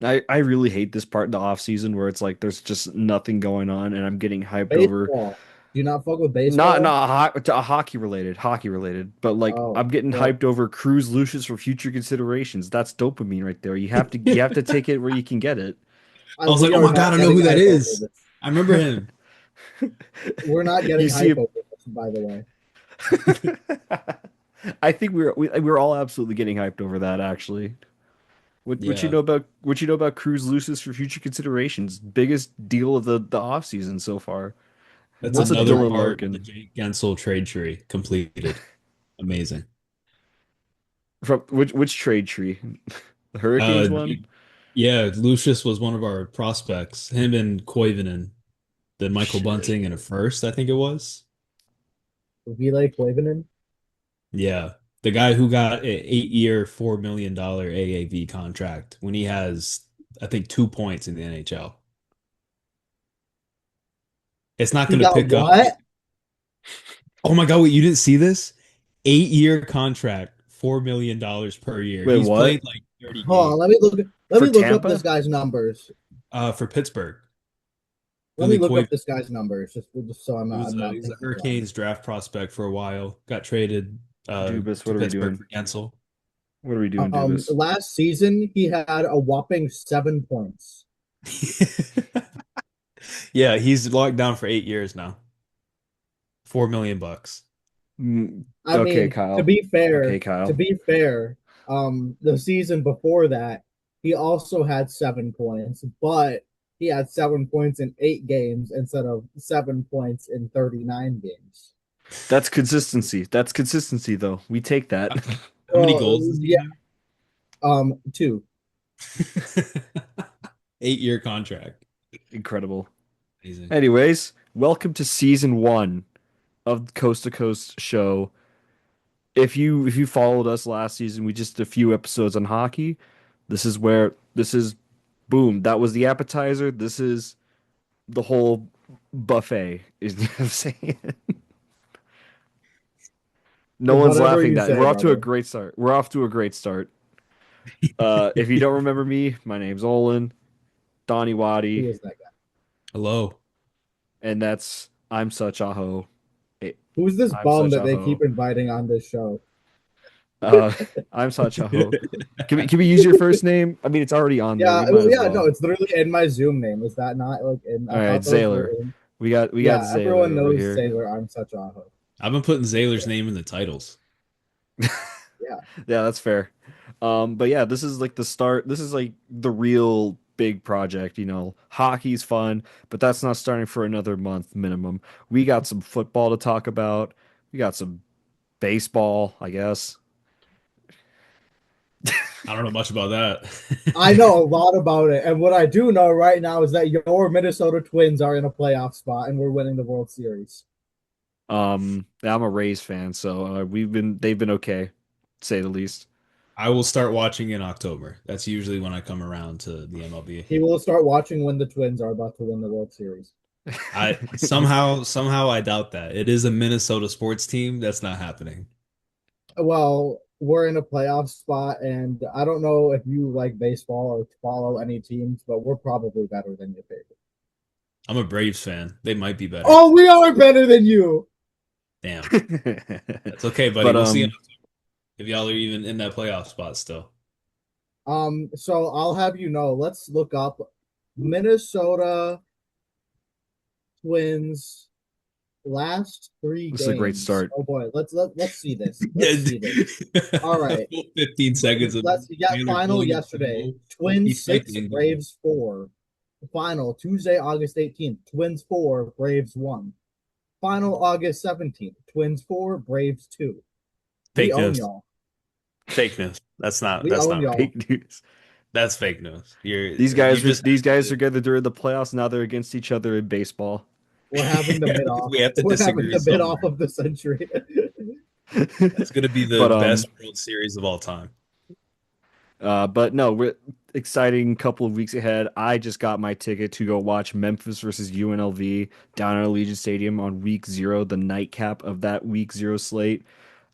I really hate this part in the off season where it's like there's just nothing going on and I'm getting hyped over Baseball. Do you not fuck with not baseball? not hockey related, but like Oh, I'm getting well, hyped over Cruz Lucius for future considerations. That's dopamine right there. You have to take it where you can get it. I was like, we oh are my God, not I know getting who that hype over is. this. I remember him. We're not You getting see hype it. over this, by the way. I think we're all absolutely getting hyped over that actually. What you Yeah, know about Cruz Lucis for future considerations? Biggest deal of the off season so far. that's What's a Nothing. another Dylan part of the Larkin Jake Gensel trade tree completed. Amazing. from which trade tree? The Hurricanes one? Yeah, Lucius was one of our prospects. Him and Koivunen, then Michael Shit. Bunting in a first, I think it was. Ville Koivunen. Yeah, the guy who got an 8-year, $4 million AAV contract when he has, I think, 2 points in the NHL. It's not He going to got pick up. what? Oh my God, wait, you didn't see this? 8-year contract, $4 million per year. Wait, He's what? played like 30 Hold on, games let For me look up this Tampa? guy's numbers. for Pittsburgh. Let me Billy look Coy, up this guy's numbers just so I'm he not was a thinking wrong. Hurricanes draft prospect for a while. Got traded Dubas, to what are we Pittsburgh doing? for Gensel. What are we doing, Dubas? Last season he had a whopping 7 points. Yeah, he's locked down for 8 years now. 4 million bucks. I Okay, mean, Kyle. Okay, to Kyle. be fair, the season before that, he also had 7 points, but he had 7 points in 8 games instead of 7 points in 39 games. That's consistency. That's consistency, though. We take that. How many goals does he Yeah, two. have? 8-year contract. Incredible. Amazing. Anyways, welcome to season one of the Coast to Coast show. If you followed us last season, we just did a few episodes on hockey. This is boom. That was the appetizer. This is the whole buffet. Is what I'm saying. No one's Whatever laughing you that. say, We're off to a brother. great start. We're off to a great start. If you don't remember me, my name's Olin, Donnie Waddy, Who is that guy? Hello. and that's I'm such a hoe. Eh, Who's this I'm bum such that a they hoe. keep inviting on this show? Uh, I'm such a hoe. Can we use your first name? I mean, it's already on there. Yeah, We might as no, well. it's literally in my Zoom name. Is that not like in? All I right, thought those were Zaylor. in. We got Yeah, everyone Zaylor over knows here. Sailor. I'm such a hoe. I've been putting Zaylor's name in the titles. Yeah. Yeah, that's fair. But yeah, this is like the start. This is like the real big project, you know. Hockey's fun, but that's not starting for another month minimum. We got some football to talk about. We got some baseball, I guess. I don't know much about I that. know a lot about it. And what I do know right now is that your Minnesota Twins are in a playoff spot and we're winning the World Series. I'm a Rays fan, so they've been okay, to say the least. I will start watching in October. That's usually when I come around to the MLB. He will start watching when the Twins are about to win the World Series. I somehow I doubt that. It is a Minnesota sports team. That's not happening. Well, we're in a playoff spot, and I don't know if you like baseball or follow any teams, but we're probably better than your favorite. I'm a Braves fan. They might be better. Oh, we are better than you. Damn. That's okay, buddy. But We'll see if y'all are even in that playoff spot still. So I'll have you know, let's look up Minnesota Twins last three this is a great games. start. Oh boy, let's see this. Yeah. Let's see this. All right. 15 seconds of Let's we got Taylor final pulling up the yesterday. goal. Twins He's 6, cycling goal. Braves 4. Final Tuesday, August 18th. Twins 4, Braves 1. Final August 17th. Twins 4, Braves 2. We Fake own news. y'all. Fake news. That's not We that's own not y'all. Fake news. that's fake news. You These guys were just these guys had together during the playoffs. Now they're against each other in baseball. We're having the mid off. we have to We're having disagree the mid off somewhere. of the century. That's gonna be the But best World Series of all time. but no, we're exciting couple of weeks ahead. I just got my ticket to go watch Memphis versus UNLV down at Allegiant Stadium on week zero, the nightcap of that week zero slate.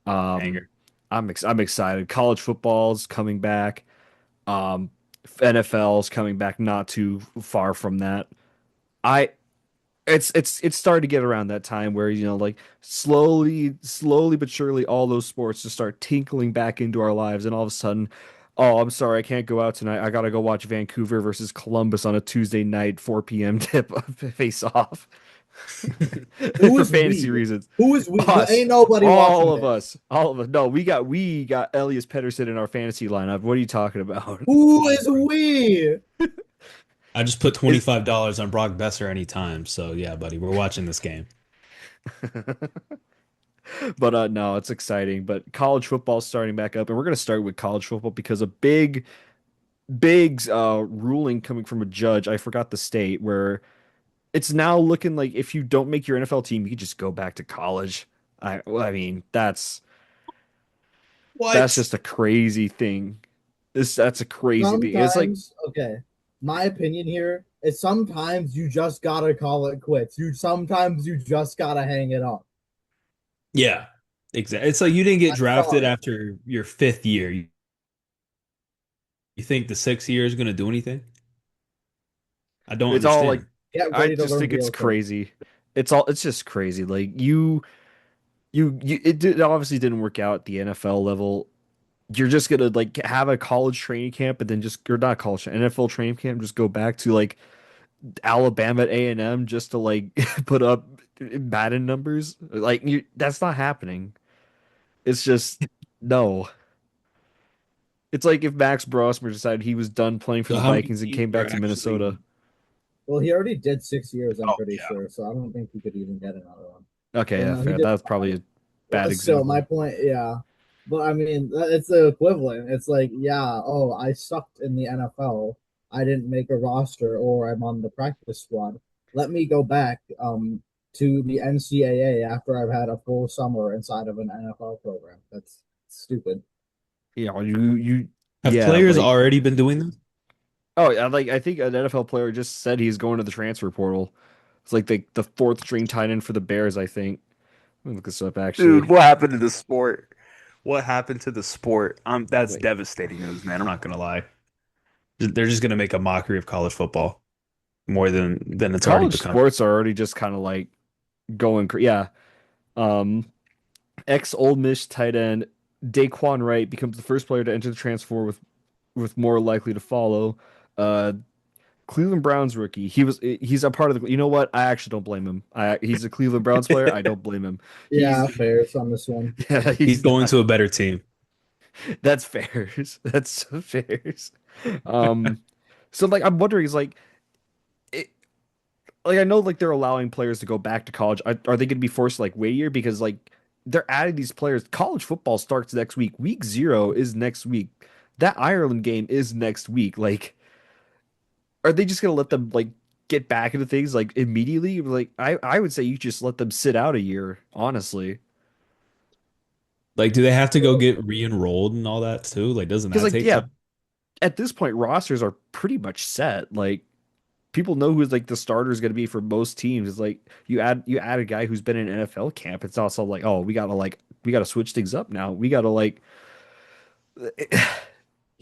Um, Banger. I'm excited. College football's coming back. Um, NFL's coming back not too far from that. I it's starting to get around that time where like slowly but surely all those sports just start tinkling back into our lives, and all of a sudden, oh, I'm sorry, I can't go out tonight. I gotta go watch Vancouver versus Columbus on a Tuesday night 4 p.m. tip face off Who for is fantasy we? reasons. Who is we? Us, Ain't nobody watching all of this. us, all of us. No, we got Elias Pettersson in our fantasy lineup. What are you talking about? Who is we? I just put Is $25 on Brock Besser anytime. So yeah, buddy, we're watching this game. But no, it's exciting. But college football's starting back up, and we're gonna start with college football because a big ruling coming from a judge. I forgot the state where it's now looking like if you don't make your NFL team, you can just go back to college. I mean, that's What? just a crazy thing. That's a crazy thing. It's like Sometimes, okay, my opinion here is sometimes you just gotta call it quits. Sometimes you just gotta hang it up. Yeah, exactly. It's like you didn't get I'm drafted sorry. after your fifth year. You think the sixth year is going to do anything? I don't it's all like understand. Get I ready to just learn think it's real quick. crazy. It's just crazy. Like it obviously didn't work out at the NFL level. You're just gonna like have a college training camp and then just or not college NFL training camp, just go back to like Alabama at A&M just to like put up Madden numbers. Like that's not happening. It's just no. It's like if Max Brosmer decided he was done playing for So the how many Vikings and teams came are back to Minnesota. actually? Well, he already did 6 years, I'm Oh pretty yeah. sure, so I don't think he could even get another one. Okay, Well, yeah, no, he fair. did That was probably 5. a bad Still, my example. point, yeah. But I mean, it's the equivalent. It's like, yeah, oh, I sucked in the NFL. I didn't make a roster, or I'm on the practice squad. Let me go back to the NCAA after I've had a full summer inside of an NFL program. That's stupid. Yeah, you Have yeah, players like already been doing this? oh yeah, like I think an NFL player just said he's going to the transfer portal. It's like the fourth string tight end for the Bears, I think. Let me look this up Dude, actually. what happened to the sport? What happened to the sport? That's Wait. devastating news, man. I'm not gonna lie. They're just gonna make a mockery of college football more than it's already College become. sports are already just kind of like yeah. Um ex Ole Miss tight end Daquan Wright becomes the first player to enter the transfer with more likely to follow. Uh Cleveland Browns rookie. He's a part of the you know what? I actually don't blame him. He's a Cleveland Browns player. I don't blame him. Yeah, He's fairs on this one. yeah, He's he's going not. to a better team. That's fairs. That's so fairs. Um so like I'm wondering is like it, like I know like they're allowing players to go back to college. Are they going to be forced to like wait a year because like they're adding these players? College football starts next week. Week 0 is next week. That Ireland game is next week. Like, are they just going to let them like get back into things like immediately? Like, I would say you just let them sit out a year, honestly, Like, do they have to go get re-enrolled and all that too? Like, doesn't because that like take yeah, time? at this point rosters are pretty much set. Like people know who's like the starter is going to be for most teams. It's like you add a guy who's been in NFL camp. It's also like, oh, we gotta switch things up now. We gotta like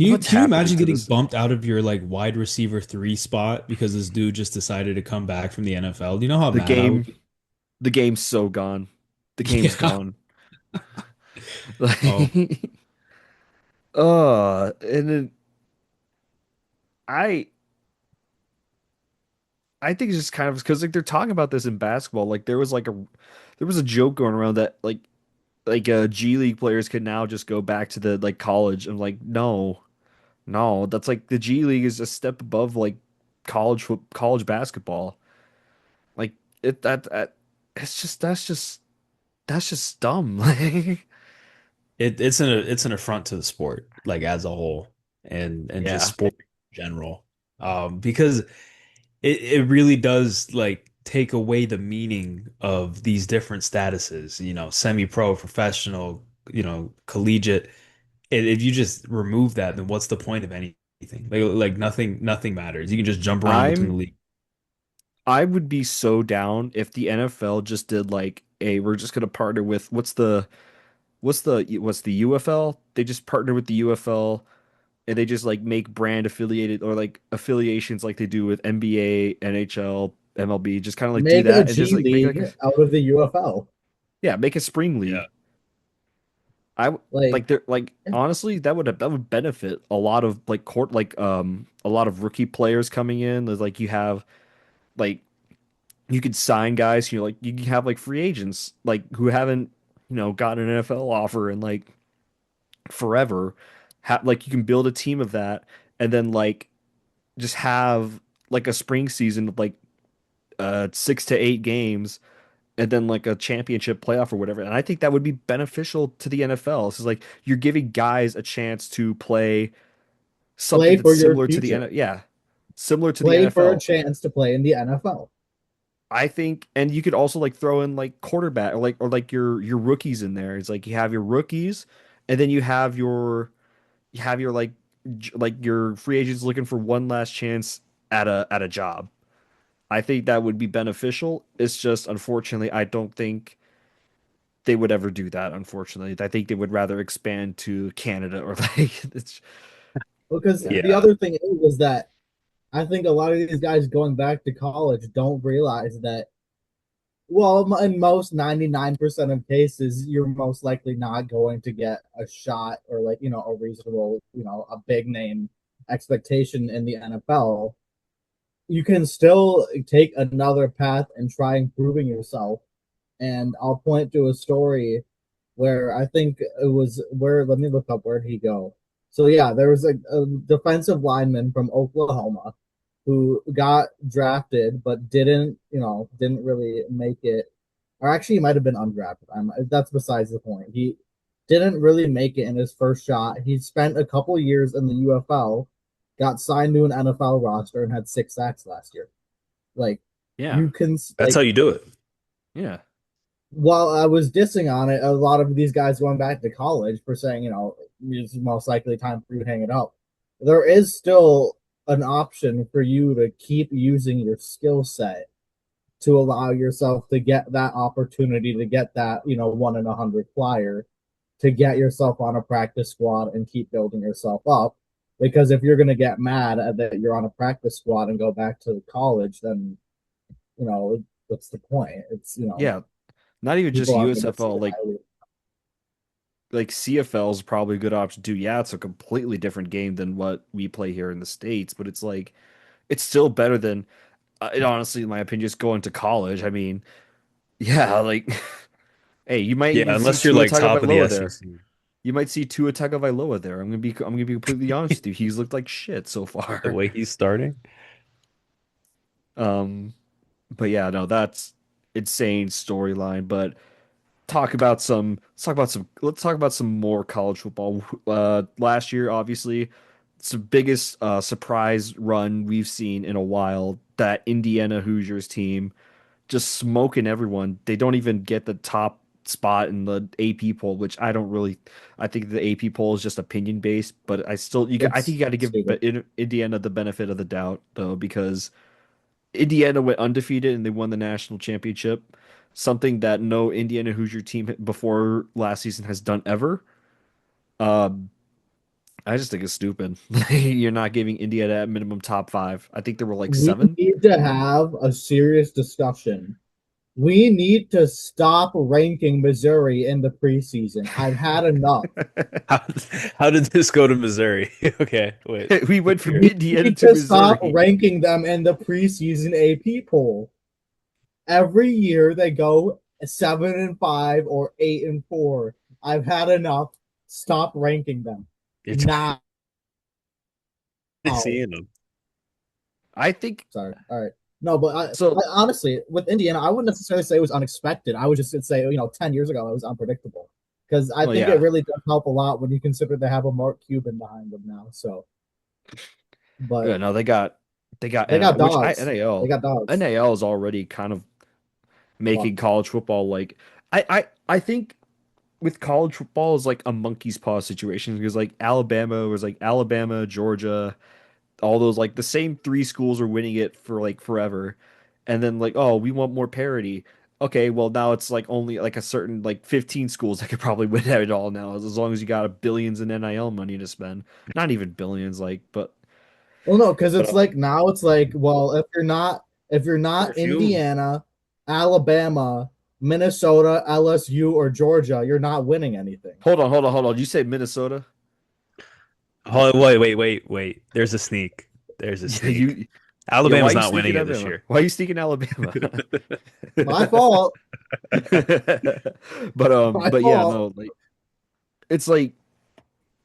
what's Can you happening imagine to getting this? bumped out of your like wide receiver three spot because this dude just decided to come back from the NFL? Do you know how The mad I would game, be? the game's so gone. The game's Yeah. gone. Oh, Like, and then I I think it's just kind of because like they're talking about this in basketball. Like there was a joke going around that like G League players could now just go back to the like college. I'm like, no. No, that's like the G League is a step above like college basketball. Like that it's just that's just dumb. Like it's an affront to the sport, like as a whole, and just yeah. sport in general. Because it really does like take away the meaning of these different statuses, semi-pro, professional, collegiate. If you just remove that, then what's the point of anything? Like nothing matters. You can just jump around between the I'm league. I would be so down if the NFL just did like a we're just gonna partner with what's the UFL? They just partner with the UFL and they just like make brand affiliated or like affiliations like they do with NBA, NHL, MLB, just kind of like do Make a that and just G like make like League a out of the UFL. yeah, make a spring Yeah. league. I Like like they're like honestly that would benefit a lot of like court like a lot of rookie players coming in. There's like you have like you could sign guys, like you can have like free agents like who haven't, gotten an NFL offer in like forever. Like you can build a team of that and then like just have like a spring season of like 6 to 8 games and then like a championship playoff or whatever. And I think that would be beneficial to the NFL. It's like you're giving guys a chance to play something play that's for your similar to the future. N yeah, similar to the Play for a NFL. chance to play in the NFL. I think, and you could also like throw in like quarterback or like your rookies in there. It's like you have your rookies, and then you have your like your free agents looking for one last chance at a job. I think that would be beneficial. It's just unfortunately, I don't think they would ever do that. Unfortunately, I think they would rather expand to Canada or like it's Because yeah. the Yeah. other thing is that I think a lot of these guys going back to college don't realize that, well, in most 99% of cases, you're most likely not going to get a shot or like, a reasonable, a big name expectation in the NFL. You can still take another path and try improving yourself. And I'll point to a story where I think it was where, let me look up where he go. So yeah, there was a defensive lineman from Oklahoma who got drafted but didn't really make it. Or actually, he might have been undrafted. That's besides the point. He didn't really make it in his first shot. He spent a couple years in the UFL, got signed to an NFL roster, and had 6 sacks last year. Like Yeah. you can That's how like you do it. Yeah. while I was dissing on it, a lot of these guys going back to college for saying, it's most likely time for you to hang it up. There is still an option for you to keep using your skill set to allow yourself to get that opportunity to get that, 1 in 100 flyer, to get yourself on a practice squad and keep building yourself up. Because if you're going to get mad at that you're on a practice squad and go back to college, then, what's the point? It's, Yeah. Not even just people aren't going to see USFL, like highly. CFL is probably a good option too. Yeah, it's a completely different game than what we play here in the States, but it's like it's still better than it honestly, in my opinion, just going to college. I mean, yeah, like hey, you might Yeah, even see unless you're Tua like top of the Tagovailoa there. SEC. You might see Tua Tagovailoa there. I'm gonna be completely honest with you. He's looked like shit so The far. way he's starting. Um, but yeah, no, that's insane storyline. But let's talk about some more college football. Last year, obviously, it's the biggest surprise run we've seen in a while. That Indiana Hoosiers team just smoking everyone. They don't even get the top spot in the AP poll, which I think the AP poll is just opinion based, but I think It's you got to give stupid. Indiana the benefit of the doubt though, because Indiana went undefeated and they won the national championship, something that no Indiana Hoosier team before last season has done ever. Um, I just think it's stupid. You're not giving Indiana at minimum top five. I think there were like We seven. need to have a serious discussion. We need to stop ranking Missouri in the preseason. I've had enough. How, how did this go to Missouri? Okay, wait. We went from We Indiana need to to stop Missouri. ranking them in the preseason AP poll. Every year they go 7-5 or 8-4. I've had enough. Stop ranking them You're tired now. of seeing them. I think Sorry. All right. No, but so. honestly, with Indiana, I wouldn't necessarily say it was unexpected. I would just say, 10 years ago, it was unpredictable. Because I Well, think it yeah, really does help a lot when you consider they have a Mark Cuban behind them now. So, but yeah. No, they got they got NIL, which dogs. They NAL got dogs. NAL is already kind of Well, making college football like I think with college football is like a monkey's paw situation because like Alabama was like Alabama, Georgia, all those like the same three schools are winning it for like forever, and then like oh we want more parity. Okay, well now it's like only like a certain like 15 schools that could probably win it all now, as long as you got a billions in NIL money to spend. Not even billions, like, Well, no, because but it's like now it's like, well, if you're not For a few. Indiana, Alabama, Minnesota, LSU, or Georgia, you're not winning anything. hold on. You say Minnesota? Oh, wait. There's a sneak. There's a Yeah, sneak. you. Yeah, why are Alabama's you not winning sneaking it this Alabama? year. Why are you sneaking Alabama? My fault. My But yeah, fault. no, like it's like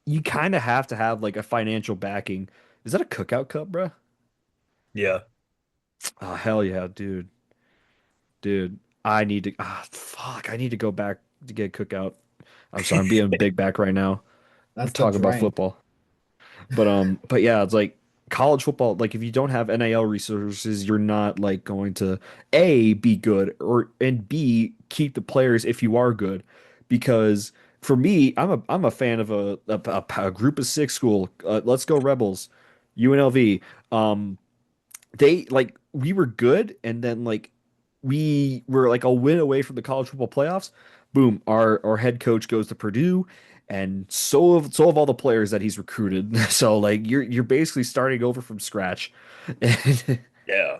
you kind of have to have like a financial backing. Is that a cookout cup, bro? Yeah. Oh hell yeah, dude. I need to. Fuck, I need to go back to get cookout. I'm sorry, I'm being big back right now. We're That's the talking about drink. football. But yeah, it's like college football, like if you don't have NIL resources, you're not like going to A, be good, or and B, keep the players if you are good. Because for me, I'm a fan of a group of six school. Let's go Rebels, UNLV. They like we were good, and then like we were like a win away from the college football playoffs. Boom, our head coach goes to Purdue, and so have all the players that he's recruited. So like you're basically starting over from scratch. And Yeah.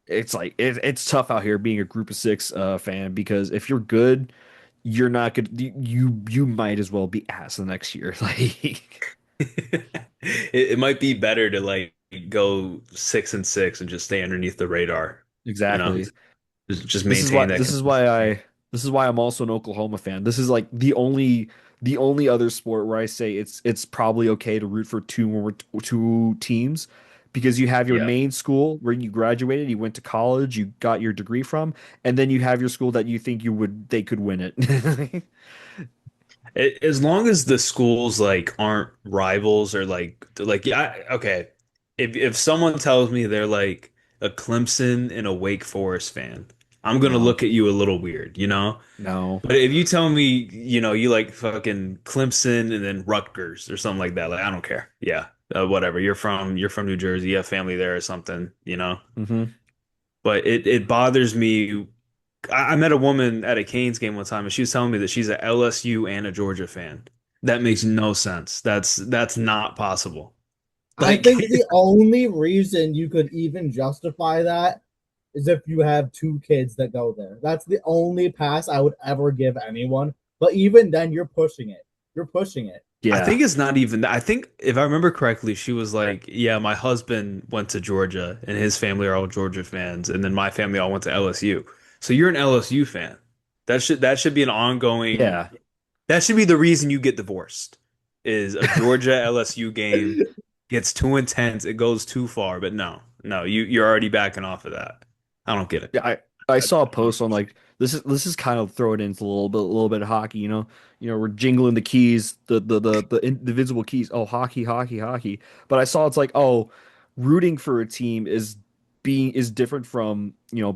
it's like it's tough out here being a group of six fan, because if you're good, you're not good. You might as well be ass the next year. Like It might be better to like go 6-6 and just stay underneath the radar, you know, exactly. just This is why maintain that this is why consistency. I this is why I'm also an Oklahoma fan. This is like the only other sport where I say it's probably okay to root for two teams, because you have your Yeah. main school where you graduated, you went to college, you got your degree from, and then you have your school that you think they could win it. As long as the schools like aren't rivals or like yeah, okay. If someone tells me they're like a Clemson and a Wake Forest fan, I'm gonna No, look at you a little weird, you know? no. But if you tell me, you like fucking Clemson and then Rutgers or something like that, like I don't care. Yeah, whatever. You're from New Jersey, you have family there or something, you know. Hmm. But it bothers me. I met a woman at a Canes game one time, and she was telling me that she's a LSU and a Georgia fan. That makes no sense. That's not possible. I Like, think the only reason you could even justify that is if you have two kids that go there. That's the only pass I would ever give anyone. But even then, you're pushing it. You're pushing it. I Yeah, think it's not even that. I think if I remember correctly, she was like, "Yeah, my husband went to Georgia, and his family are all Georgia fans, and then my family all went to LSU. So you're an LSU fan. That should be an ongoing. yeah. That should be the reason you get divorced. Is a Georgia LSU game gets too intense, it goes too far. But no, you're already backing off of that. I don't get it. Yeah, I I saw a don't post on understand. like this is kind of throw it into a little bit of hockey, we're jingling the keys, the indivisible keys. Oh, hockey, hockey, hockey. But I saw it's like, oh, rooting for a team is different from,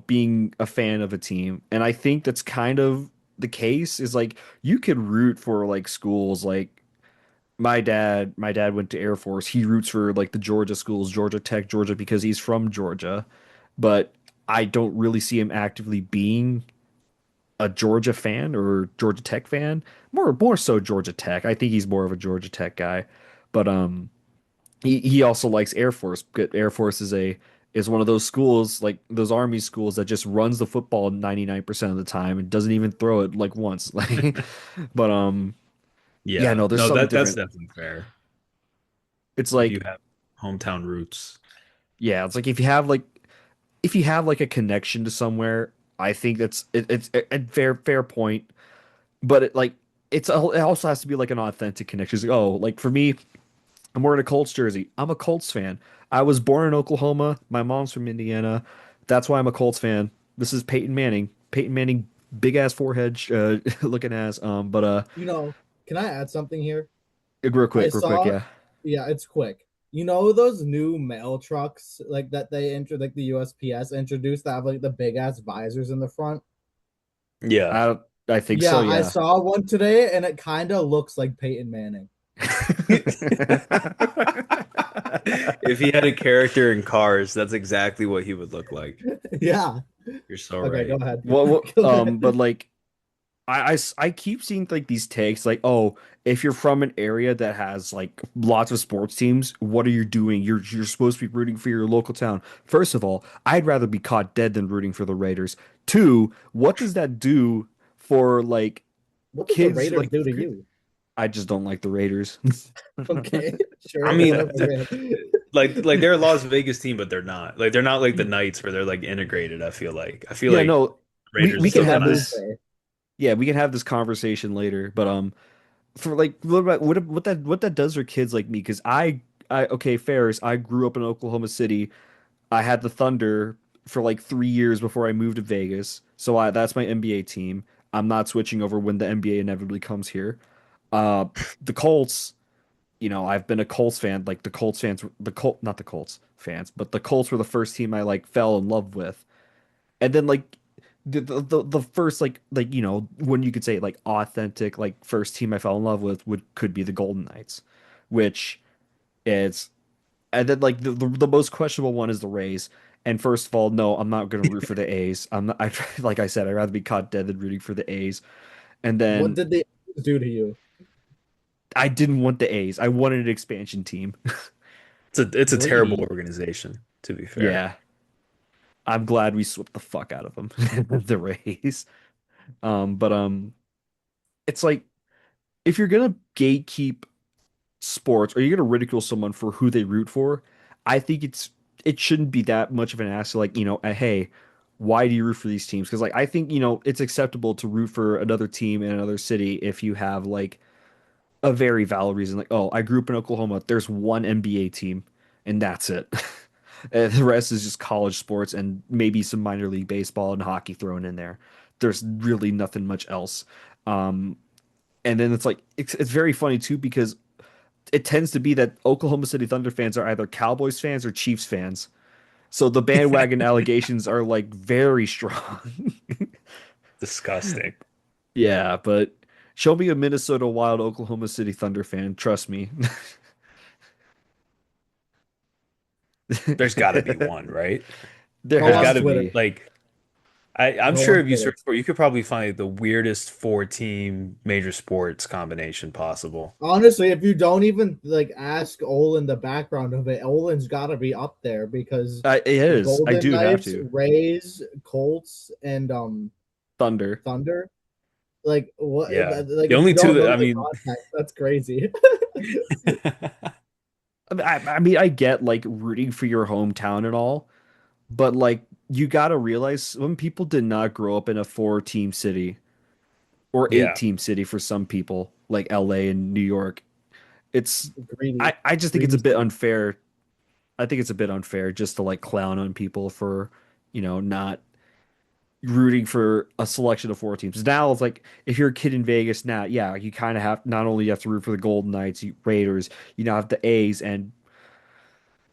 being a fan of a team. And I think that's kind of the case, is like you could root for like schools like my dad went to Air Force. He roots for like the Georgia schools, Georgia Tech, Georgia, because he's from Georgia. But I don't really see him actively being a Georgia fan or Georgia Tech fan. More so Georgia Tech. I think he's more of a Georgia Tech guy. But he also likes Air Force. Air Force is one of those schools, like those Army schools, that just runs the football 99% of the time and doesn't even throw it like once. Like, but yeah, Yeah, no, there's no, something that's different. definitely fair. It's If you like, have hometown roots. yeah, it's like if you have like a connection to somewhere, I think it's a fair point. But it also has to be like an authentic connection. It's like, oh, like for me, I'm wearing a Colts jersey. I'm a Colts fan. I was born in Oklahoma. My mom's from Indiana. That's why I'm a Colts fan. This is Peyton Manning. Peyton Manning, big ass forehead, looking ass. But You know, can I add something here? I real quick, saw, yeah. yeah, it's quick. You know those new mail trucks like that they enter like the USPS introduced that have like the big ass visors in the front? Yeah. I I think Yeah, so, I yeah. saw one today and it kind of looks like Peyton Manning. If he had a character in Cars, that's exactly what he would look like. Yeah. You're so Okay, go right. ahead. What, Go ahead. but like I keep seeing like these takes like, oh, if you're from an area that has like lots of sports teams, what are you doing? You're supposed to be rooting for your local town. First of all, I'd rather be caught dead than rooting for the Raiders. Two, what does that do for like What did the kids Raiders like do to you? I just don't like the Raiders. Okay, I sure, mean, whatever, man. like they're a Las Vegas team, but they're not. Like they're not like the Knights where they're like integrated. I feel like. I feel Yeah, like no, Raiders we is This can still is a have kind of new this. say. Yeah, we can have this conversation later. But for like what that does for kids like me, because I okay, Ferris, I grew up in Oklahoma City. I had the Thunder for like 3 years before I moved to Vegas. So that's my NBA team. I'm not switching over when the NBA inevitably comes here. Uh, the Colts, I've been a Colts fan. Like not the Colts fans, but the Colts were the first team I like fell in love with. And then like the first when you could say like authentic like first team I fell in love with would could be the Golden Knights, which is and then like the most questionable one is the Rays. And first of all, no, I'm not going to root for the A's. I'm not, I like I said, I'd rather be caught dead than rooting for the A's. And What then did they do to you? I didn't want the A's. I wanted an expansion team. it's a terrible Greedy. organization, to be fair. Yeah, I'm glad we swept the fuck out of them, the Rays. But it's like if you're gonna gatekeep sports or you're gonna ridicule someone for who they root for, I think it shouldn't be that much of an ask. Like, hey, why do you root for these teams? Because like I think it's acceptable to root for another team in another city if you have like a very valid reason. Like, oh, I grew up in Oklahoma. There's one NBA team, and that's it. And the rest is just college sports and maybe some minor league baseball and hockey thrown in there. There's really nothing much else. Um, and then it's very funny too because it tends to be that Oklahoma City Thunder fans are either Cowboys fans or Chiefs fans. So the bandwagon allegations are like very strong. Disgusting. Yeah, but show me a Minnesota Wild Oklahoma City Thunder fan. Trust me. There's got to be one, right? There Go There's has got on to to be Twitter. be. like I'm Go sure on if you Twitter. search for it, you could probably find the weirdest four-team major sports combination possible. Honestly, if you don't even like ask Olin the background of it, Olin's got to be up there because It is. I Golden do have Knights, to. Rays, Colts, and Thunder. Thunder. Like what? Yeah. Like The if you only two don't that know I the mean context, that's crazy. I get like rooting for your hometown and all, but like you got to realize some people did not grow up in a four-team city or yeah. eight-team city for some people, like LA and New York. It's Greedy, I just think it's a greedy bit stuff. unfair. I think it's a bit unfair just to like clown on people for, not rooting for a selection of four teams. Now it's like if you're a kid in Vegas now, yeah, you kind of have not only you have to root for the Golden Knights, Raiders, you now have the A's and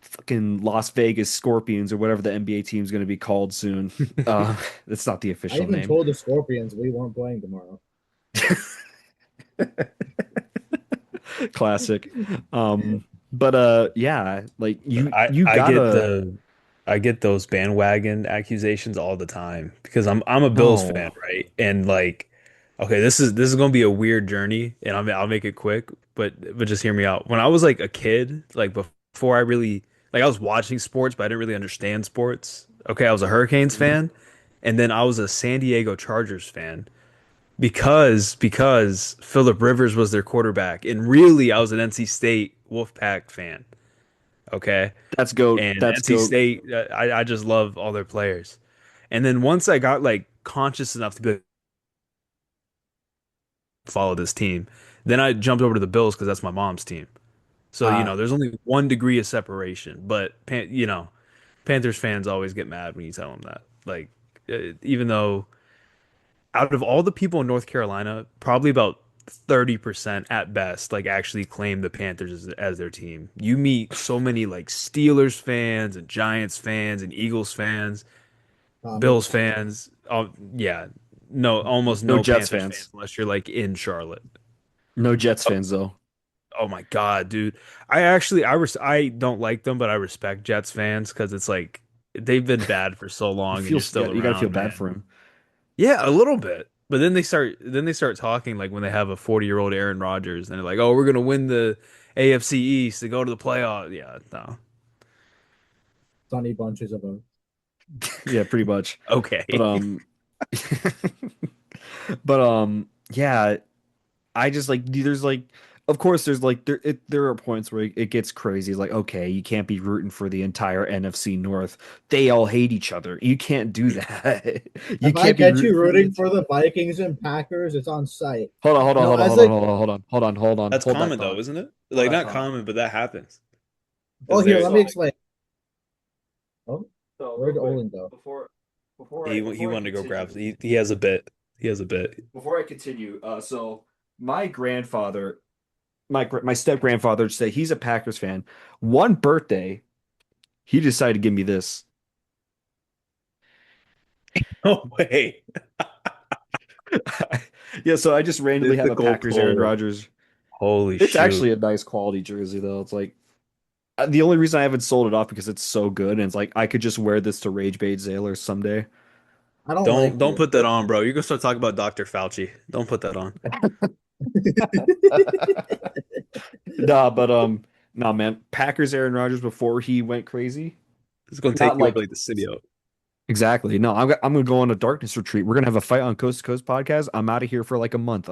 fucking Las Vegas Scorpions or whatever the NBA team is going to be called soon. That's not the I official even name. told the Scorpions we weren't playing tomorrow. Classic. But yeah, like I you I get gotta the I get those bandwagon accusations all the time because I'm a Bills no. fan, right? And like, okay, this is gonna be a weird journey, and I'll make it quick, but just hear me out. When I was like a kid, like before I really like I was watching sports, but I didn't really understand sports. Okay, I was a Hurricanes Mhm. fan, and then I was a San Diego Chargers fan because Philip Rivers was their quarterback, and really I was an NC State Wolfpack fan. Okay. That's goat. And That's NC goat. State, I just love all their players. And then once I got like conscious enough to be like, follow this team, then I jumped over to the Bills because that's my mom's team. So, Uh there's only 1 degree of separation, but Panthers fans always get mad when you tell them that. Like, even though out of all the people in North Carolina, probably about 30% at best, like actually claim the Panthers as their team. You meet so many like Steelers fans and Giants fans and Eagles fans, Me. Bills fans. Oh, yeah. No, almost no no Jets Panthers fans fans. unless you're like in Charlotte. No Jets Oh, fans though. oh my God, dude. I don't like them, but I respect Jets fans because it's like they've been bad for so You long, and feel you're still you got to feel around, bad man. for him. Yeah, a little bit. But then they start talking like when they have a 40-year-old Aaron Rodgers and they're like, "Oh, we're gonna win the AFC East to go to the playoff." Yeah, no. Sunny bunches of oats. Yeah, pretty much. But Okay. yeah, I just like there's like of course there's like there are points where it gets crazy. Like, okay, you can't be rooting for the entire NFC North. They all hate each other. You can't do that. You If I can't be catch rooting you for the rooting for the Vikings and Packers, it's on site. hold on, hold on, No, hold on, as hold on, a hold on, hold on, hold on, hold on, That's hold that common though, thought. isn't it? Hold Like that not thought. common, but that happens. well, Because here, they're let me So explain. Oh, so real where'd quick Olin go? he before I wanted to go grab continue he has a bit. He has a bit. before I continue, so my grandfather, my step grandfather, say he's a Packers fan. One birthday, he decided to give me this. Oh wait. Yeah, so I just randomly have a Mythical Packers Aaron pull. Rodgers. Holy It's shoot. actually a nice quality jersey though. It's like the only reason I haven't sold it off because it's so good, and it's like I could just wear this to Rage Bait Sailor someday. I don't Don't like put that on, bro. You're gonna start talking about Dr. Fauci. Don't put that on. Nah, but nah, man, Packers Aaron Rodgers before he went crazy. It's gonna Not take you like really the city out. exactly. No, I'm gonna go on a darkness retreat. We're gonna have a fight on Coast to Coast podcast. I'm out of here for like a month.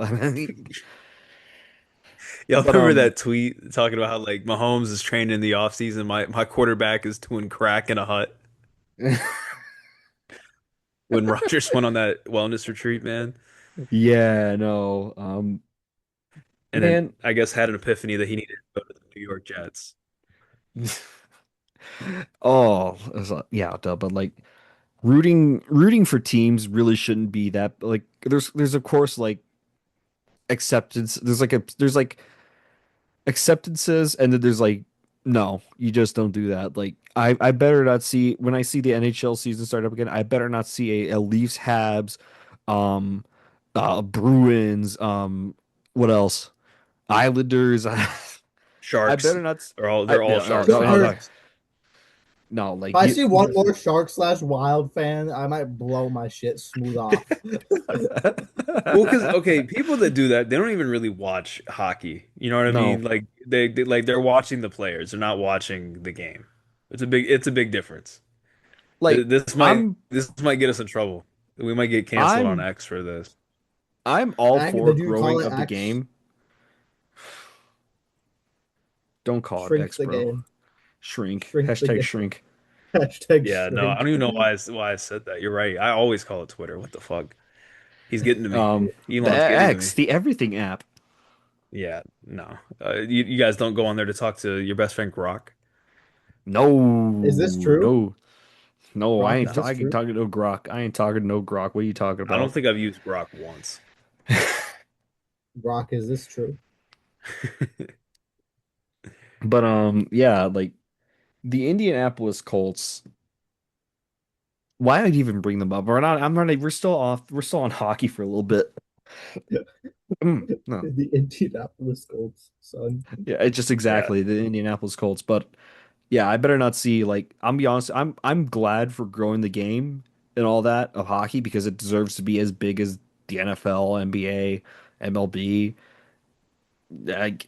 Y'all But remember that tweet talking about how like Mahomes is training in the offseason. My quarterback is doing crack in a hut when Rodgers went on that wellness retreat, man. yeah, no, And then man. I guess had an epiphany that he needed to go to the New York Jets. Oh, yeah, duh, but like rooting for teams really shouldn't be that like there's of course like acceptance there's like acceptances and then there's like no, you just don't do that. Like I better not see when I see the NHL season start up again, I better not see a Leafs Habs um Bruins what else? Islanders. I Sharks better not are all I they're all no no Sharks no no it. no fans. no If like I you see one more Shark slash Wild fan, I might blow my shit smooth off. Well, because okay, people that do that, they don't even really watch hockey. You know what I no mean? Like they like they're watching the players, they're not watching the game. It's a big difference. like This might I'm this might get us in trouble. We might get canceled on I'm X for this. I'm all Ag, for did you call growing it of the X? game. Don't call it Shrink X, the bro. game. Shrink. Shrink the Hashtag game. shrink. Hashtag Yeah, no, I shrink. don't even know why I said that. You're right. I always call it Twitter. What the fuck? He's getting to me. The Elon's getting to X, me. the everything app. Yeah, no. You guys don't go on there to talk to your best friend Grok. No, Is this true? no, no. I Brock, ain't. is this I ain't true? talking to no Grok. I ain't talking to no Grok. What are you talking I don't about? think I've used Grok once. Brock, is this true? But yeah, like the Indianapolis Colts. Why did I even bring them up? We're not. I'm not. We're still off. We're still on hockey for a little bit. No. The Indianapolis Colts, son. Yeah, it's just Yeah. exactly the Indianapolis Colts. But yeah, I better not see like I'm be honest, I'm glad for growing the game and all that of hockey because it deserves to be as big as the NFL, NBA, MLB. Like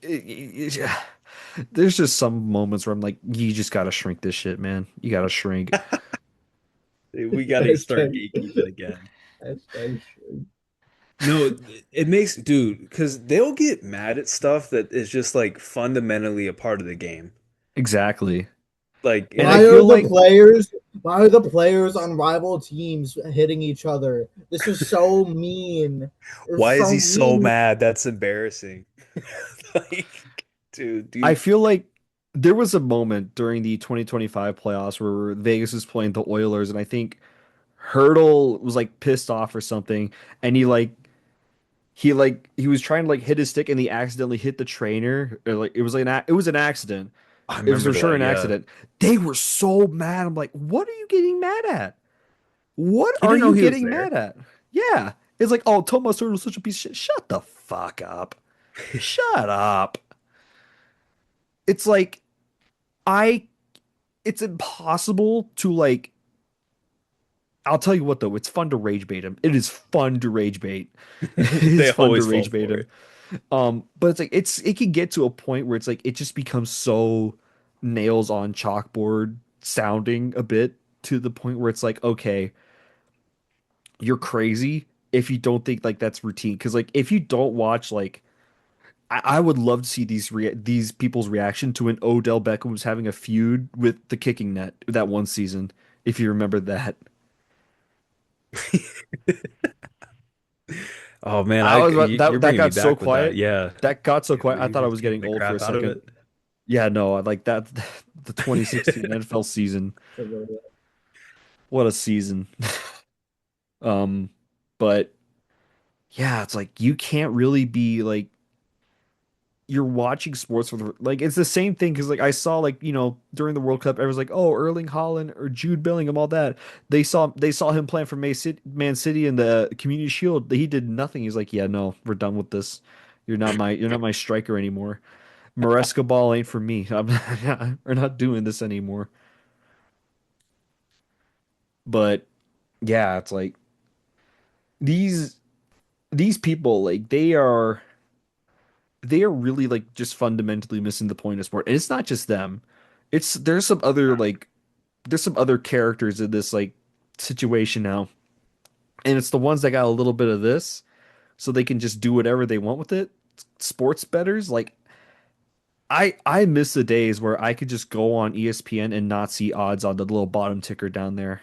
there's just some moments where I'm like, you just gotta shrink this shit, man. You gotta shrink. We got to start Hashtag, gatekeeping again. hashtag shrink. No, it makes, dude, because they'll get mad at stuff that is just like fundamentally a part of the game. Exactly. Like, And I Why and are feel the like players? Why are the players on rival teams hitting each other? This is so mean. It's why is so he so mean. mad? That's embarrassing. Like, dude, I dude, feel like there was a moment during the 2025 playoffs where Vegas was playing the Oilers, and I think Hurdle was like pissed off or something, and he was trying to like hit his stick, and he accidentally hit the trainer. Or, like it was like it was an accident. I It was remember for sure that. an Yeah, accident. They were so mad. I'm like, what are you getting mad at? What he are didn't know you he was getting there. mad at? Yeah, it's like, oh, Tomas Hurdle was such a piece of shit. Shut the fuck up. Shut up. It's like I it's impossible to like. I'll tell you what though, it's fun to rage bait him. It is fun to rage bait. It is They fun to always fall rage bait for him. it. But it's like it can get to a point where it's like it just becomes so nails on chalkboard sounding a bit to the point where it's like, okay, you're crazy if you don't think like that's routine. Because like if you don't watch like I would love to see these people's reaction to when Odell Beckham was having a feud with the kicking net that one season, if you remember that. Oh man, I was you're that bringing me got so back with that. quiet. Yeah. That got so quiet. I He thought I was was kicking getting the old for a crap out of second. it. Yeah, no, I like that the 2016 NFL season. So really, What a season. Um, but yeah, it's like you can't really be like you're watching sports with like it's the same thing because like I saw like during the World Cup everyone's like oh Erling Haaland or Jude Bellingham all that they saw him playing for Man City in the Community Shield he did nothing he's like yeah no we're done with this you're not my striker anymore Maresca ball ain't for me we're not doing this anymore but yeah it's like these these people like they are really like just fundamentally missing the point of sport. And it's not just them. It's there's some other characters in this like situation now. And it's the ones that got a little bit of this so they can just do whatever they want with it. Sports betters like I miss the days where I could just go on ESPN and not see odds on the little bottom ticker down there.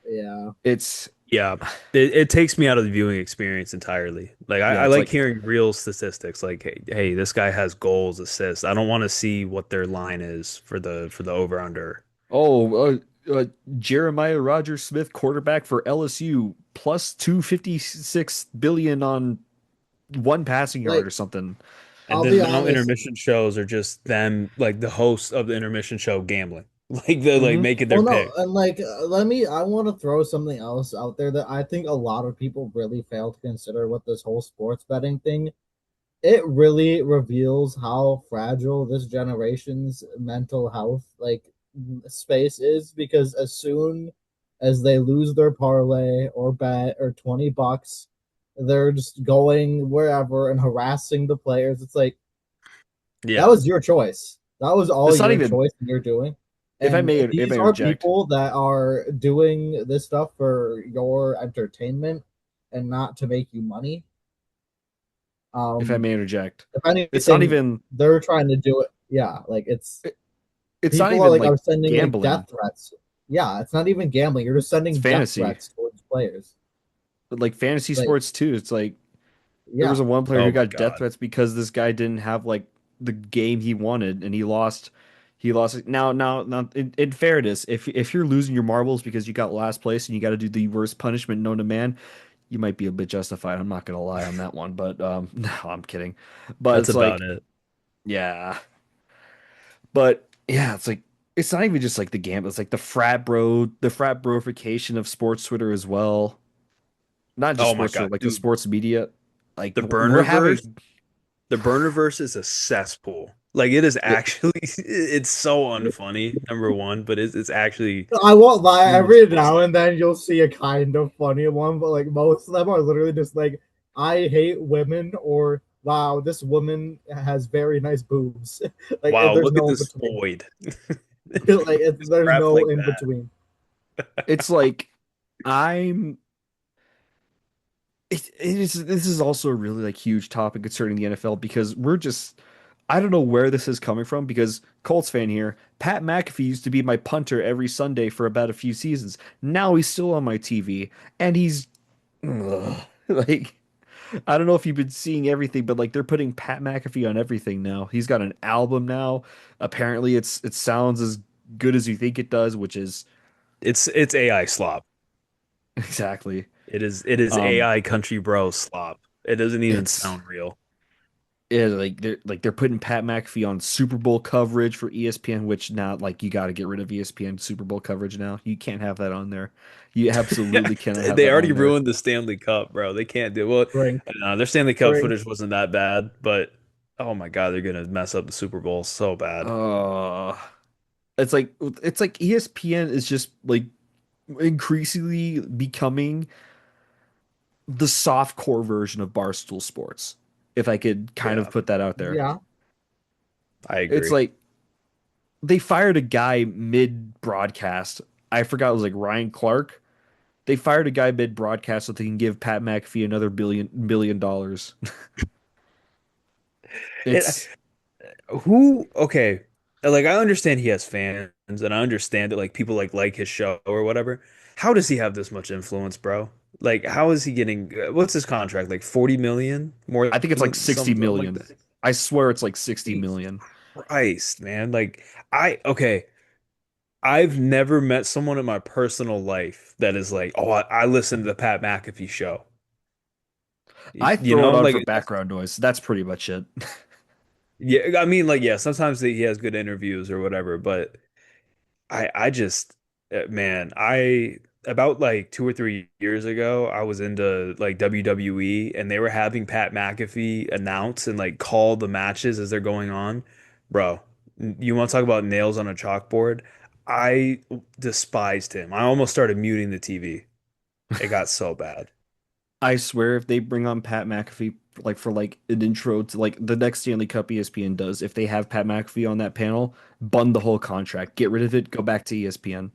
yeah. It's Yeah. It takes me out of the viewing experience entirely. Like yeah, I it's like like hearing real statistics like hey, this guy has goals, assists. I don't want to see what their line is for the over under. oh Jeremiah Rogers Smith quarterback for LSU plus 256 billion on one passing yard Like or something. And I'll then be now honest. intermission shows are just them, like the hosts of the intermission show gambling. Like they're like Hmm. making their Well, no, pick. and like let me. I want to throw something else out there that I think a lot of people really fail to consider with this whole sports betting thing. It really reveals how fragile this generation's mental health space is because as soon as they lose their parlay or bet or $20, they're just going wherever and harassing the players. It's like that Yeah. was your choice. That was all It's not your even choice and you're doing. if I And may if I these are interject, people that are doing this stuff for your entertainment and not to make you money. if I Um, may interject, if it's not anything, even they're trying to do it. Yeah, like it- it's not people are even like like are sending like death gambling. threats. Yeah, it's not even gambling. You're just It's sending death fantasy. threats towards players. But like fantasy Like, sports too. It's like there was yeah, a one player who Oh my got death God. threats because this guy didn't have like the game he wanted and he lost. He lost it. Now, in fairness, if you're losing your marbles because you got last place and you got to do the worst punishment known to man, you might be a bit justified. I'm not gonna lie on that one, but no, I'm kidding. But That's it's about like, it. yeah, but yeah, it's like it's not even just like the gamble. It's like the frat broification of sports Twitter as well. Not just Oh my sports God, Twitter, like the dude. sports media. Like The we're burnerverse, having the burnerverse is a cesspool. Like it is actually, it's so unfunny, number one, but it's actually I won't lie. really Every funny. now and then you'll see a kind of funny one, but like most of them are literally just like, "I hate women" or "Wow, this woman has very nice boobs." Wow, There's look at no in this between. void. It's There's crap no like in that. between. it's like I'm it is this is also a really like huge topic concerning the NFL because we're just I don't know where this is coming from because Colts fan here, Pat McAfee used to be my punter every Sunday for about a few seasons. Now he's still on my TV and he's ugh, like I don't know if you've been seeing everything, but like they're putting Pat McAfee on everything now. He's got an album now. Apparently it sounds as good as you think it does, which is It's AI slop. exactly. It is Um AI country bro slop. It doesn't even it's sound real. yeah, like they're putting Pat McAfee on Super Bowl coverage for ESPN, which now like you got to get rid of ESPN Super Bowl coverage now. You can't have that on there. You absolutely cannot have They that already on there. ruined the Stanley Cup, bro. They can't do well. Drink, Their Stanley Cup drink. footage wasn't that bad, but oh my God, they're gonna mess up the Super Bowl so bad. Uh it's like ESPN is just like increasingly becoming the soft core version of Barstool Sports, if I could kind of Yeah, put that out there. Yeah. I It's agree. like they fired a guy mid broadcast. I forgot it was like Ryan Clark. They fired a guy mid broadcast so they can give Pat McAfee another billion dollars. It, It's who, okay, like I understand he has fans and I understand that like people like his show or whatever. How does he have this much influence, bro? Like, how is he getting, what's his contract? Like 40 million? More I think it's like than 60 something like million. that? I swear it's like 60 Jesus million. Christ, man. Like, okay, I've never met someone in my personal life that is like, oh, I listen to the Pat McAfee show. I You throw know, it on like, for background noise. That's pretty much it. yeah, I mean, like, yeah, sometimes he has good interviews or whatever, but I just man, I about like 2 or 3 years ago, I was into like WWE and they were having Pat McAfee announce and like call the matches as they're going on. Bro, you want to talk about nails on a chalkboard? I despised him. I almost started muting the TV. It got so bad. I swear if they bring on Pat McAfee like for like an intro to like the next Stanley Cup ESPN does, if they have Pat McAfee on that panel, bund the whole contract, get rid of it, go back to ESPN.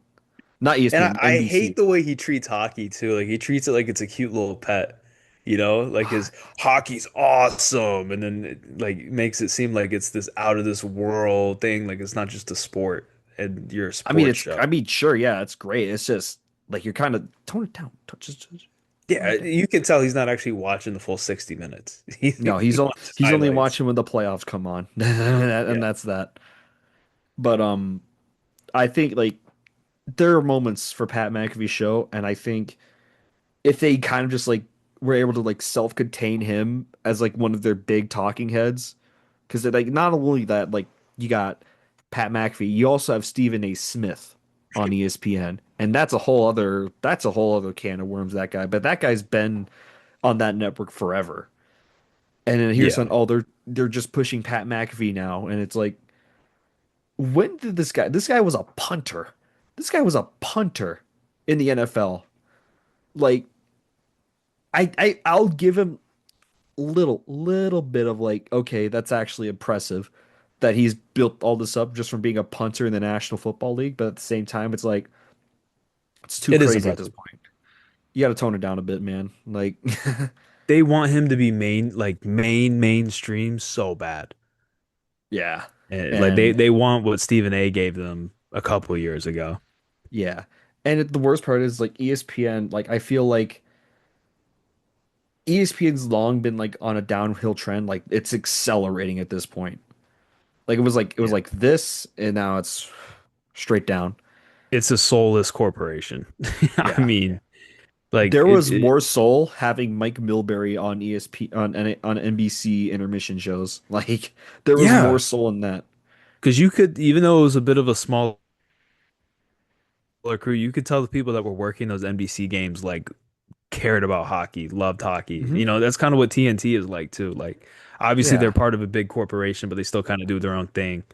Not And ESPN, I hate NBC. the way he treats hockey too. Like he treats it like it's a cute little pet, you know? Like his hockey's awesome, and then like makes it seem like it's this out of this world thing. Like it's not just a sport, and you're a sports show. I mean, sure, yeah, it's great. It's just like you're kind of tone it down. Just tone Yeah, it down. you can tell he's not actually watching the full 60 minutes. No, He watches he's only highlights. watching when the playoffs come on. And Yeah. that's that. But I think like there are moments for Pat McAfee show, and I think if they kind of just like were able to like self-contain him as like one of their big talking heads, because like not only that, like you got Pat McAfee, you also have Stephen A. Smith on ESPN, and that's a whole other can of worms. That guy, but that guy's been on that network forever. And then here's Yeah. on, oh, they're just pushing Pat McAfee now, and it's like, when did this guy was a punter. This guy was a punter in the NFL. Like I'll give him little bit of like, okay, that's actually impressive that he's built all this up just from being a punter in the National Football League, but at the same time it's like it's too It is crazy at this impressive. point. You got to tone it down a bit, man. Like They want him to be mainstream so bad. yeah. And like And they want what Stephen A gave them a couple years ago. yeah. And the worst part is like ESPN, like I feel like ESPN's long been like on a downhill trend, like it's accelerating at this point. Like it was Yeah. like this and now it's straight down. It's a soulless corporation. I Yeah. mean, like There was more soul having Mike Milbury on ESP on NBC intermission shows. Like there was more yeah, soul in that. because you could, even though it was a bit of a smaller crew, you could tell the people that were working those NBC games like cared about hockey, loved hockey. Hmm. You know, that's kind of what TNT is like too. Like obviously they're Yeah, part of a big corporation, but they still kind of do their own thing.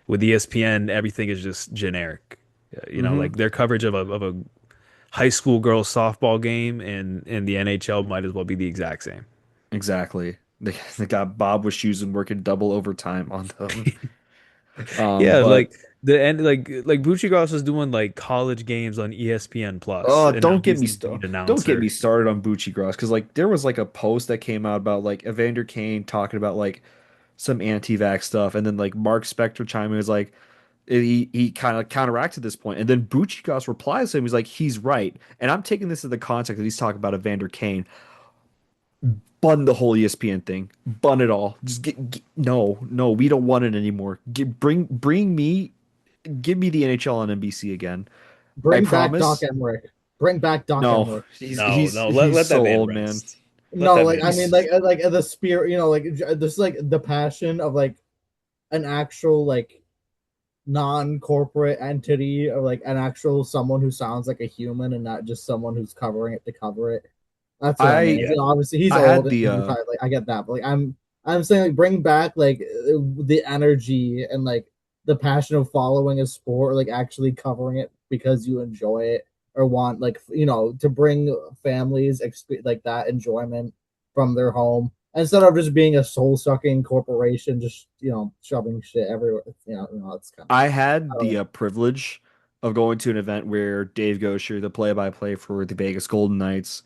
With ESPN, everything is just generic. You know, hmm, like their coverage of a high school girls softball game and the NHL might as well be the exact same. exactly. They got Bob with shoes and working double overtime on them. Yeah, But like the end, like Bucci Gross was doing like college games on ESPN Plus, oh, and now he's the lead don't get me announcer. started on Bucci Gross because like there was like a post that came out about like Evander Kane talking about like some anti-vax stuff, and then like Mark Spector chiming in was like he kind of counteracted this point, and then Bucci Gross replies to him. He's like, he's right, and I'm taking this in the context that he's talking about Evander Kane. Bun the whole ESPN thing. Bun it all. Just no, we don't want it anymore. Give me the NHL on NBC again. I Bring back Doc promise. Emmerich. Bring back Doc No, Emmerich. No, no, he's let that so man old, man. rest. Let No, that like man I mean, rest. the spirit, this like the passion of like an actual like non-corporate entity or like an actual someone who sounds like a human and not just someone who's covering it to cover it. That's what I mean. I Like, Yeah, obviously he's I had old the and probably like I get that, but like I'm saying like bring back like the energy and like the passion of following a sport, like actually covering it because you enjoy it or want like to bring families like that enjoyment from their home instead of just being a soul sucking corporation, just shoving shit everywhere. It's kind of I had I don't the know. privilege of going to an event where Dave Gosher, the play-by-play for the Vegas Golden Knights,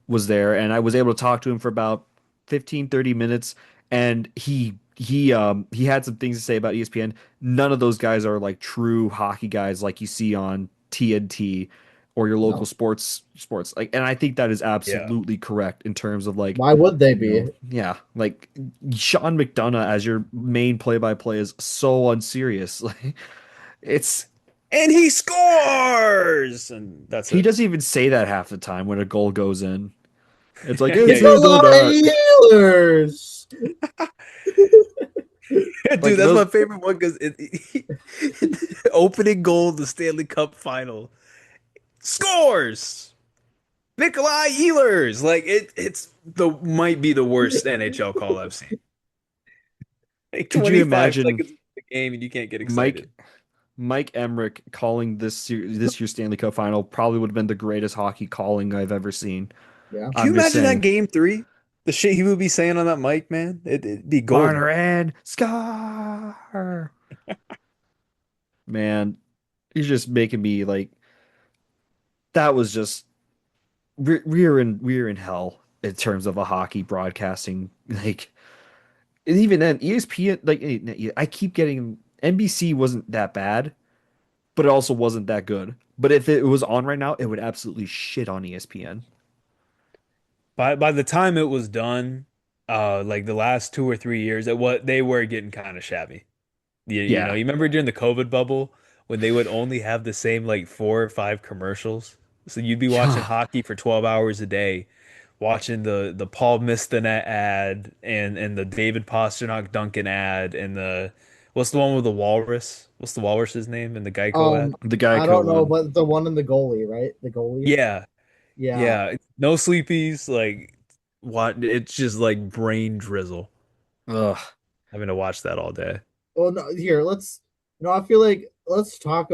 was there, and I was able to talk to him for about 15, 30 minutes, and he had some things to say about ESPN. None of those guys are like true hockey guys like you see on TNT or your local No, sports. Like, and I think that is Yeah. absolutely correct in terms of like, why would they be? yeah, like Sean McDonough as your main play-by-play is so unserious. Like it's And he scores, and that's he it. doesn't even say that half the time when a goal goes in. It's like Yeah, it's It's yeah. a a good lot of healers. Dude, like that's those. my favorite one because opening goal of the Stanley Cup final scores. Nikolai Ehlers, like it's the might be the worst NHL call I've seen. Like Could you 25 imagine seconds of the game and you can't get Mike excited. Mike Emmerich calling this year's Stanley Cup final? Probably would have been the greatest hockey calling I've ever seen. Yeah. Can you I'm just imagine that saying, game three? The shit he would be saying on that mic, man. It'd be golden. Marner and Scar. Man, he's just making me like that was just we're in hell in terms of a hockey broadcasting like. And even then, ESPN like I keep getting NBC wasn't that bad, but it also wasn't that good. But if it was on right now, it would absolutely shit on ESPN. By the time it was done, like the last 2 or 3 years, what they were getting kind of shabby. Yeah. You remember during the COVID bubble when they would only have the same like 4 or 5 commercials? So you'd be watching Yeah. hockey for 12 hours a day, watching the Paul Mistanet ad and the David Pastrnak Duncan ad and the what's the one with the walrus? What's the walrus's name in the Geico ad? The I Geico don't know, one. but the one in the goalie, right? The goalie. Yeah, Yeah. yeah. No sleepies, like what? It's just like brain drizzle Ugh. having to watch that all day. Well, no, here, I feel like let's talk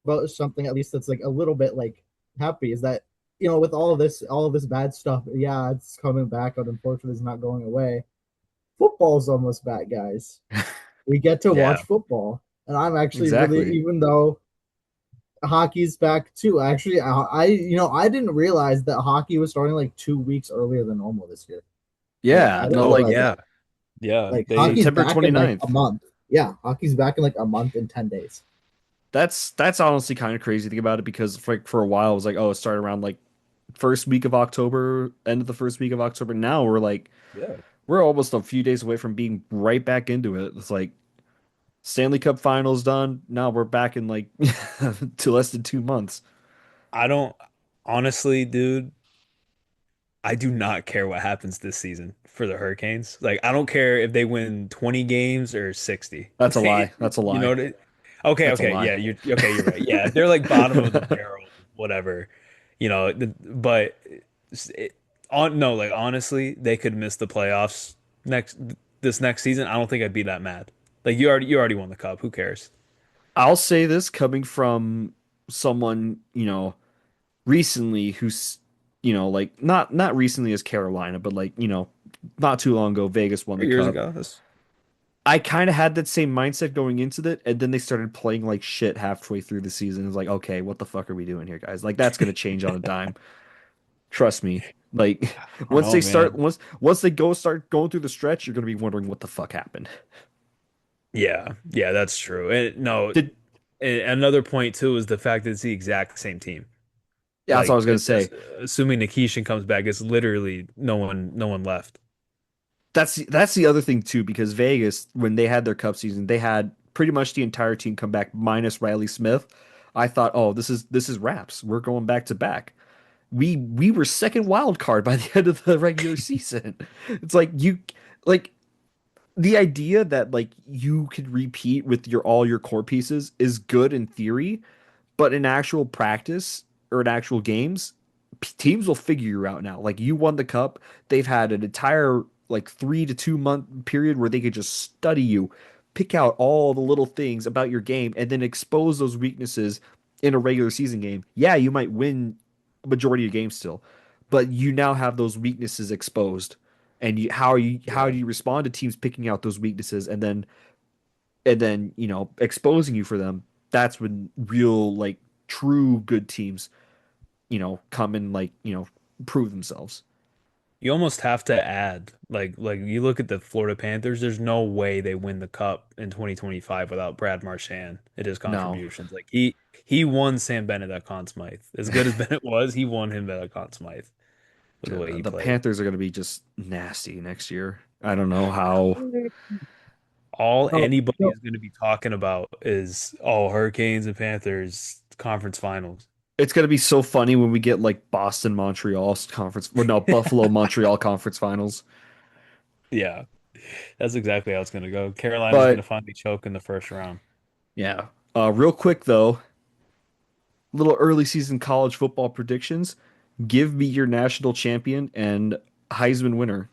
about something at least that's like a little bit like happy is that, with all of this bad stuff, yeah, it's coming back, but unfortunately, it's not going away. Football's almost back, guys. We get to Yeah. watch football. And I'm actually really, Exactly. even though hockey's back too, actually, I didn't realize that hockey was starting like 2 weeks earlier than normal this year. Like, I Yeah. didn't No, Oh like realize that. yeah. Yeah. Like They hockey's September back in like a 29th. month. Yeah, hockey's back in like a month and 10 days. That's honestly kind of crazy to think about it because for a while it was like, oh, it started around like first week of October, end of the first week of October. Now we're like Yeah. we're almost a few days away from being right back into it. It's like Stanley Cup finals done. Now we're back in like to less than 2 months. I don't honestly, dude, I do not care what happens this season for the Hurricanes. Like I don't care if they win 20 games or 60. That's a lie. That's a You know lie. what Okay, That's a okay. lie. Yeah, you're right. Yeah, they're like bottom of the barrel, whatever. But it, on no, like honestly, they could miss the playoffs next this next season. I don't think I'd be that mad. Like you already won the cup. Who cares? I'll say this coming from someone, recently who's, like not recently as Carolina, but like, not too long ago, Vegas won the Years cup. ago. That's I kind of had that same mindset going into it, and then they started playing like shit halfway through the season. It's like, okay, what the fuck are we doing here, guys? Like that's gonna change on a dime. Trust me. Like I don't know, man. once they start going through the stretch, you're gonna be wondering what the fuck happened. Yeah, yeah, that's true. And no, Did another point too is the fact that it's the exact same team. Yeah, that's what I Like, was gonna say. assuming Nikishin comes back, it's literally no one left. That's the other thing too, because Vegas, when they had their cup season, they had pretty much the entire team come back minus Riley Smith. I thought, oh, this is wraps. We're going back to back. We were second wild card by the end of the regular season. It's like like the idea that like you could repeat with your all your core pieces is good in theory, but in actual practice or in actual games, teams will figure you out now. Like you won the cup, they've had an entire like 3 to 2 month period where they could just study you, pick out all the little things about your game, and then expose those weaknesses in a regular season game, yeah, you might win a majority of games still, but you now have those weaknesses exposed. And how Yeah. do you respond to teams picking out those weaknesses and then exposing you for them? That's when real like true good teams come and prove themselves. You almost have to add like you look at the Florida Panthers, there's no way they win the cup in 2025 without Brad Marchand and his No, contributions. Like he won Sam Bennett at Conn Smythe. As good as Bennett was, he won him at Conn Smythe with the way he the played. Panthers are going to be just nasty next year. I don't know how. All Oh, anybody no, is going to be talking about is Hurricanes and Panthers conference finals. It's going to be so funny when we get like Boston Montreal conference, well, no, Buffalo Montreal conference finals. Yeah, that's exactly how it's going to go. Carolina's going to But finally choke in the first round. yeah, real quick though, little early season college football predictions. Give me your national champion and Heisman winner.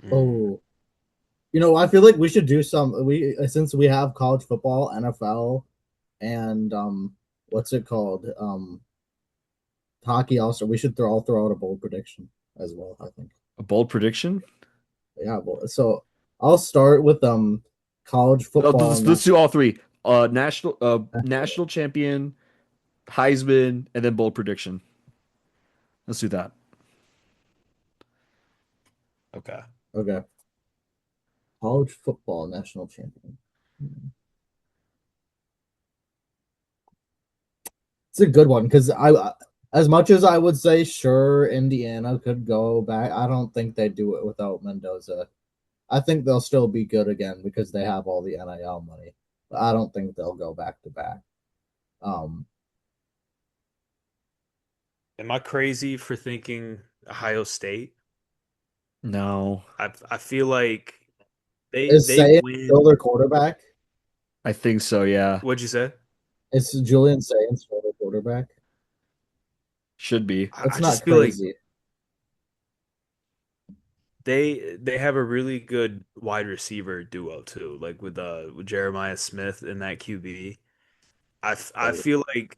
Mm. oh, I feel like we should do some. We since we have college football, NFL, and what's it called? Hockey. Also, we should throw out a bold prediction as well. I think. A bold prediction? Yeah. Well, so I'll start with college football Let's national. do all three. National champion, Heisman, and then bold prediction. Let's do that. Okay. Okay. College football national champion. It's a good one because as much as I would say, sure, Indiana could go back, I don't think they do it without Mendoza. I think they'll still be good again because they have all the NIL money. But I don't think they'll go back to back. Um, Am I crazy for thinking Ohio State? No, I feel like is they Say still win. their quarterback? I think so. Yeah, What'd you say? Is Julian Saying still their quarterback? should be. I It's not just feel like crazy. they have a really good wide receiver duo too, like with Jeremiah Smith and that QB. I Oh, feel like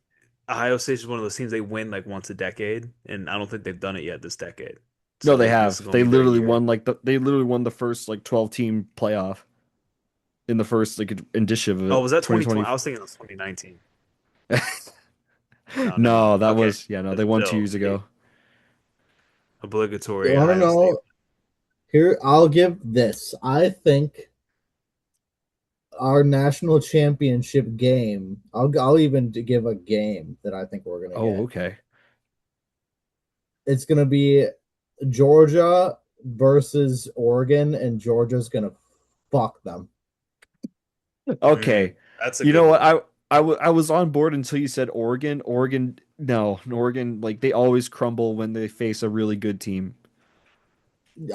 Ohio State is one of those teams they win like once a decade, and I don't think they've done it yet this decade. No, So they this is have. going to be their year. They literally won the first like 12 team playoff in the first like edition of Oh, it. was that 2020. 2020? I was thinking it was 2019. No, never No, mind. that Okay, was yeah, no, but they won two still, years ago. you obligatory want to Ohio State. know? Here, I'll give this. I think our national championship game. I'll even give a game that I think we're gonna Oh, get. okay. It's gonna be Georgia versus Oregon, and Georgia's gonna fuck them. Mm, Okay. that's a You good know what? one. I was on board until you said Oregon. Oregon, no, Oregon, like they always crumble when they face a really good team.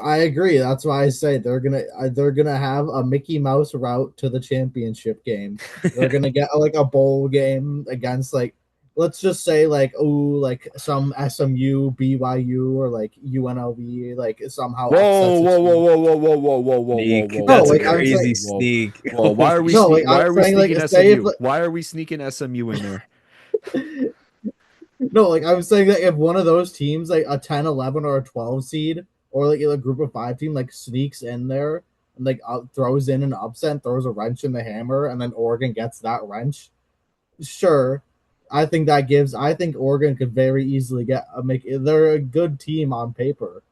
I agree. That's why I say they're gonna have a Mickey Mouse route to the championship game. They're gonna get like a bowl game against like let's just say like like some SMU, BYU, or like UNLV like somehow Whoa, upsets a whoa, whoa, team. whoa, whoa, whoa, whoa, whoa, whoa, whoa, Sneak. whoa, No, That's whoa, a like whoa, I'm whoa, saying crazy whoa, sneak. whoa. Holy no, like Why I'm are we saying like sneaking say if SMU? Why are we sneaking SMU in there? no, like I'm saying that if one of those teams, like a 10, 11, or a 12 seed, or like a group of five team, like sneaks in there and like throws in an upset, and throws a wrench in the hammer, and then Oregon gets that wrench, sure. I think Oregon could very easily they're a good team on paper.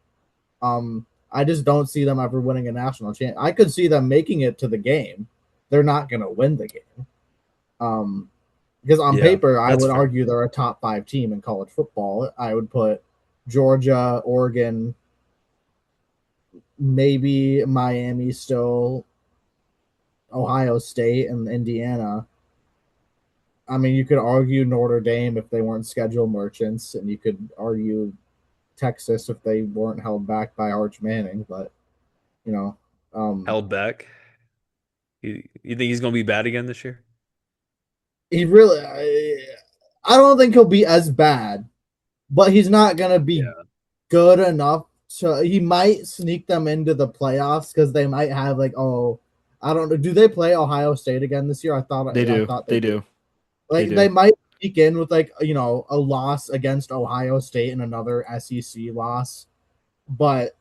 I just don't see them ever winning a national champ. I could see them making it to the game. They're not going to win the game. Um, because on Yeah, paper, I that's would fair. argue they're a top five team in college football. I would put Georgia, Oregon, maybe Miami still, Ohio State, and Indiana. I mean, you could argue Notre Dame if they weren't scheduled merchants, and you could argue Texas if they weren't held back by Arch Manning. But you know, um, Held back. You think he's going to be bad again this year? he really, I don't think he'll be as bad, but he's not gonna be Yeah, good enough. So he might sneak them into the playoffs because they might have like I don't know. Do they play Ohio State again this year? They I do. thought they They did. do. They Like they do. might sneak in with like a loss against Ohio State and another SEC loss, but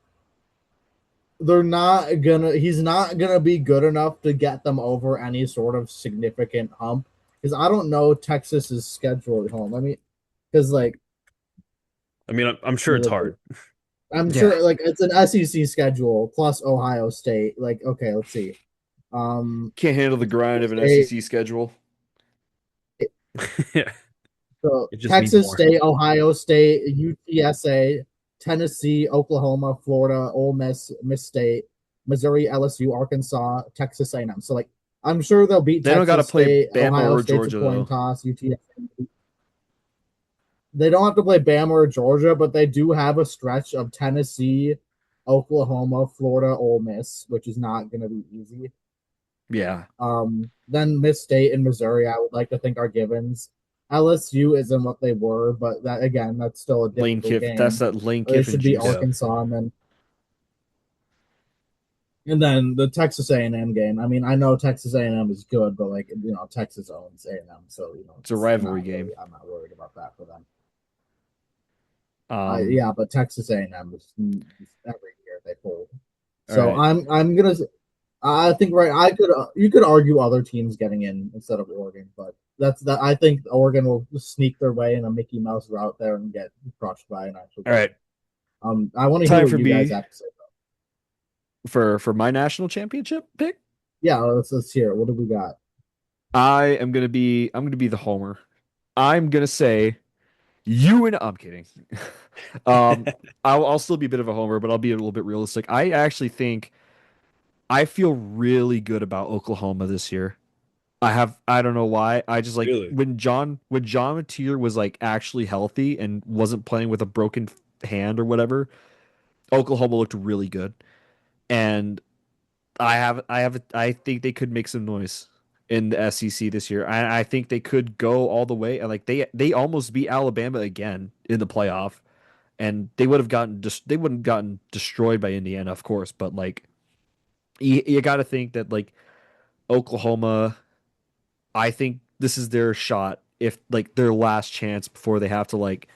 they're not gonna. He's not gonna be good enough to get them over any sort of significant hump. Because I don't know Texas's schedule at home. I mean, because like I mean, I'm sure it's hard. I'm Yeah. sure like it's an SEC schedule plus Ohio State. Like okay, let's see. Can't handle the grind of an State, SEC schedule. Yeah, so it just means Texas more. State, Ohio State, UTSA, Tennessee, Oklahoma, Florida, Ole Miss, Miss State, Missouri, LSU, Arkansas, Texas A&M. So like I'm sure they'll beat They don't got to Texas play State. Bama Ohio or State's a Georgia coin though. toss. UTSA. They don't have to play Bama or Georgia, but they do have a stretch of Tennessee, Oklahoma, Florida, Ole Miss, which is not going to be easy. Yeah. Then Miss State and Missouri, I would like to think are givens. LSU isn't what they were, but that again, that's still a Lane difficult Kiffin. That's game. that Lane It Kiffin should be juice. Yeah. Arkansas, and then the Texas A&M game. I mean, I know Texas A&M is good, but like Texas owns A&M, so It's a rivalry game. I'm not worried about that for them. Um, Yeah, but Texas A&M is every year they pull. all So right. I'm gonna. I think right. I could you could argue other teams getting in instead of Oregon, but that's that. I think Oregon will sneak their way in a Mickey Mouse route there and get crushed by an actual All team. right. I want to hear Time what for you guys me have to say. for my national championship pick. Yeah, let's hear it. What do we got? I'm gonna be the homer. I'm gonna say you and I'm kidding. um, I'll still be a bit of a homer, but I'll be a little bit realistic. I actually think I feel really good about Oklahoma this year. I don't know why. I just like Really? when John Mateer was like actually healthy and wasn't playing with a broken hand or whatever, Oklahoma looked really good. And I think they could make some noise in the SEC this year. I think they could go all the way and like they almost beat Alabama again in the playoff, and they wouldn't gotten destroyed by Indiana, of course, but like you got to think that like Oklahoma, I think this is their shot, if like their last chance before they have to like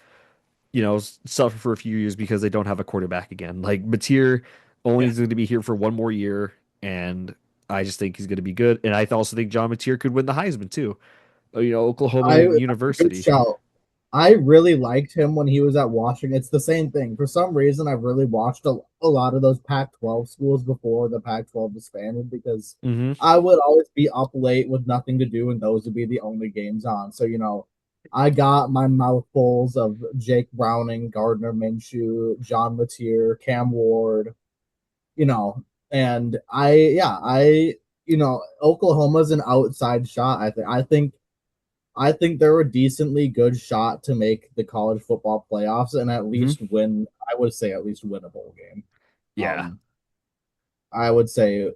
suffer for a few years because they don't have a quarterback again. Like Mateer only Yeah. is going to be here for one more year, and I just think he's going to be good. And I also think John Mateer could win the Heisman too. Oklahoma That's a good University. shout. I really liked him when he was at Washington. It's the same thing. For some reason, I've really watched a lot of those Pac-12 schools before the Pac-12 disbanded because Hmm. I would always be up late with nothing to do, and those would be the only games on. So, I got my mouthfuls of Jake Browning, Gardner Minshew, John Mateer, Cam Ward, you know, and Oklahoma's an outside shot. I think they're a decently good shot to make the college football playoffs and at Hmm. least win. I would say at least win a bowl game. Yeah. Um, I would say,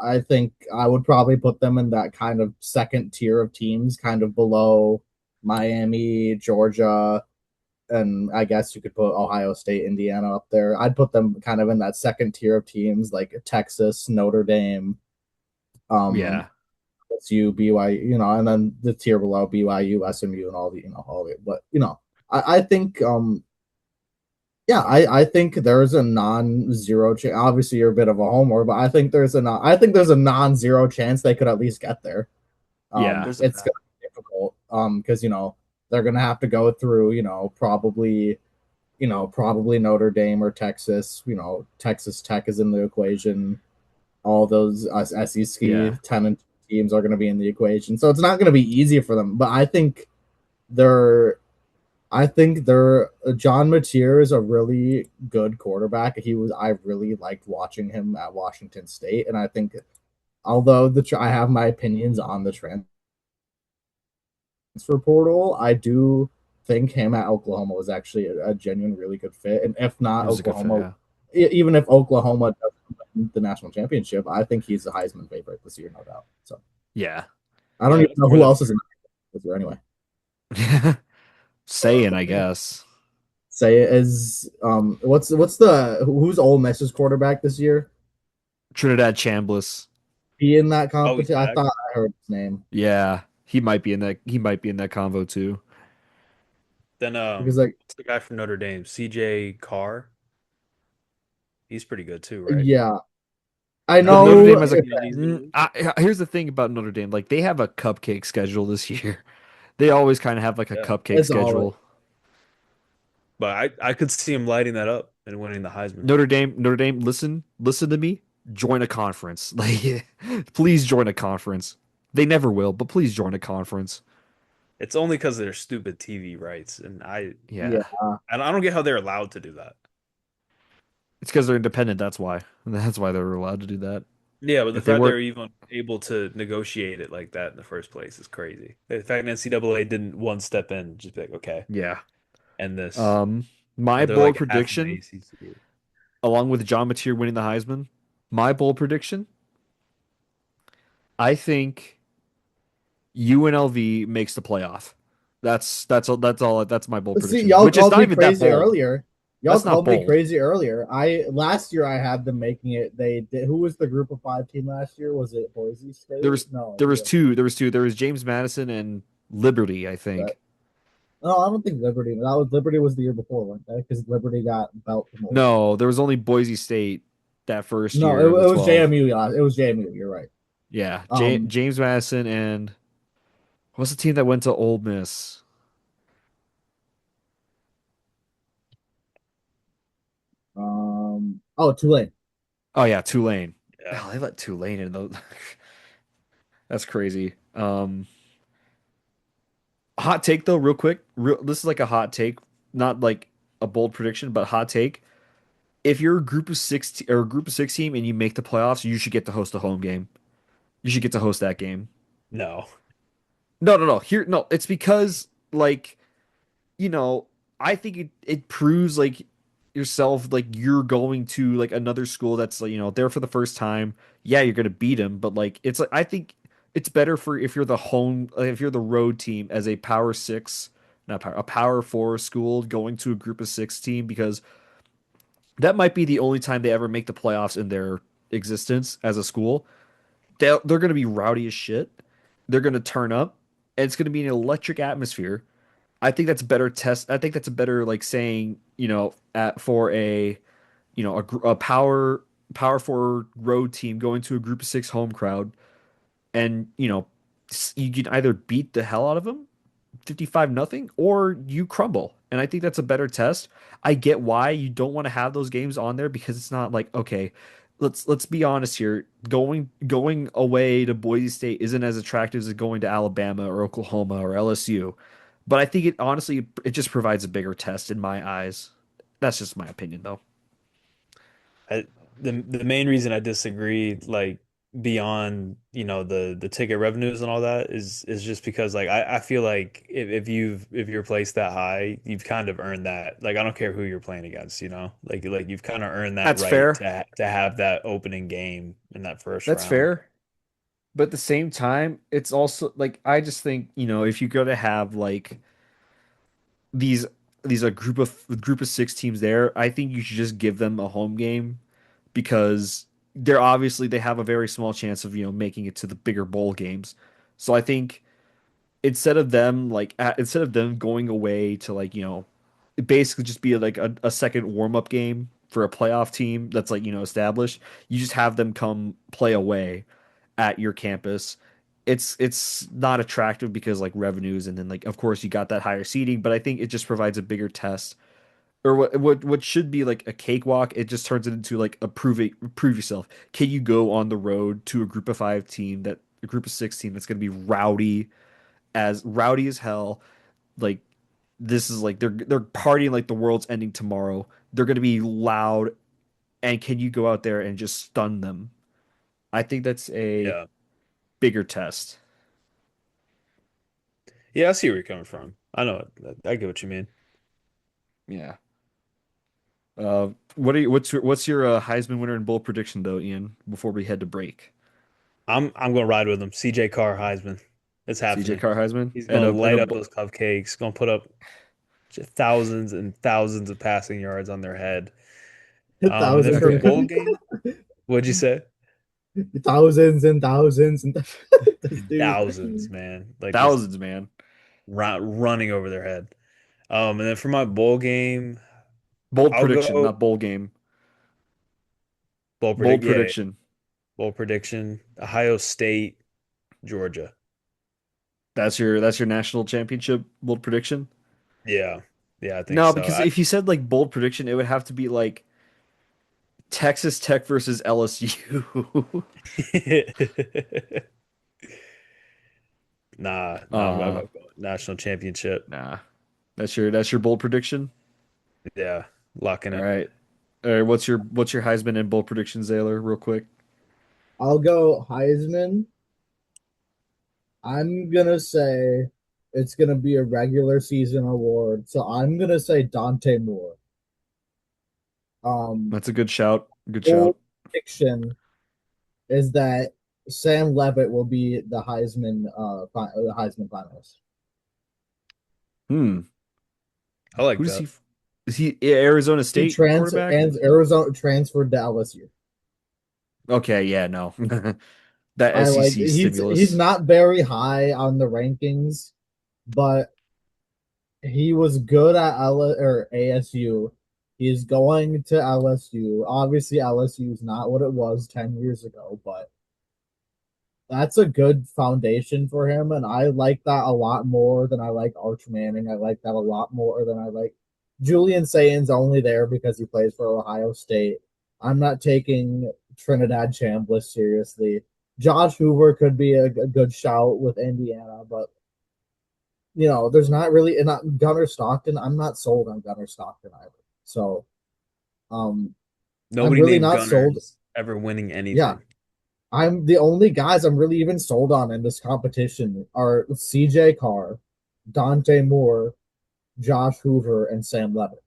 I think I would probably put them in that kind of second tier of teams, kind of below Miami, Georgia, and I guess you could put Ohio State, Indiana up there. I'd put them kind of in that second tier of teams like Texas, Notre Dame, um, Yeah. SU, BYU, and then the tier below BYU, SMU, and all the. But I think, yeah, I think there's a non-zero chance. Obviously, you're a bit of a homer, but I think there's a non-zero chance they could at least get there. Yeah. There's a It's gonna be difficult, because they're gonna have to go through, probably Notre Dame or Texas. Texas Tech is in the equation. All those Yeah. SEC 10 and teams are going to be in the equation. So it's not going to be easy for them. But they're I think they're John Mateer is a really good quarterback. I really liked watching him at Washington State, and I think although I have my opinions on the transfer portal, I do think him at Oklahoma was actually a genuine really good fit. And if It not was a good fit. Oklahoma, Yeah. even if Oklahoma doesn't win the national championship, I think he's the Heisman favorite this year, no doubt. So Yeah. I don't Yeah, even that's know more who than else is fair. in this year anyway. Saying, I guess. Say is who's Ole Miss's quarterback this year? Trinidad Chambliss. He in that Oh, he's competition? I back. thought I heard his name. Yeah. He might be in that. He might be in that convo too. Then because like what's the guy from Notre Dame? CJ Carr. He's pretty good too, right? yeah, I But Notre know Dame has a. if You know, he's Here's the thing about Notre Dame. Like they have a cupcake schedule this year. They always kind of have like a yeah. cupcake it's all schedule. But I could see him lighting that up and winning the Heisman. Notre Dame, listen to me. Join a conference. Like, please join a conference. They never will, but please join a conference. It's only because of their stupid TV rights, and yeah. Yeah, I don't get how they're allowed to do that. it's because they're independent. That's why. That's why they're allowed to do that. Yeah, but the If they fact weren't, they're even able to negotiate it like that in the first place is crazy. The fact NCAA didn't one step in, just be like, okay, yeah. end this. Um, my When they're bold like half of the prediction, ACC. along with John Mateer winning the Heisman, my bold prediction, I think UNLV makes the playoff. That's my bold See, prediction, y'all which is called not me even that crazy bold. earlier. Y'all That's not called me bold. crazy earlier. I last year I had them making it. They did. Who was the group of five team last year? Was it Boise There State? was No, there was yeah. two. There was two. There was James Madison and Liberty, I But, think. no, I don't think Liberty. That was Liberty was the year before, weren't they? Because Liberty got belt from Oregon. No, there was only Boise State that first No, year of the it was 12. JMU. It was JMU. You're right. Yeah, Um, James Madison and what's the team that went to Ole Miss? Oh, Tulane. Oh yeah, Tulane. Yeah. Oh, they let Tulane in those. That's crazy. Hot take though, real quick. This is like a hot take, not like a bold prediction, but hot take. If you're a group of six or a group of six team and you make the playoffs, you should get to host a home game. You should get to host that game. No. No, no, no. Here, no. It's because like you know, I think it proves like yourself like you're going to like another school that's like, there for the first time. Yeah, you're gonna beat them, but like it's like I think it's better for if you're the home if you're the road team as a power six, not power a power four school going to a group of six team because that might be the only time they ever make the playoffs in their existence as a school. They're gonna be rowdy as shit. They're gonna turn up, and it's gonna be an electric atmosphere. I think that's a better test. I think that's a better like saying, for a, a power forward road team going to a group of six home crowd, and you can either beat the hell out of them 55 nothing or you crumble. And I think that's a better test. I get why you don't want to have those games on there because it's not like, okay, let's be honest here. Going away to Boise State isn't as attractive as going to Alabama or Oklahoma or LSU. But I think it honestly it just provides a bigger test in my eyes. That's just my opinion though. I, the main reason I disagree, like beyond, the ticket revenues and all that is just because like I feel like if you're placed that high, you've kind of earned that. Like I don't care who you're playing against, Like you've kind of earned that That's right fair. to have that opening game in that first That's round. fair. But at the same time, it's also like I just think, if you go to have like these these a group of six teams there, I think you should just give them a home game because they have a very small chance of making it to the bigger bowl games. So I think instead of them going away to like basically just be like a second warm up game for a playoff team that's like established, you just have them come play away at your campus. It's not attractive because like revenues and then like of course you got that higher seating, but I think it just provides a bigger test or what should be like a cakewalk, it just turns it into like prove yourself. Can you go on the road to a group of five team that a group of six team that's going to be rowdy as hell? Like this is like they're partying like the world's ending tomorrow. They're going to be loud, and can you go out there and just stun them? I think that's a Yeah. bigger test. Yeah, I see where you're coming from. I know it. I get what you mean. Yeah. What's your Heisman winner and bowl prediction though, Ian? Before we head to break, I'm gonna ride with him. CJ Carr Heisman. It's CJ happening. Carr Heisman He's and gonna a light up those cupcakes, gonna put up just thousands and thousands of passing yards on their head. And then thousand for okay. bowl from game, what'd you say? thousands and thousands and this dude. Thousands, man. Like just Thousands, man. running over their head. And then for my bowl game, Bold I'll prediction, go not bowl game. bowl Bold predict. Yeah, yeah, prediction. bowl prediction. Ohio State, Georgia. That's your national championship bold prediction? Yeah, yeah, I think No, so. because if you said like bold prediction, it would have to be like Texas Tech versus LSU. Nah, nah, Uh, national championship. nah. That's your bold prediction? Yeah, locking All it. right. All right, what's your Heisman and bold prediction, Zaylor, real quick? I'll go Heisman. I'm gonna say it's gonna be a regular season award. So I'm gonna say Dante Moore. Um, That's a good shout. Good Full shout. prediction is that Sam Levitt will be the Heisman finalist. Hmm. I like Who does that. he is he Arizona He State trans quarterback? and Arizona transferred to LSU. Okay, yeah, no. That I like SEC he's stimulus. not very high on the rankings, but he was good at ASU. He's going to LSU. Obviously, LSU is not what it was 10 years ago, but that's a good foundation for him. And I like that a lot more than I like Arch Manning. I like that a lot more than I like Julian Sayan's only there because he plays for Ohio State. I'm not taking Trinidad Chambliss seriously. Josh Hoover could be a good shout with Indiana, but there's not really not Gunnar Stockton. I'm not sold on Gunnar Stockton either. So um I'm Nobody really named not Gunner sold. is ever winning Yeah. anything. I'm the only guys I'm really even sold on in this competition are CJ Carr, Dante Moore, Josh Hoover, and Sam Levitt.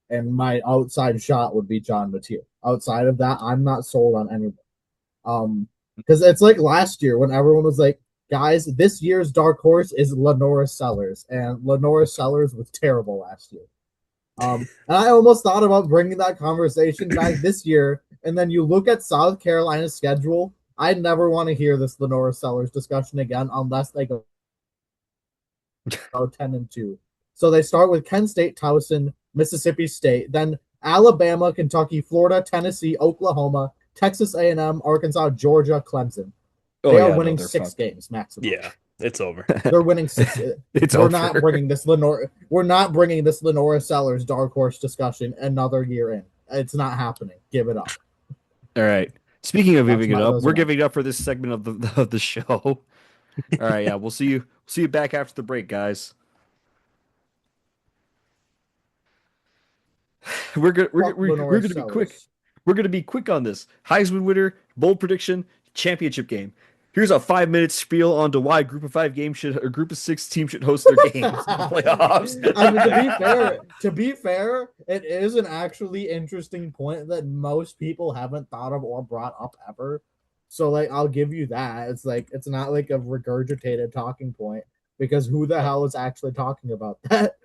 And my outside shot would be John Mateer. Outside of that, I'm not sold on anyone. Because it's like last year when everyone was like, guys, this year's dark horse is Lenora Sellers, and Lenora Sellers was terrible last year. And I almost thought about bringing that conversation back this year, and then you look at South Carolina's schedule. I never want to hear this Lenora Sellers discussion again unless they go 10-2. So they start with Kent State, Towson, Mississippi State, then Alabama, Kentucky, Florida, Tennessee, Oklahoma, Texas A&M, Arkansas, Georgia, Clemson. Oh They are yeah, no, winning they're six fucked. games maximum. Yeah, it's over. They're winning six. It's We're not over. bringing this Lenora. We're not bringing this Lenora Sellers dark horse discussion another year in. It's not happening. Give it up. All right. Speaking of That's giving it my. up, Those we're are my. giving it up for this segment of the show. All right, yeah, we'll see you back after the break, guys. We're gonna we're, Fuck gonna- we're, we're Lenora gonna be quick. Sellers. We're gonna be quick on this. Heisman winner, bold prediction, championship game. Here's a 5 minute spiel on to why Group of Five games should or Group of Six teams should host their games in the playoffs. I mean, to be fair, it is an actually interesting point that most people haven't thought of or brought up ever. So, like, I'll give you that. It's like it's not like a regurgitated talking point because who the hell is actually talking about that?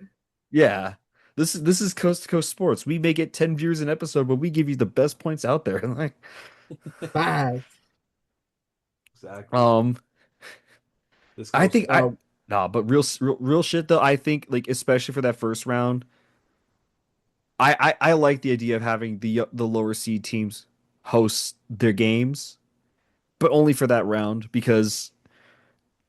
Yeah. This is coast to coast sports. We may get 10 views an episode, but we give you the best points out there. Like, Fact. Exactly. um, This I goes think I Uh, nah, but real shit though. I think like especially for that first round, I like the idea of having the lower seed teams host their games, but only for that round because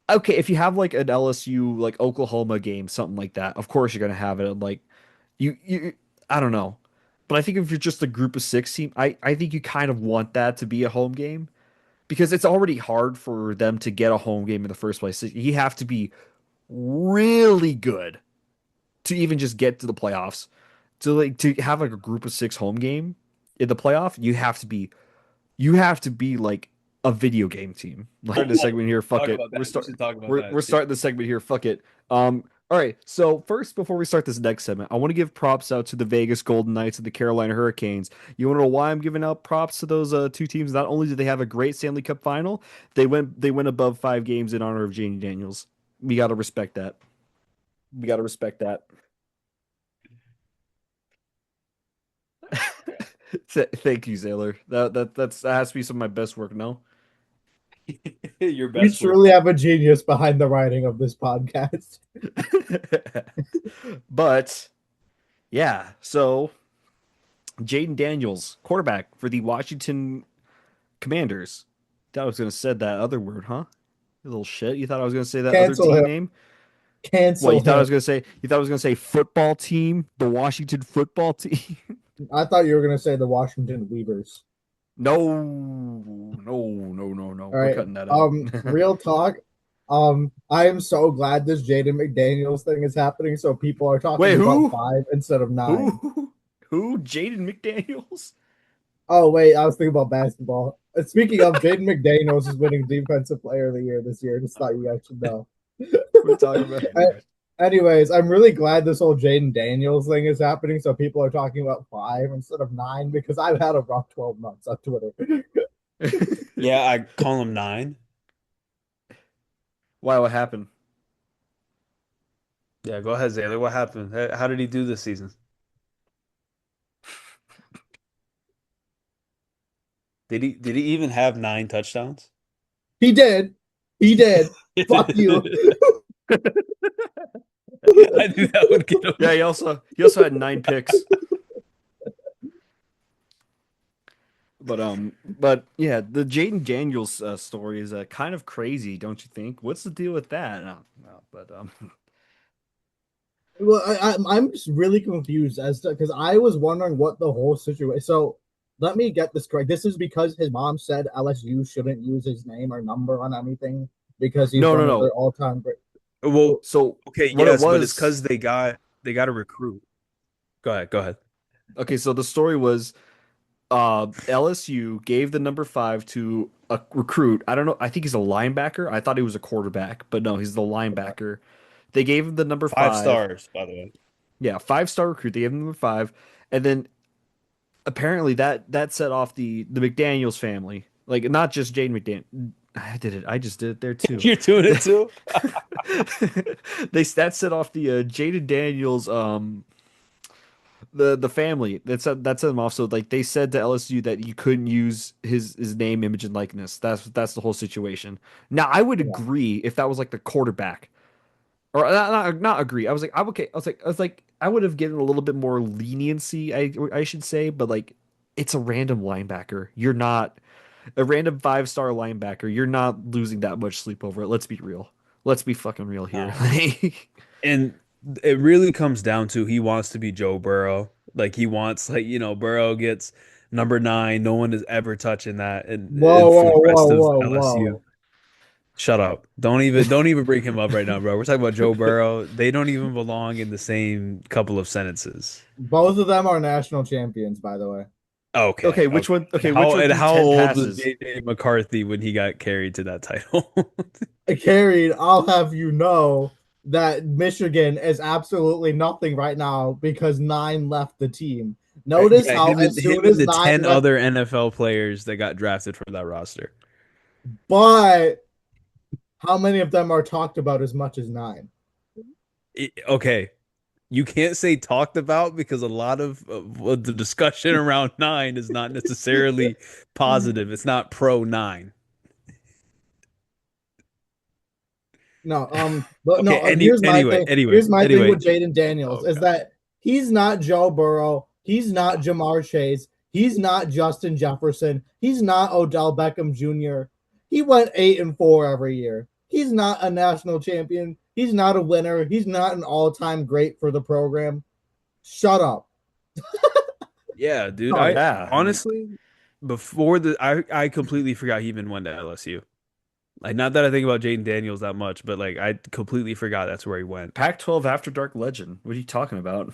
okay, if you have like an LSU like Oklahoma game, something like that, of course you're gonna have it. Like you I don't know, but I think if you're just a group of six team, I think you kind of want that to be a home game because it's already hard for them to get a home game in the first place. So you have to be really good to even just get to the playoffs. To have like a group of six home game in the playoff, you have to be like a video game team. Like this segment here, fuck talk it. about that. We should talk about We're that too. starting the segment here, fuck it. All right. So first, before we start this next segment, I want to give props out to the Vegas Golden Knights and the Carolina Hurricanes. You want to know why I'm giving out props to those two teams? Not only did they have a great Stanley Cup final, they went above 5 games in honor of Jamie Daniels. We got to respect that. We got to respect that. Thank you, Sailor. That has to be some of my best work. No, Your You best work. truly have a genius behind the writing of this podcast. but yeah. So Jaden Daniels, quarterback for the Washington Commanders. Thought I was gonna say that other word, huh? You little shit. You thought I was gonna say that other Cancel team him. name? What Cancel you thought I him. was gonna say? You thought I was gonna say football team, the Washington football team? I thought you were gonna say the Washington Weavers. No, no. All We're right. cutting that out. Real talk. I am so glad this Jaden McDaniels thing is happening, so people are talking Wait, about who? 5 instead of 9. Who? Who? Jaden McDaniels? Oh wait, I was thinking about basketball. Speaking of, Jaden McDaniels is winning Defensive Player of the Year this year. Just thought you guys should know. We're talking about. Anyways, I'm really glad this whole Jaden Daniels thing is happening, so people are talking about 5 instead of 9 because I've had a rough 12 months on Twitter. Yeah, I call him 9. Why? What happened? Yeah, go ahead, Zayler. What happened? How did he do this season? Did he even have 9 touchdowns? He did. He did. Fuck you. I knew that would get Yeah, him. he also had 9 picks. But yeah, the Jaden Daniels story is kind of crazy, don't you think? What's the deal with that? No, but Well, I'm just really confused as to because I was wondering what the whole situation. So let me get this correct. This is because his mom said LSU shouldn't use his name or number on anything because he's no, no, one of their no. all-time great. Well, So okay, what it yes, but it's was, because they got a recruit. Go ahead, go ahead. okay, so the story was LSU gave the number 5 to a recruit. I don't know. I think he's a linebacker. I thought he was a quarterback, but no, he's the linebacker. They gave him the number Five 5. stars, by the way. Yeah, 5-star recruit. They gave him number 5, and then apparently that set off the McDaniel's family. Like not just Jane McDaniel. I did it. I just did it there too. You're doing it too? They that set off the Jaden Daniels the family that set them off. So like they said to LSU that you couldn't use his name, image, and likeness. That's the whole situation. Now I would Yeah. agree if that was like the quarterback, or not agree. I was like I'm okay. I was like I would have given a little bit more leniency. I should say, but like it's a random linebacker. You're not a random 5-star linebacker. You're not losing that much sleep over it. Let's be real. Let's be fucking real here. No. And it really comes down to he wants to be Joe Burrow. Like he wants, like, Burrow gets number 9. No one is ever touching that, and Whoa, for the whoa, whoa, rest of whoa, LSU. whoa. Shut up. Don't even bring him up right now, bro. We're talking about Joe Burrow. They don't even belong in the same couple of sentences. Both of them are national champions, by the way. Okay, Okay, which okay. one? And Okay, which how one and threw how 10 old was passes? JJ McCarthy when he got carried to that title? Carried, I'll have you know that Michigan is absolutely nothing right now because 9 left the team. Notice Yeah, how him and as soon him and as the 9 10 left, other NFL players that got drafted from that roster. but how many of them are talked about as much as 9? Okay, you can't say talked about because a lot of the discussion around 9 is not necessarily positive. It's not pro 9. But no, Okay, here's my anyway, thing. anyway, Here's my thing anyway. with Jaden Daniels Oh is God. that he's not Joe Burrow. He's not Jamar Chase. He's not Justin Jefferson. He's not Odell Beckham Jr. He went 8-4 every year. He's not a national champion. He's not a winner. He's not an all-time great for the program. Shut up. Yeah, dude. Sorry. I Yeah, I mean, honestly before I completely forgot he even went to LSU. Like, not that I think about Jaden Daniels that much, but like I completely forgot that's where he went. Pac-12 After Dark legend. What are you talking about?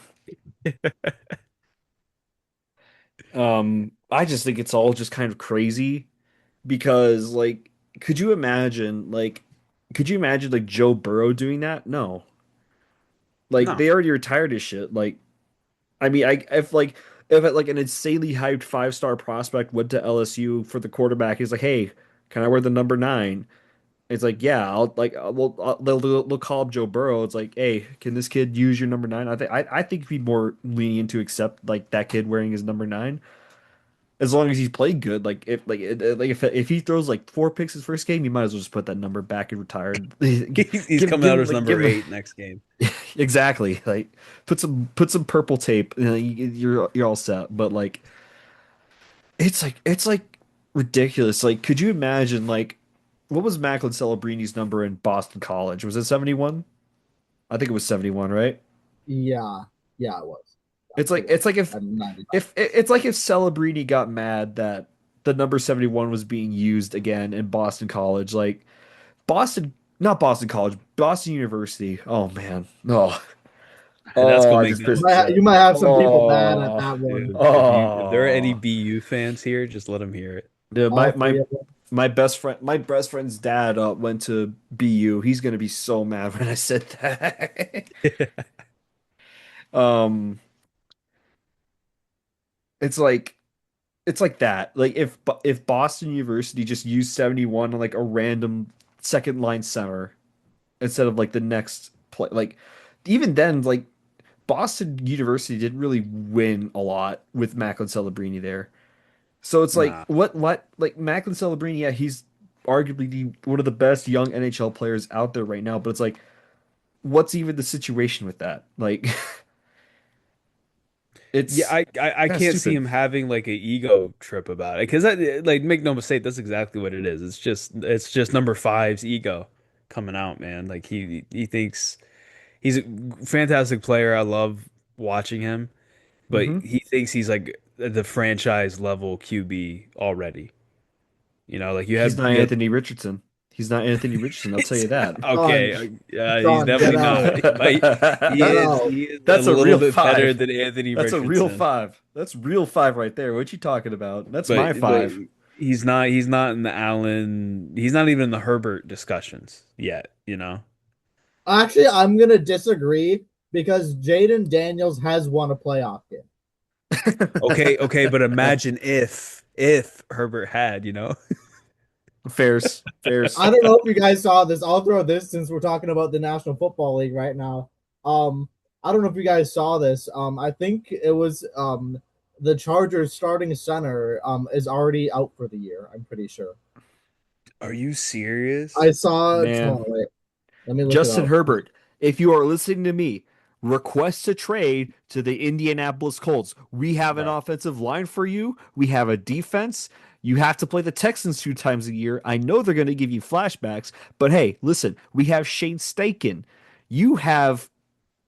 I just think it's all just kind of crazy because like could you imagine like Joe Burrow doing that? No. Like No. they already retired his shit. Like I mean I if like an insanely hyped 5-star prospect went to LSU for the quarterback, he's like, "Hey, can I wear the number 9?" It's like, "Yeah, they'll call up Joe Burrow. It's like, "Hey, can this kid use your number 9?" I think he'd be more lenient to accept like that kid wearing his number 9. As long as he's played good, if he throws like 4 picks his first game, you might as well just put that number back and retired. He's coming out as number 8 next game. exactly like put some purple tape. You're all set. But like it's like ridiculous. Like, could you imagine like what was Macklin Celebrini's number in Boston College? Was it 71? I think it was 71, right? Yeah, yeah, it was. It's It like was it's like if at 99. if it's like if Celebrini got mad that the number 71 was being used again in Boston College, like Boston, not Boston College, Boston University. Oh man, no. That's Oh, gonna I make just no You pissed. might, you might have some people mad at Oh, that one. Dude, if there are any oh. BU fans here, just let them hear Dude, my All three my of them. my best friend's dad went to BU. He's gonna be so mad when I said that. it. Um, it's like it's like that. Like if Boston University just used 71 on like a random second line center instead of like the next play, like even then, like Boston University didn't really win a lot with Macklin Celebrini there. So it's like Nah. what like Macklin Celebrini, yeah, he's arguably one of the best young NHL players out there right now, but it's like what's even the situation with that? Like Yeah, it's I kind of can't see stupid. him having like a ego trip about it because like make no mistake, that's exactly what it is. It's just number five's ego coming out, man. Like he thinks he's a fantastic player. I love watching him, but Hmm. he thinks he's like the franchise level QB already. Like you He's have not you have Anthony Richardson. He's not Anthony Richardson, I'll tell you that. Sean, okay, he's Sean, get definitely out. not. He Get is out. he is a That's a little real bit better five. than Anthony That's a real Richardson. five. That's real five right there. What you talking about? That's But my but five. he's not in the Allen, he's not even in the Herbert discussions yet. Actually, I'm gonna disagree because Jaden Daniels has won a playoff game. Okay, but imagine if Herbert had. Fairs, fairs. I don't know if you guys saw this. I'll throw this since we're talking about the National Football League right now. I don't know if you guys saw this. I think it was the Chargers starting center is already out for the year. I'm pretty sure. Are you serious? I saw. Man. Oh, wait, let me look it Justin up. Herbert, if you are listening to me, request a trade to the Indianapolis Colts. We have an Bro. offensive line for you. We have a defense. You have to play the Texans 2 times a year. I know they're going to give you flashbacks, but hey, listen, we have Shane Steichen. You have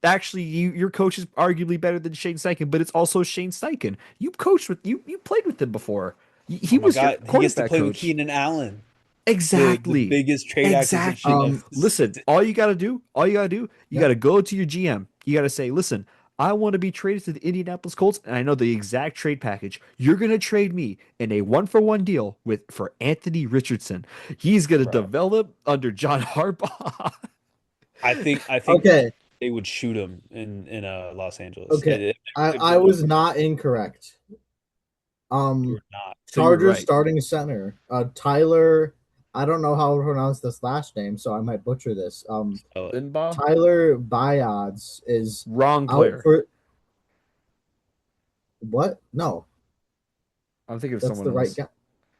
actually your coach is arguably better than Shane Steichen, but it's also Shane Steichen. You coached with you played with him before. Oh He my was your God, he gets to quarterback play with coach. Keenan Allen, the Exactly. biggest trade acquisition Exactly. of Um, Listen, all you gotta do, you yeah. gotta go to your GM. You gotta say, listen, I want to be traded to the Indianapolis Colts, and I know the exact trade package. You're gonna trade me in a one-for-one deal for Anthony Richardson. He's gonna bro. develop under John Harbaugh. I think Okay. they would shoot him in Los Angeles. Okay. If I they went was for him. not incorrect. You Um, were not. So you're Chargers right. starting center. Tyler. I don't know how to pronounce this last name, so I might butcher this. Spell it. Linbaugh, Tyler Biods is wrong out player. for what? No, I'm thinking of that's someone the right else. guy.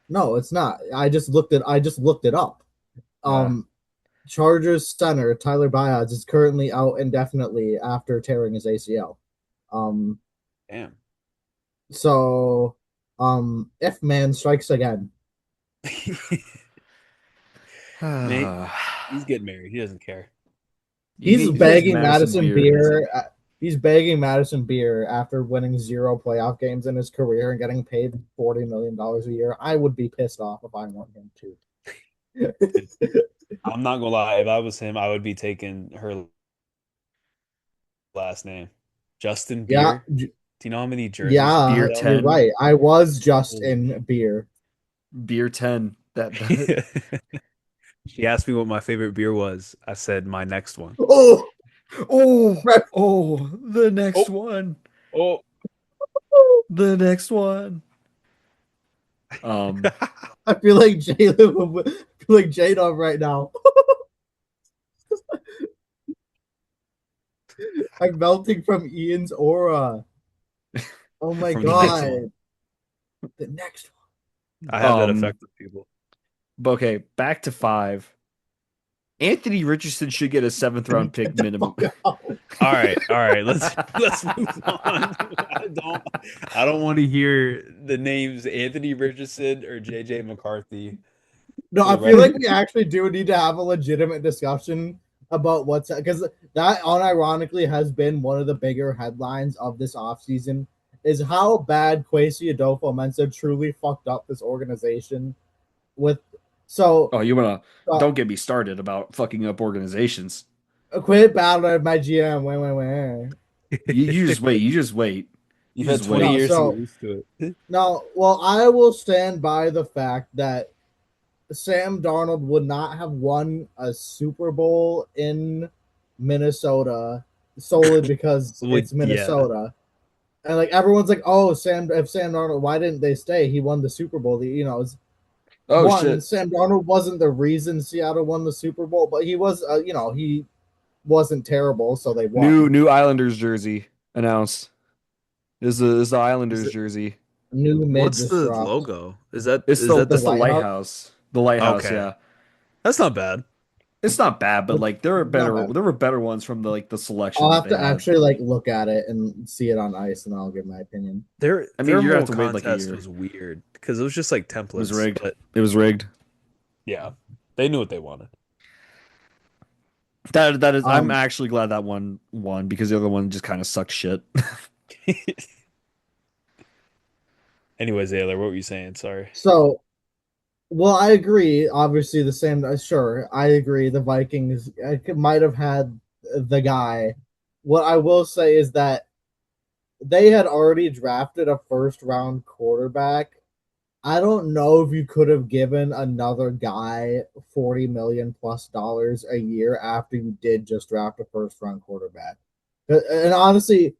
No, it's not. I just looked it up. Uh, Um, Chargers center Tyler Biods is currently out indefinitely after tearing his ACL. Um, Damn. so if man strikes again. Man, he's getting married. He doesn't care. He's he needs begging Madison Madison Beer. Beer. He's begging Madison Beer after winning 0 playoff games in his career and getting paid $40 million a year. I would be pissed off if I want him to. I'm not gonna lie. If I was him, I would be taking her last name. Justin Yeah, Beer. Do you know how many jerseys she yeah, Beer sells? you're 10. right. I was just Holy in beer. Beer 10. That shit. She asked me what my favorite beer was. I said my next one. Oh, Oh, oh, the next Oh, one. oh. The next one. Um, I feel like Jalen. I feel like J-Dub right now. I'm melting from Ian's aura. Oh my From the next one. god. The next I have that Um, effect with people. but okay, back to 5. Anthony Richardson should get a 7th one. round pick Get the minimum. fuck out. All right. Let's move on. I don't want to hear the names Anthony Richardson or JJ McCarthy No, for the I feel rest. like we actually do need to have a legitimate discussion about what's because that unironically has been one of the bigger headlines of this offseason is how bad Kwesi Adolfo-Mensah truly fucked up this organization with so Oh, you wanna uh, don't get me started about fucking up organizations. quit battling my GM. Wait. You just wait. You just wait. You You've had just 20 No, wait. years to get so used to it. no, well, I will stand by the fact that Sam Darnold would not have won a Super Bowl in Minnesota solely because Well, it's yeah. Minnesota. And like everyone's like, oh, if Sam Darnold, why didn't they stay? He won the Super Bowl. It's Oh one, shit. Sam Darnold wasn't the reason Seattle won the Super Bowl, but he was, he wasn't terrible, so they won. New Islanders jersey announced. Is the Is Islanders it, A jersey. new mid what's just the dropped. logo? Is that It's is that The the the lighthouse. lighthouse. The lighthouse, Okay. yeah. That's not bad. It's not bad, but like Not bad. there were better ones from the selection I'll that have they to had. actually like look at it and see it on ice, and I'll give my opinion. I mean, Their you're gonna whole have to wait like a contest year. was weird because it was just like It was templates, rigged. but It was rigged. yeah, they knew what they wanted. That is I'm Um, actually glad that one won because the other one just kind of sucked shit. Anyways, Taylor, what were you saying? Sorry. so well, I agree. Obviously, the same. Sure, I agree. The Vikings might have had the guy. What I will say is that they had already drafted a first round quarterback. I don't know if you could have given another guy 40 million plus dollars a year after you did just draft a first round quarterback. And honestly,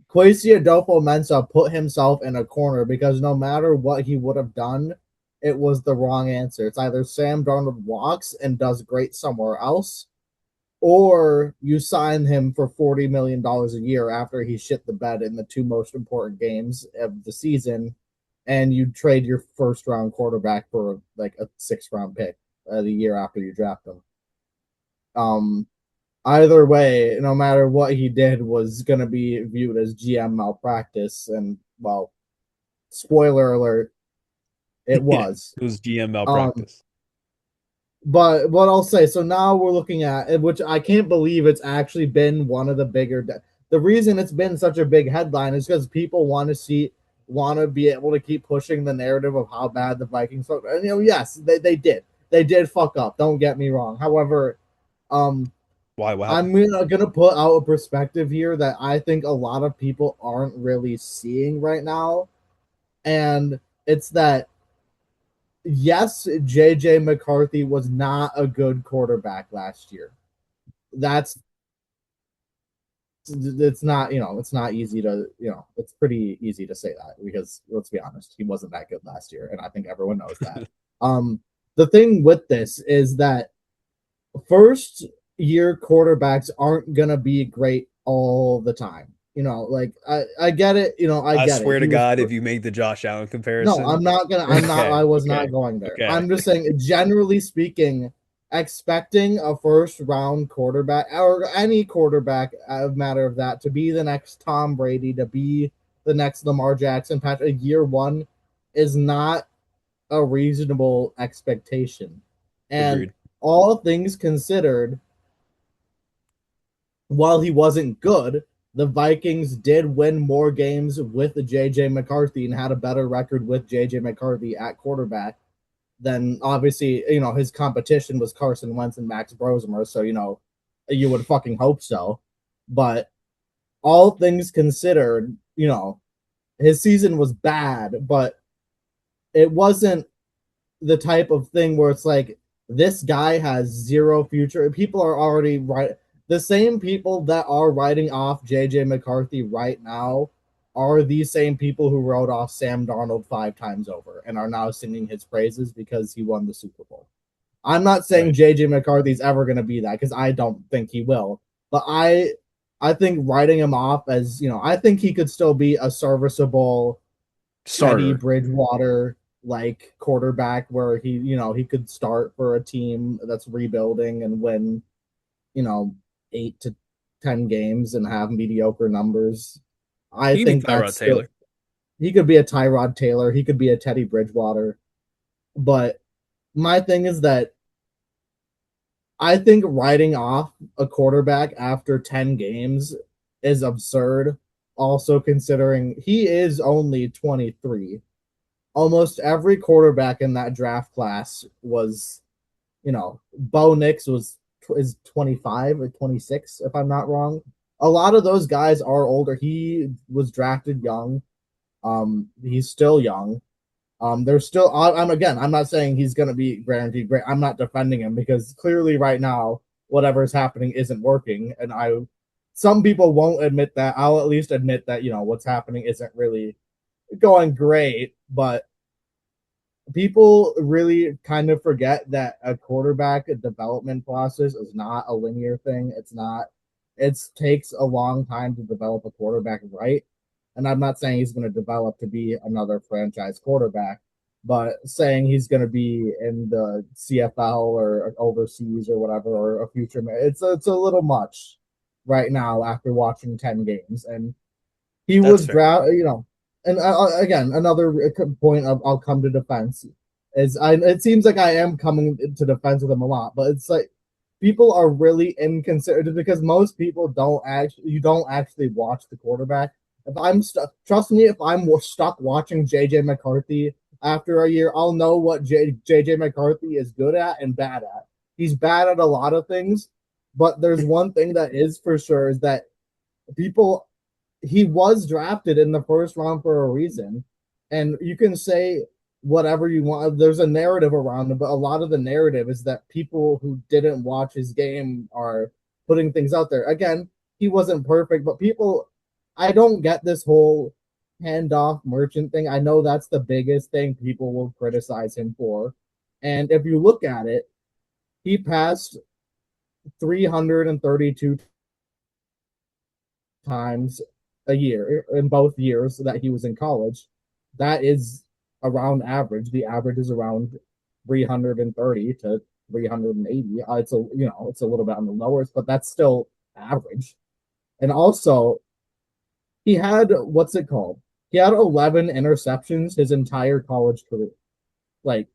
Kwesi Adolfo-Mensah put himself in a corner because no matter what he would have done, it was the wrong answer. It's either Sam Darnold walks and does great somewhere else, or you sign him for $40 million a year after he shit the bed in the two most important games of the season, and you trade your first round quarterback for like a 6th round pick the year after you draft him. Um, Either way, no matter what he did, was going to be viewed as GM malpractice, and well, spoiler alert, it Yeah, was. it was GM Um, malpractice. But what I'll say, so now we're looking at, which I can't believe it's actually been one of the bigger. The reason it's been such a big headline is because people want to be able to keep pushing the narrative of how bad the Vikings fucked. And yes, they did fuck up. Don't get me wrong. However, um, Why? What I'm happened? gonna put out a perspective here that I think a lot of people aren't really seeing right now, and it's that yes, JJ McCarthy was not a good quarterback last year. That's it's not it's not easy to it's pretty easy to say that because let's be honest, he wasn't that good last year, and I think everyone knows that. Um, the thing with this is that first year quarterbacks aren't gonna be great all the time. Like I get it. I I get it. swear to He was God, if you make the Josh Allen no, comparison, I'm not gonna. I'm not. okay, I was not okay, going there. okay, I'm just saying, generally speaking, expecting a first round quarterback or any quarterback, a matter of that, to be the next Tom Brady, to be the next Lamar Jackson, Patrick, year one, is not a reasonable expectation. And agreed. all things considered, while he wasn't good, the Vikings did win more games with JJ McCarthy and had a better record with JJ McCarthy at quarterback than obviously, his competition was Carson Wentz and Max Brosmer. So, you would fucking hope so. But all things considered, his season was bad, but it wasn't the type of thing where it's like this guy has zero future. People are already right. The same people that are writing off JJ McCarthy right now are the same people who wrote off Sam Darnold 5 times over and are now singing his praises because he won the Super Bowl. I'm not saying Right. JJ McCarthy's ever going to be that because I don't think he will. But I think writing him off as, I think he could still be a serviceable Teddy Starter. Bridgewater like quarterback where he could start for a team that's rebuilding and win, 8 to 10 games and have mediocre numbers. I He could be think that's Tyrod still Taylor. he could be a Tyrod Taylor, he could be a Teddy Bridgewater. But my thing is that I think writing off a quarterback after 10 games is absurd. Also, considering he is only 23. Almost every quarterback in that draft class was, Bo Nix is 25 or 26, if I'm not wrong. A lot of those guys are older. He was drafted young. He's still young. There's still. I'm not saying he's going to be guaranteed great. I'm not defending him because clearly right now whatever is happening isn't working, and some people won't admit that. I'll at least admit that what's happening isn't really going great, but people really kind of forget that a quarterback development process is not a linear thing. It's not. It takes a long time to develop a quarterback right. And I'm not saying he's going to develop to be another franchise quarterback, but saying he's going to be in the CFL or overseas or whatever or a future, it's a little much right now after watching 10 games. And he That's was fair. and again, another point I'll come to defense is it seems like I am coming to defense with him a lot, but it's like people are really inconsiderate because most people don't actually watch the quarterback. If I'm stuck, trust me, if I'm stuck watching JJ McCarthy after a year, I'll know what JJ McCarthy is good at and bad at. He's bad at a lot of things, but there's one thing that is for sure is that people he was drafted in the first round for a reason. And you can say whatever you want. There's a narrative around it, but a lot of the narrative is that people who didn't watch his game are putting things out there. Again, he wasn't perfect, but I don't get this whole handoff merchant thing. I know that's the biggest thing people will criticize him for. And if you look at it, he passed 332 times a year in both years that he was in college. That is around average. The average is around 330 to 380. It's a little bit on the lowers, but that's still average. And also, he had what's it called? He had 11 interceptions his entire college career. Like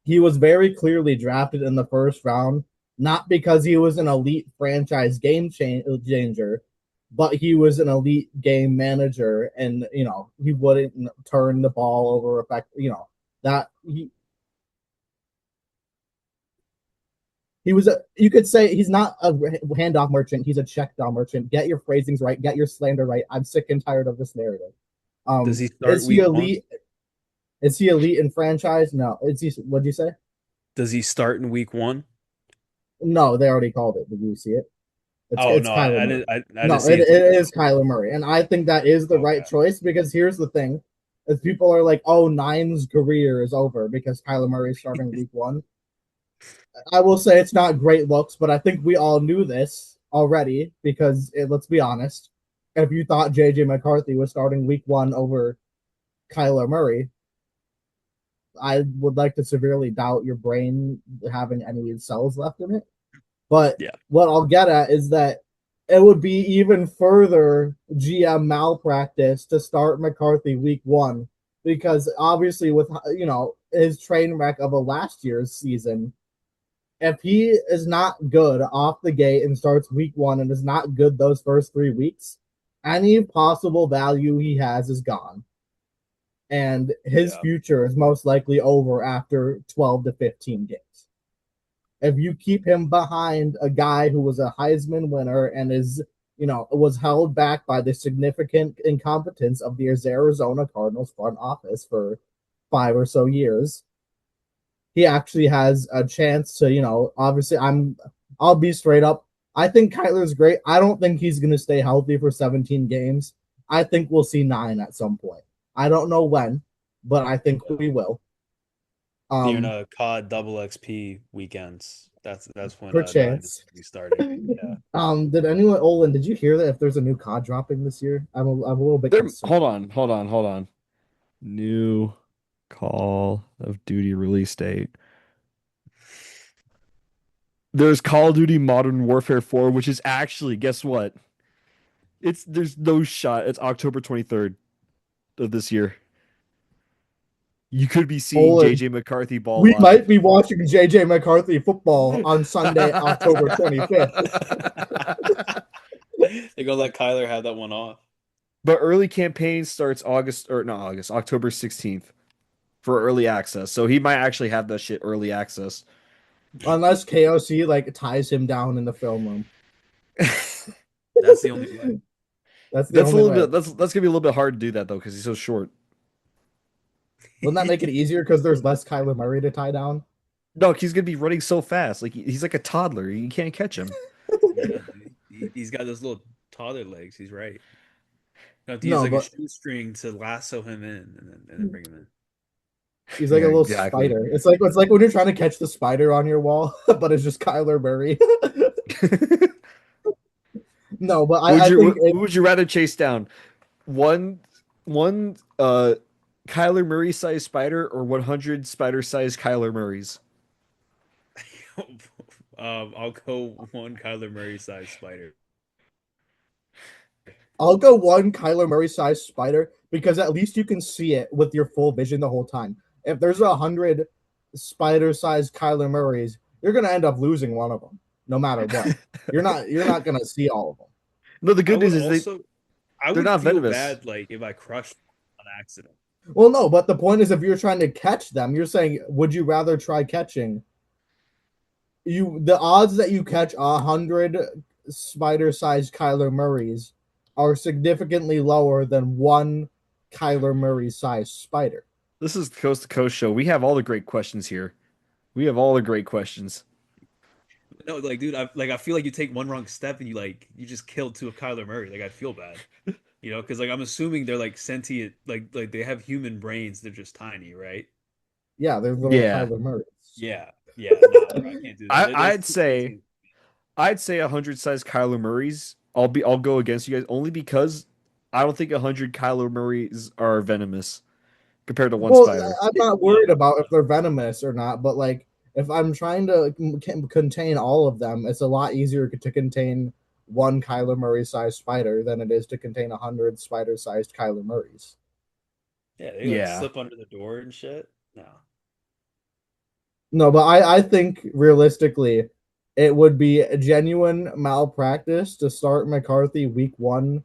he was very clearly drafted in the first round, not because he was an elite franchise game changer, but he was an elite game manager, and he wouldn't turn the ball over. That he was. You could say he's not a handoff merchant. He's a check down merchant. Get your phrasings right. Get your slander right. I'm sick and tired of this narrative. Does he start Is he week one? elite? Is he elite in franchise? No. Is he? What'd you say? Does he start in week one? No, they already called it. Did you see it? Oh It's no, Kyler I Murray. didn't. I didn't No, see it it till just is Kyler Murray, and I think that is the right okay. choice because here's the thing: is people are like, "Oh, Nine's career is over because Kyler Murray is starting week one." I will say it's not great looks, but I think we all knew this already because let's be honest: if you thought JJ McCarthy was starting week one over Kyler Murray, I would like to severely doubt your brain having any cells left in it. But Yeah, what I'll get at is that it would be even further GM malpractice to start McCarthy week one because obviously with his train wreck of a last year's season, if he is not good off the gate and starts week one and is not good those first 3 weeks, any possible value he has is gone. And his yeah. future is most likely over after 12 to 15 games. If you keep him behind a guy who was a Heisman winner and was held back by the significant incompetence of the Arizona Cardinals front office for 5 or so years, he actually has a chance to, obviously I'll be straight up. I think Kyler's great. I don't think he's going to stay healthy for 17 games. I think we'll see 9 at some point. I don't know when, but I think we will. During Um, a COD double XP weekends, that's when nine is Perchance. gonna be starting. Yeah. Did anyone, Olin, did you hear that if there's a new COD dropping this year? I'm a little bit There, concerned. hold on. New Call of Duty release date. There's Call of Duty Modern Warfare 4, which is actually, guess what? There's no shot. It's October 23rd of this year. You could be seeing Olin, JJ McCarthy ball we might live. be watching JJ McCarthy football on Sunday, October 25th. They're gonna let Kyler have that one off. But early campaign starts August or not August, October 16th for early access. So he might actually have that shit early access. Unless KOC like ties him down in the film room. That's the only way. That's the That's a only little way. bit that's gonna be a little bit hard to do that though because he's so short. Wouldn't that make it easier because there's less Kyler Murray to tie down? No, he's gonna be running so fast. Like he's like a toddler. You can't catch him. Yeah, he's got those little toddler legs. He's right. You have to use No, like a but shoestring to lasso him in, and then bring him in. he's like Yeah, a little exactly. spider. It's like when you're trying to catch the spider on your wall, but it's just Kyler Murray. No, but I think Who would you rather chase down? One one Kyler Murray sized spider or 100 spider sized Kyler Murrays? I'll go one Kyler Murray size spider. I'll go one Kyler Murray sized spider because at least you can see it with your full vision the whole time. If there's 100 spider sized Kyler Murrays, you're gonna end up losing one of them, no matter what. You're not gonna see all of them. No, the I good would news is also, I they're would not feel venomous. bad like if I crushed on accident. Well, no, but the point is if you're trying to catch them, you're saying, would you rather try catching the odds that you catch 100 spider-sized Kyler Murrays are significantly lower than one Kyler Murray-sized spider. This is the Coast to Coast show. We have all the great questions here. We have all the great questions. No, like, dude, I feel like you take one wrong step and you just killed two of Kyler Murray. Like, I feel bad, because like I'm assuming they're like sentient, like they have human brains. They're just tiny, right? Yeah, they're little Yeah. Kyler Murrays. Yeah, yeah. No, bro, I can't do that. I There's I'd too say sentient. I'd say 100 size Kyler Murrays. I'll go against you guys only because I don't think 100 Kyler Murrays are venomous compared to one Well, spider. I'm not Yeah, worried about if they're venomous or not, but like if I'm trying to contain all of them, it's a lot easier to contain one Kyler Murray-sized spider than it is to contain 100 spider-sized Kyler Murrays. yeah. They like Yeah. slip under the door and shit. No. No, but I think realistically, it would be a genuine malpractice to start McCarthy week one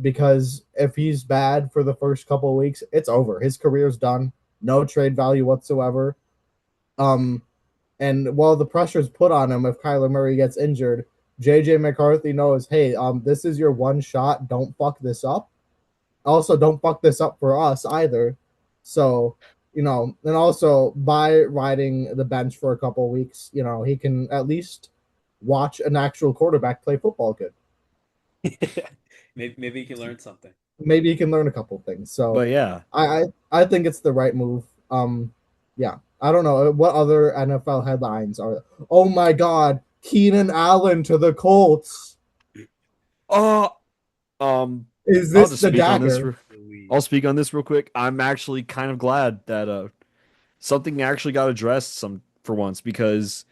because if he's bad for the first couple of weeks, it's over. His career's done. No trade value whatsoever. Um, and while the pressure's put on him if Kyler Murray gets injured, JJ McCarthy knows, hey, this is your one shot. Don't fuck this up. Also, don't fuck this up for us either. So, and also by riding the bench for a couple of weeks, he can at least watch an actual quarterback play football good. Maybe you can learn something. Maybe he can learn a couple things. So, But yeah. I think it's the right move. Yeah, I don't know what other NFL headlines are. Oh my God, Keenan Allen to the Colts. Oh, um Is I'll this just the speak on this dagger? I'll speak on this real quick. I'm actually kind of glad that something actually got addressed some for once because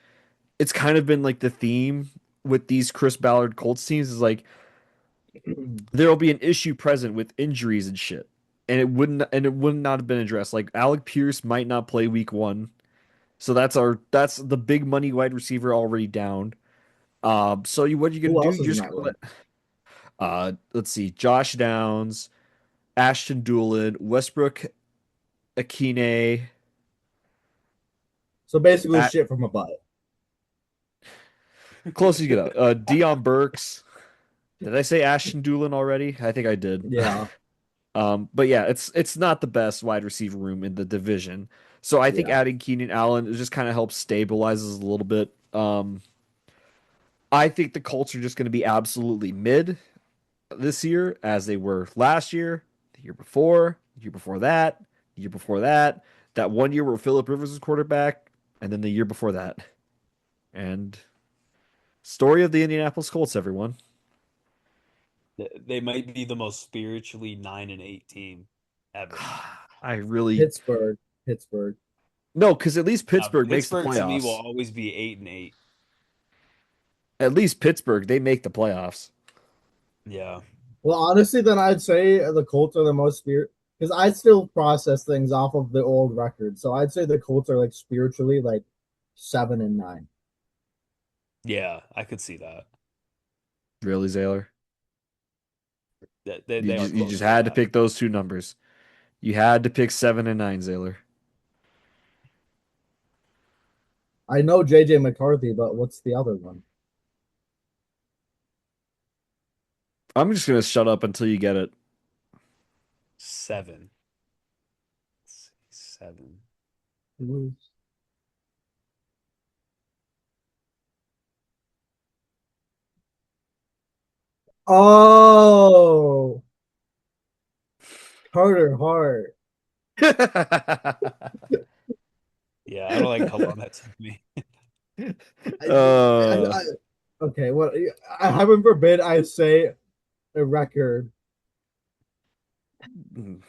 it's kind of been like the theme with these Chris Ballard Colts teams is like there'll be an issue present with injuries and shit. And it would not have been addressed. Like Alec Pierce might not play week one. So that's the big money wide receiver already down. So what are you gonna Who do? else is You're in just that gonna let room? let's see, Josh Downs, Ashton Doolin, Westbrook Akine, So basically, at shit from a butt. close as you get out. Dion Burks. Did I say Ashton Doolin already? I think I did. Yeah, But yeah, it's not the best wide receiver room in the division. So I think yeah. adding Keenan Allen just kind of helps stabilizes a little bit. I think the Colts are just going to be absolutely mid this year, as they were last year, the year before, the year before that, the year before that, that one year where Philip Rivers was quarterback, and then the year before that. And story of the Indianapolis Colts, everyone. They might be the most spiritually 9-8 team ever. I really Pittsburgh. Pittsburgh. no, because at least Pittsburgh makes the Pittsburgh to me will playoffs. always be 8-8. At least Pittsburgh, they make the playoffs. Yeah. Well, honestly, then I'd say the Colts are the most spirit because I still process things off of the old record. So I'd say the Colts are like spiritually like 7-9. Yeah, I could see that. Really, Zaylor? They You they are just you close just to had to that. pick those two numbers. You had to pick 7 and 9, Zaylor. I know JJ McCarthy, but what's the other one? I'm just gonna shut up until you get it. 7. Let's see, 7. Oh, Carter Hart. Yeah, I don't like how long that took me. I, uh, okay, what? Heaven forbid I say a record.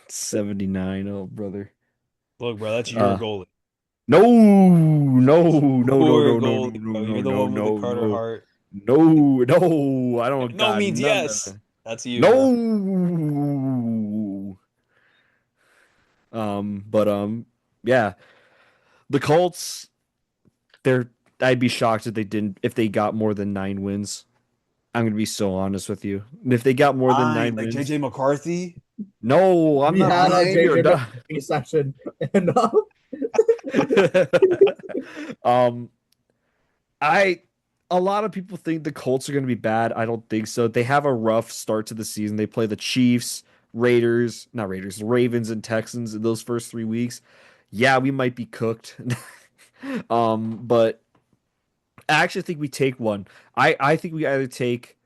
79, oh brother. Look, bro, that's your Uh, goalie. no, no, no, no, Your no, no, no, goalie, no, bro. no, You're the no, one with the no, Carter no, Hart. no, no. I If don't no got means none yes. of That's you, bro. no. But yeah, the Colts. They're. I'd be shocked if they didn't. If they got more than 9 wins. I'm gonna be so honest with you. If they got more than Fine, nine like wins, JJ McCarthy. no, I'm We not had a lying. You're JJ not. McCarthy session enough. um, I. A lot of people think the Colts are going to be bad. I don't think so. They have a rough start to the season. They play the Chiefs, Raiders, not Raiders, Ravens, and Texans in those first 3 weeks. Yeah, we might be cooked. But I actually think we take one. I think we either take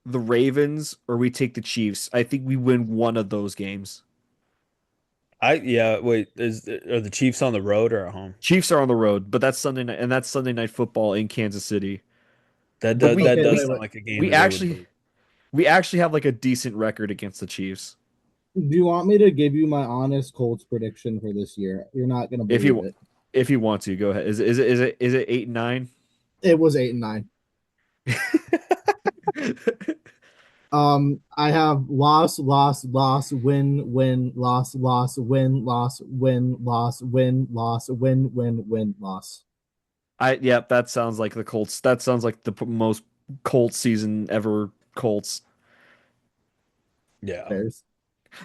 the Ravens or we take the Chiefs. I think we win one of those games. Yeah, wait, are the Chiefs on the road or at home? Chiefs are on the road, but that's Sunday night, and that's Sunday night football in Kansas City. That But does we that Okay, does we wait, sound wait. like a game we that they would actually lose. we actually have like a decent record against the Chiefs. Do you want me to give you my honest Colts prediction for this year? You're not gonna If believe you it. if you want to, go ahead. Is it 8 and 9? It was 8-9. I have loss, loss, loss, win, win, loss, loss, win, loss, win, loss, win, loss, win, win, win, loss. Yeah, that sounds like the Colts. That sounds like the most Colts season ever. Colts, Yeah. Bears.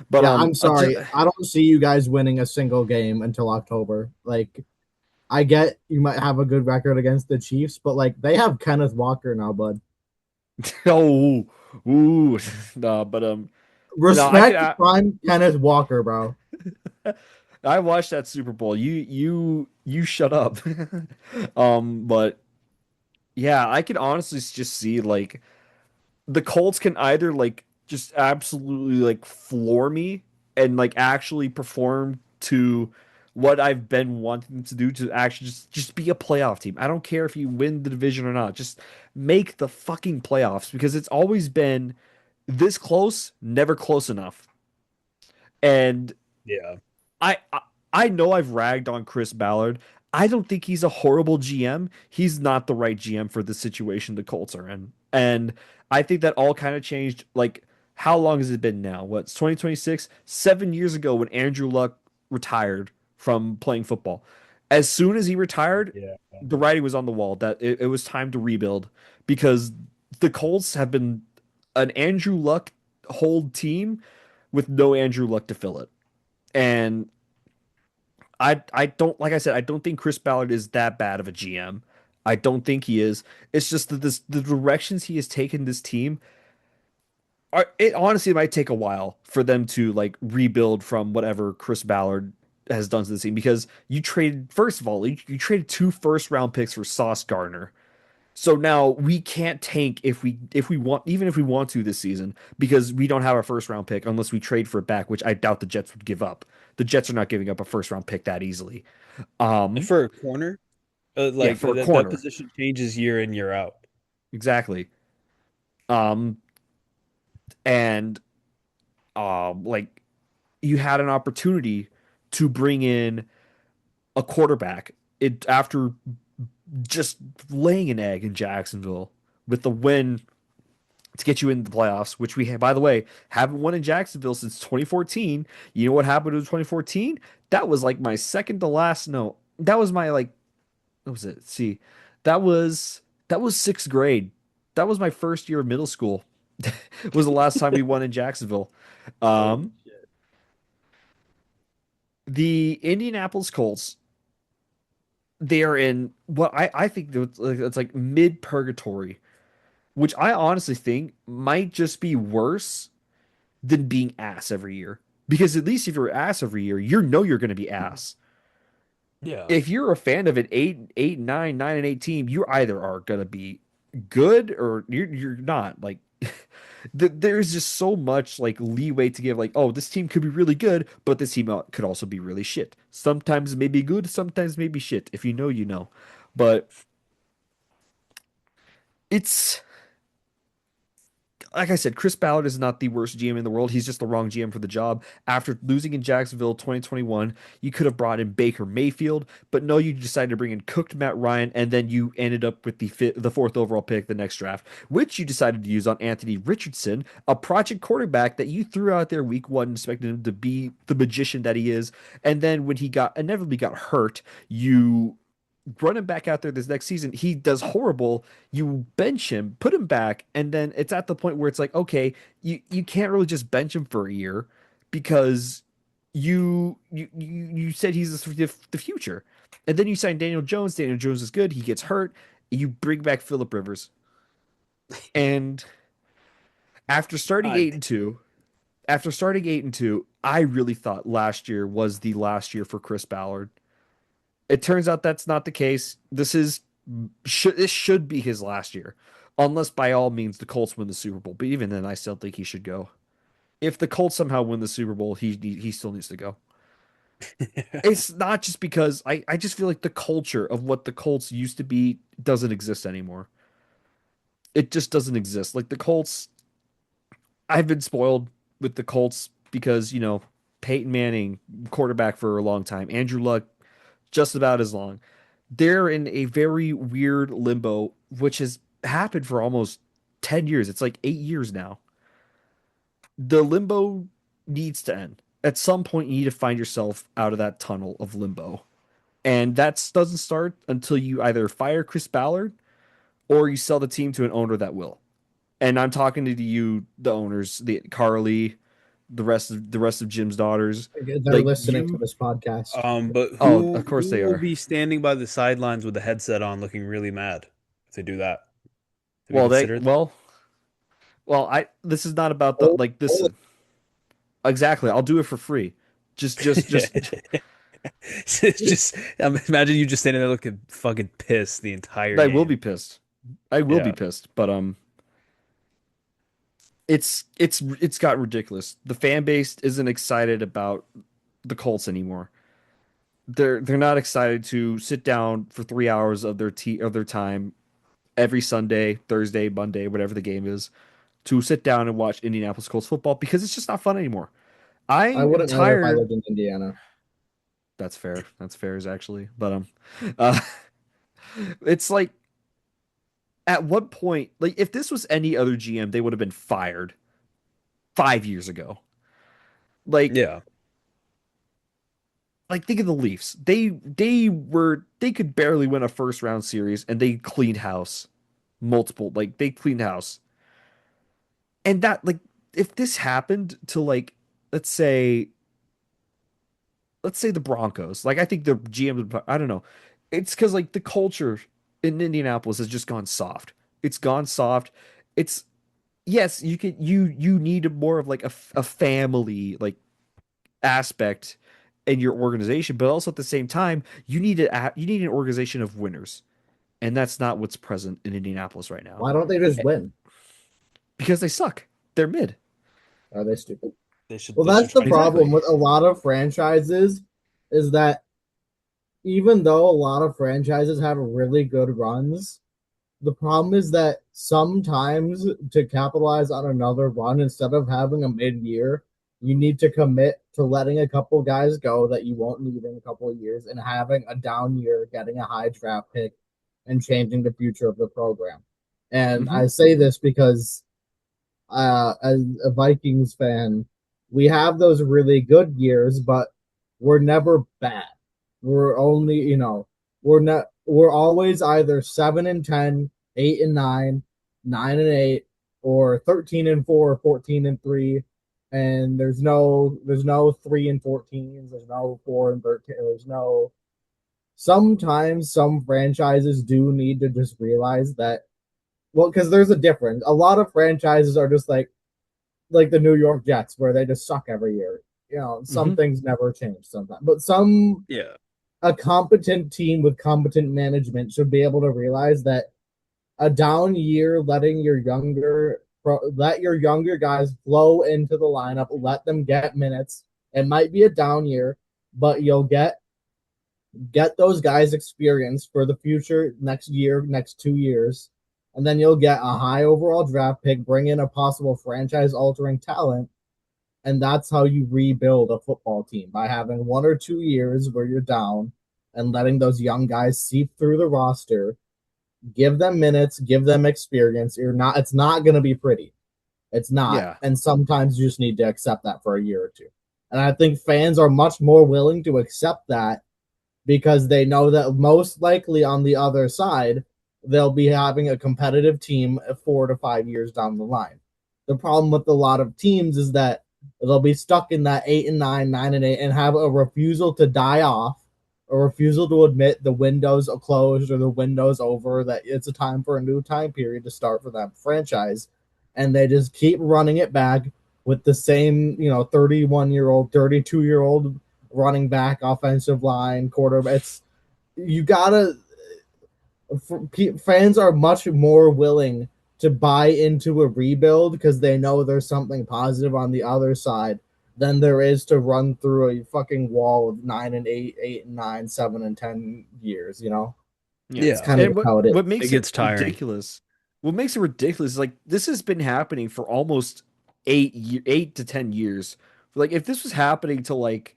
but Yeah, I'm just sorry. I don't see you guys winning a single game until October. Like, I get you might have a good record against the Chiefs, but like they have Kenneth Walker now, bud. oh, ooh, no, but no, I could. Respect prime Kenneth Walker, bro. I watched that Super Bowl. You shut up. But yeah, I could honestly just see like the Colts can either like just absolutely like floor me and like actually perform to what I've been wanting to do to actually just be a playoff team. I don't care if you win the division or not. Just make the fucking playoffs because it's always been this close, never close enough. And Yeah. I I know I've ragged on Chris Ballard. I don't think he's a horrible GM. He's not the right GM for the situation the Colts are in. And I think that all kind of changed. Like, how long has it been now? What's 2026? 7 years ago when Andrew Luck retired from playing football. As soon as he retired, Yeah. the writing was on the wall that it was time to rebuild because the Colts have been an Andrew Luck hold team with no Andrew Luck to fill it. And I don't like I said I don't think Chris Ballard is that bad of a GM. I don't think he is. It's just that the directions he has taken this team are it honestly might take a while for them to like rebuild from whatever Chris Ballard has done to the team because you traded first of all you traded 2 first round picks for Sauce Gardner. So now we can't tank if we want even if we want to this season because we don't have a first round pick unless we trade for it back, which I doubt the Jets would give up. The Jets are not giving up a first round pick that easily. And Um, for a corner, yeah, like for a that corner. position changes year in, year out. Exactly. Um, and like you had an opportunity. to bring in a quarterback after just laying an egg in Jacksonville with the win to get you in the playoffs, which we, by the way, haven't won in Jacksonville since 2014. You know what happened in 2014? That was like my second to last. No, that was my like, what was it? See, that was that was sixth grade. That was my first year of middle school. Was the last time we won in Jacksonville. Holy Um, shit. the Indianapolis Colts, they are in what I think it's like mid purgatory, which I honestly think might just be worse than being ass every year. Because at least if you're ass every year, you know you're going to be ass. Yeah. If you're a fan of an 8, 8, 9, 9 and 8 team, you either are going to be good or you're not. Like there's just so much like leeway to give. Like, oh, this team could be really good, but this team could also be really shit. Sometimes maybe good, sometimes maybe shit. If you know, you know. But it's like I said, Chris Ballard is not the worst GM in the world. He's just the wrong GM for the job. After losing in Jacksonville 2021, you could have brought in Baker Mayfield, but no, you decided to bring in cooked Matt Ryan, and then you ended up with the fourth overall pick the next draft, which you decided to use on Anthony Richardson, a project quarterback that you threw out there week one, expecting him to be the magician that he is, and then when he got inevitably got hurt, you run him back out there this next season. He does horrible. You bench him, put him back, and then it's at the point where it's like, okay, you can't really just bench him for a year because you said he's the future, and then you sign Daniel Jones. Daniel Jones is good. He gets hurt. You bring back Philip Rivers, and after starting I 8-2, I really thought last year was the last year for Chris Ballard. It turns out that's not the case. This should be his last year, unless by all means the Colts win the Super Bowl. But even then, I still think he should go. If the Colts somehow win the Super Bowl, he still needs to go. It's not just because I just feel like the culture of what the Colts used to be doesn't exist anymore. It just doesn't exist. Like the Colts, I've been spoiled with the Colts because Peyton Manning quarterback for a long time, Andrew Luck just about as long. They're in a very weird limbo, which has happened for almost 10 years. It's like 8 years now. The limbo needs to end. At some point, you need to find yourself out of that tunnel of limbo. And that doesn't start until you either fire Chris Ballard or you sell the team to an owner that will. And I'm talking to you, the owners, the Carly, the rest of Jim's daughters. They're Like listening to you, this podcast. but oh, who of course they will are. be standing by the sidelines with the headset on looking really mad if they do that? Have you Well, they considered that? well, I this is not about the Oh, like this oh, exactly. I'll do it for free. Just It's just imagine you just standing there looking fucking pissed the entire I will be game. pissed. I will be Yeah. pissed, but it's gotten ridiculous. The fan base isn't excited about the Colts anymore. They're not excited to sit down for 3 hours of their time every Sunday, Thursday, Monday, whatever the game is, to sit down and watch Indianapolis Colts football because it's just not fun anymore. I I am wouldn't either if I tired. lived in Indiana. That's fair. That's fair, is actually. But uh, it's like at what point, like if this was any other GM, they would have been fired 5 years ago. Like, Yeah. think of the Leafs. They could barely win a first round series, and they cleaned house multiple. Like they cleaned house, and that like if this happened to like let's say the Broncos, like I think the GM I don't know. It's because like the culture in Indianapolis has just gone soft. It's gone soft. It's yes, you need more of like a family like aspect in your organization, but also at the same time, you need an organization of winners, and that's not what's present in Indianapolis right now Why don't they just Eh, win? because they suck. They're mid. Are they stupid? They should Well, they should that's the try problem Exactly. with a lot of franchises is that even though a lot of franchises have really good runs, the problem is that sometimes to capitalize on another run instead of having a mid-year, You need to commit to letting a couple guys go that you won't need in a couple of years and having a down year, getting a high draft pick, and changing the future of the program. And Hmm. I say this because as a Vikings fan, we have those really good years, but we're never bad. We're only, we're not. We're always either 7-10, 8-9, 9-8, or 13-4, 14-3. And there's no 3-14s. There's no 4-13. There's no. Sometimes some franchises do need to just realize that. Well, because there's a difference. A lot of franchises are just like the New York Jets, where they just suck every year. Some Hmm. things never change sometimes, but some Yeah. a competent team with competent management should be able to realize that a down year, let your younger guys flow into the lineup, let them get minutes. It might be a down year, but you'll get those guys experience for the future next year, next 2 years, and then you'll get a high overall draft pick, bring in a possible franchise altering talent, and that's how you rebuild a football team by having 1 or 2 years where you're down and letting those young guys seep through the roster, give them minutes, give them experience. It's not going to be pretty. It's not. Yeah. And sometimes you just need to accept that for a year or two. And I think fans are much more willing to accept that because they know that most likely on the other side, they'll be having a competitive team 4 to 5 years down the line. The problem with a lot of teams is that they'll be stuck in that 8-9, 9-8, and have a refusal to die off, a refusal to admit the window's closed or the window's over, that it's a time for a new time period to start for that franchise. And they just keep running it back with the same, 31-year-old, 32-year-old running back, offensive line, quarterback. You gotta. Fans are much more willing to buy into a rebuild because they know there's something positive on the other side than there is to run through a fucking wall of 9-8, 8-9, 7-10 years. Yeah. It's Yeah. kind of And what how it is. what It makes it gets tiring. ridiculous? What makes it ridiculous is like this has been happening for almost 8 to 10 years. Like if this was happening to like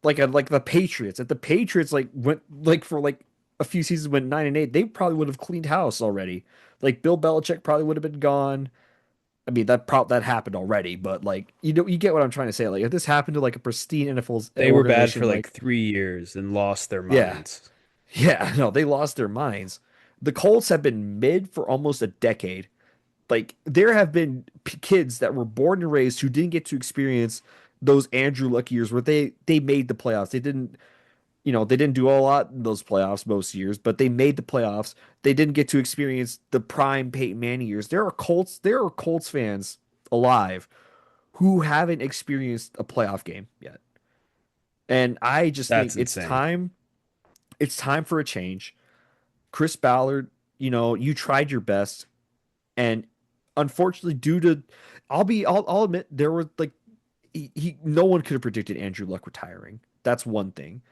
the Patriots, if the Patriots like went like for like a few seasons went 9-8, they probably would have cleaned house already. Like Bill Belichick probably would have been gone. I mean that happened already, but like you get what I'm trying to say. Like if this happened to like a pristine NFL They were bad for organization, like like 3 years and lost their yeah, minds. yeah, no, they lost their minds. The Colts have been mid for almost a decade. Like there have been kids that were born and raised who didn't get to experience those Andrew Luck years where they made the playoffs. They didn't do a lot in those playoffs most years, but they made the playoffs. They didn't get to experience the prime Peyton Manning years. There are Colts fans alive who haven't experienced a playoff game yet. And I just think That's insane. it's time for a change. Chris Ballard, you tried your best and unfortunately I'll admit there were like no one could have predicted Andrew Luck retiring. That's one thing.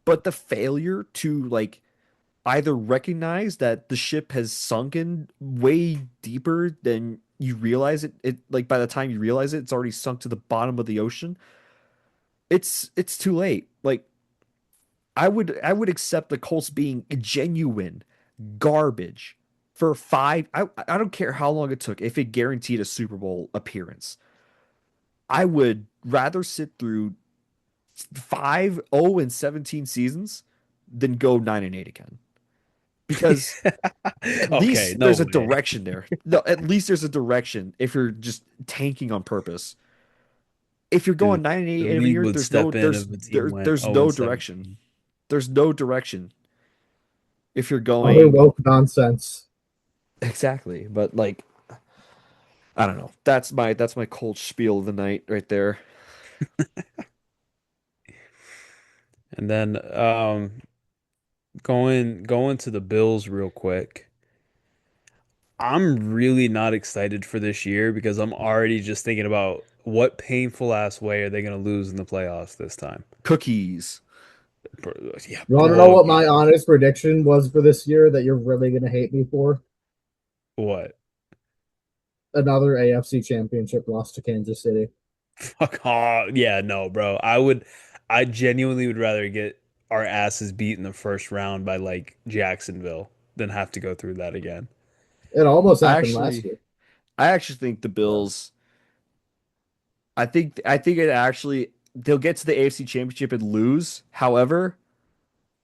But the failure to like either recognize that the ship has sunken way deeper than you realize it like by the time you realize it, it's already sunk to the bottom of the ocean. It's too late. Like I would accept the Colts being genuine garbage for five. I don't care how long it took if it guaranteed a Super Bowl appearance. I would rather sit through 5-0-17 seasons than go 9-8 again. Because at Okay, least no there's a way. direction there. No, at least there's a direction if you're just tanking on purpose. If you're going Dude, 9-8 the every league year, would step in if the team went there's 0 no and direction. 17. There's no direction if you're Utter going woke nonsense. exactly. But like I don't know. That's my cold spiel of the night right there. And then going to the Bills real quick. I'm really not excited for this year because I'm already just thinking about what painful ass way are they going to lose in the playoffs this time. Cookies. Yeah, You want to know what my boogie. honest prediction was for this year that you're really going to hate me for? What? Another AFC championship loss to Kansas City. Fuck off. Yeah, no, bro. I genuinely would rather get our asses beat in the first round by like Jacksonville than have to go through that again. It almost I happened last actually year. I actually think the Yeah. Bills. I think it actually they'll get to the AFC Championship and lose. However,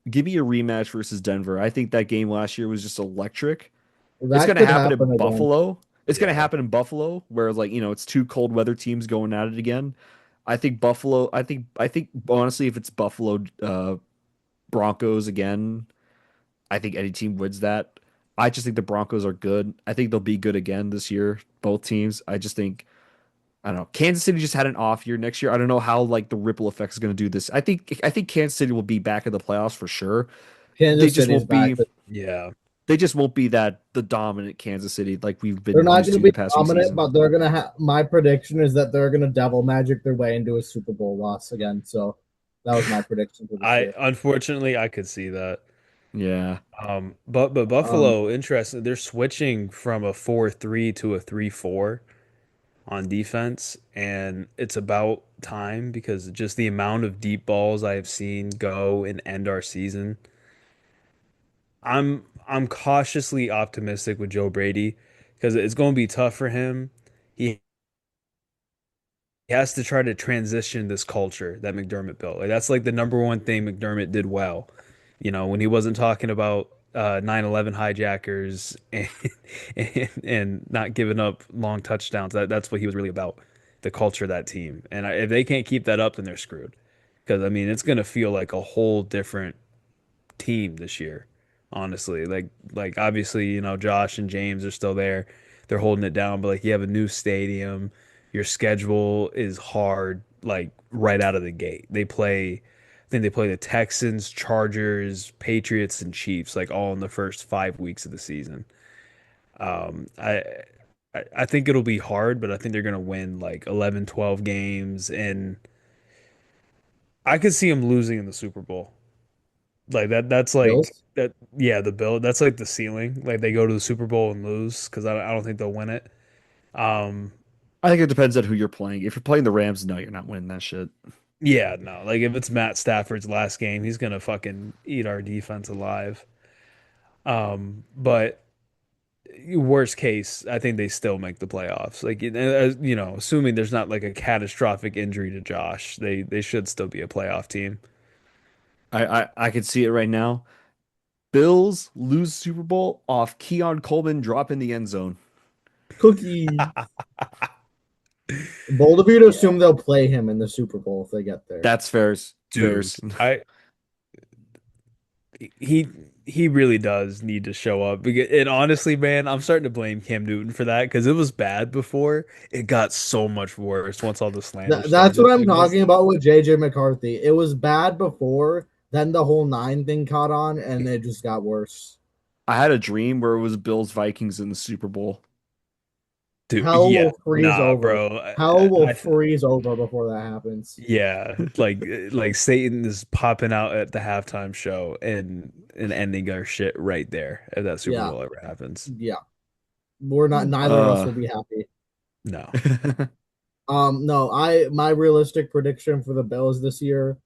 give me a rematch versus Denver. I think that game last year was just electric. It's That going to could happen in happen again. Buffalo. It's going to Yeah. happen in Buffalo where like, it's two cold weather teams going at it again. I think Buffalo, I think honestly if it's Buffalo Broncos again, I think any team wins that. I just think the Broncos are good. I think they'll be good again this year, both teams. I just think I don't know. Kansas City just had an off year next year. I don't know how like the ripple effect is going to do this. I think Kansas City will be back in the playoffs for sure. They Kansas just City's won't back. be Yeah. they just won't be that the dominant Kansas City like we've They're been not used going to to be the past few dominant, seasons. but they're going to have. My prediction is that they're going to devil magic their way into a Super Bowl loss again. So that was my prediction for this I year. unfortunately I could see that. Yeah. But Um, Buffalo, interesting. They're switching from a 4-3 to a 3-4 on defense, and it's about time because just the amount of deep balls I have seen go and end our season. I'm cautiously optimistic with Joe Brady because it's going to be tough for him. He has to try to transition this culture that McDermott built. Like that's like the number one thing McDermott did well. When he wasn't talking about 9/11 hijackers and not giving up long touchdowns. That's what he was really about, the culture of that team. And if they can't keep that up, then they're screwed. Because I mean, it's going to feel like a whole different team this year, honestly. Like obviously, Josh and James are still there. They're holding it down, but like you have a new stadium, your schedule is hard like right out of the gate. I think they play the Texans, Chargers, Patriots, and Chiefs like all in the first 5 weeks of the season. Um, I I think it'll be hard, but I think they're gonna win like 11, 12 games, and I could see them losing in the Super Bowl. Like that's like Bills. that. Yeah, the bill. That's like the ceiling. Like they go to the Super Bowl and lose because I don't think they'll win it. Um, I think it depends on who you're playing. If you're playing the Rams, no, you're not winning that shit. yeah, no. Like if it's Matt Stafford's last game, he's gonna fucking eat our defense alive. But worst case, I think they still make the playoffs. Like assuming there's not like a catastrophic injury to Josh, they should still be a playoff team. I can see it right now. Bills lose Super Bowl off Keon Coleman drop in the end zone. Cookie. Bold of you to Yeah. assume they'll play him in the Super Bowl if they get there. That's fairs. Dude, Fairs. he he really does need to show up. And honestly, man, I'm starting to blame Cam Newton for that because it was bad before. It got so much worse once all the slander That's what started. I'm talking about with JJ McCarthy. It was bad before, then the whole nine thing caught on, and it just got worse. I had a dream where it was Bills Vikings in the Super Bowl. Dude, Hell yeah, will freeze nah, over. bro. Hell will I freeze over before that happens. Yeah, like Satan is popping out at the halftime show and ending our shit right there if that Super Yeah, Bowl ever happens. yeah. We're not. Neither of us Uh, will be happy. No. No. My realistic prediction for the Bills this year,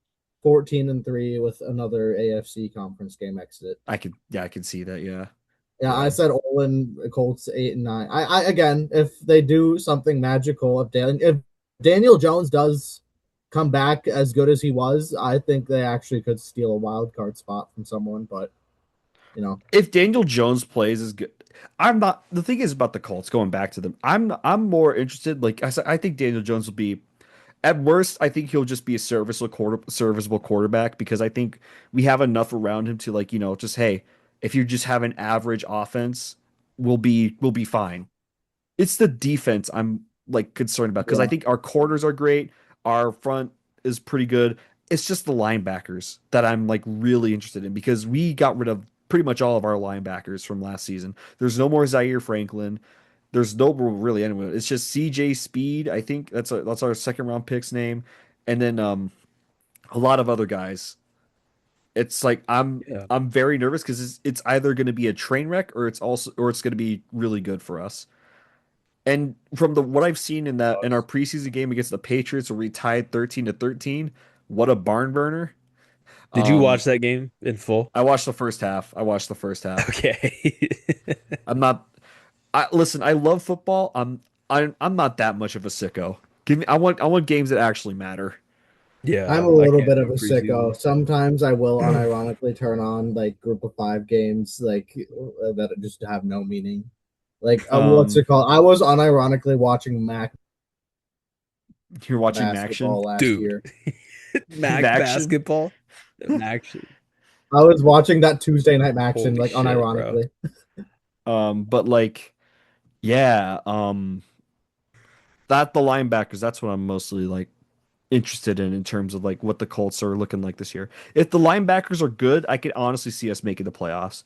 14-3 with another AFC conference game exit. I could see that. Yeah. Yeah, I Yeah. said Olin Colts 8-9. I again, if they do something magical, if Daniel Jones does come back as good as he was, I think they actually could steal a wild card spot from someone. But you know, If Daniel Jones plays as good, I'm not. The thing is about the Colts. Going back to them, I'm more interested. Like I said, I think Daniel Jones will be at worst. I think he'll just be a serviceable quarterback because I think we have enough around him to like just hey, if you just have an average offense, we'll be fine. It's the defense I'm like concerned about because I yeah, think our corners are great, our front is pretty good. It's just the linebackers that I'm like really interested in because we got rid of pretty much all of our linebackers from last season. There's no more Zaire Franklin. There's no really anyone. It's just CJ Speed. I think that's our second round pick's name, and then a lot of other guys. It's like Yeah. I'm very nervous because it's either going to be a train wreck or it's going to be really good for us. And from the what I've seen in our preseason game against the Patriots, where we tied 13-13, what a barn burner. Did you Um, watch that game in full? I watched the first half. I watched the first half. Okay. I'm not. I listen. I love football. I'm not that much of a sicko. Give me. I want games that actually matter. I'm Yeah, a I little can't bit of do a preseason. sicko. Sometimes I will unironically turn on like group of five games like that just have no meaning. Like what's Um, it called? I was unironically watching Mac you're watching Maction. basketball last Dude, year. Mac Maction. basketball? Mac, I was watching that Tuesday night action holy like shit, bro. unironically. But like, yeah. That the linebackers. That's what I'm mostly like interested in terms of like what the Colts are looking like this year. If the linebackers are good, I could honestly see us making the playoffs.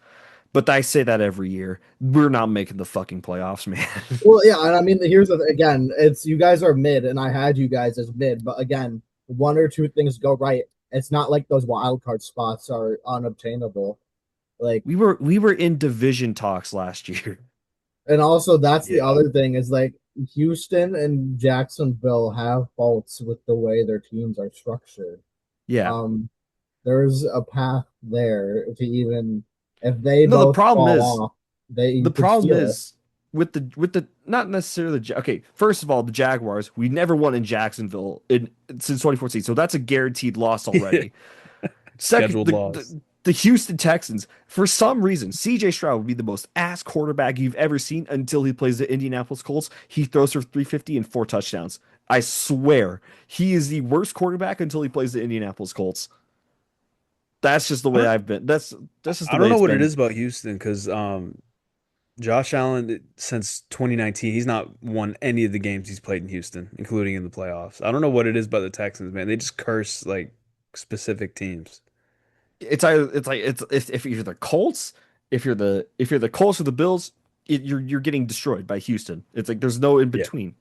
But I say that every year. We're not making the fucking playoffs, man. Well, yeah, and I mean, here's the again, it's you guys are mid, and I had you guys as mid, but again, one or two things go right. It's not like those wild card spots are unobtainable. Like, We were in division talks last year. and also that's the Yeah. other thing is like Houston and Jacksonville have faults with the way their teams are structured. Yeah. Um, there's a path there to even if they No, the both problem fall is off, they the you could problem steal it. is with the not necessarily okay. First of all, the Jaguars. We never won in Jacksonville since 2014, so that's a guaranteed loss already. Second, Scheduled loss. the Houston Texans, for some reason, CJ Stroud would be the most ass quarterback you've ever seen until he plays the Indianapolis Colts. He throws for 350 and 4 touchdowns. I swear, he is the worst quarterback until he plays the Indianapolis Colts. That's just the I way don't, I've been. That's just the I don't way know it's what it been. is about Houston because Josh Allen since 2019 he's not won any of the games he's played in Houston, including in the playoffs. I don't know what it is about the Texans, man. They just curse like specific teams. It's if you're the Colts, if you're the Colts or the Bills, you're getting destroyed by Houston. It's like there's no in Yeah. between.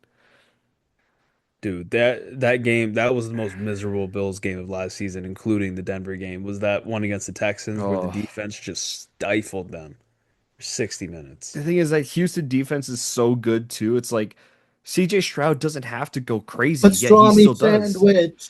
Dude, that game, that was the most miserable Bills game of last season, including the Denver game. Was that one against the Texans where the Oh, defense just stifled them for 60 minutes. the thing is that Houston defense is so good too. It's like CJ Stroud doesn't have to go crazy, yet he Pastrami still does. sandwich.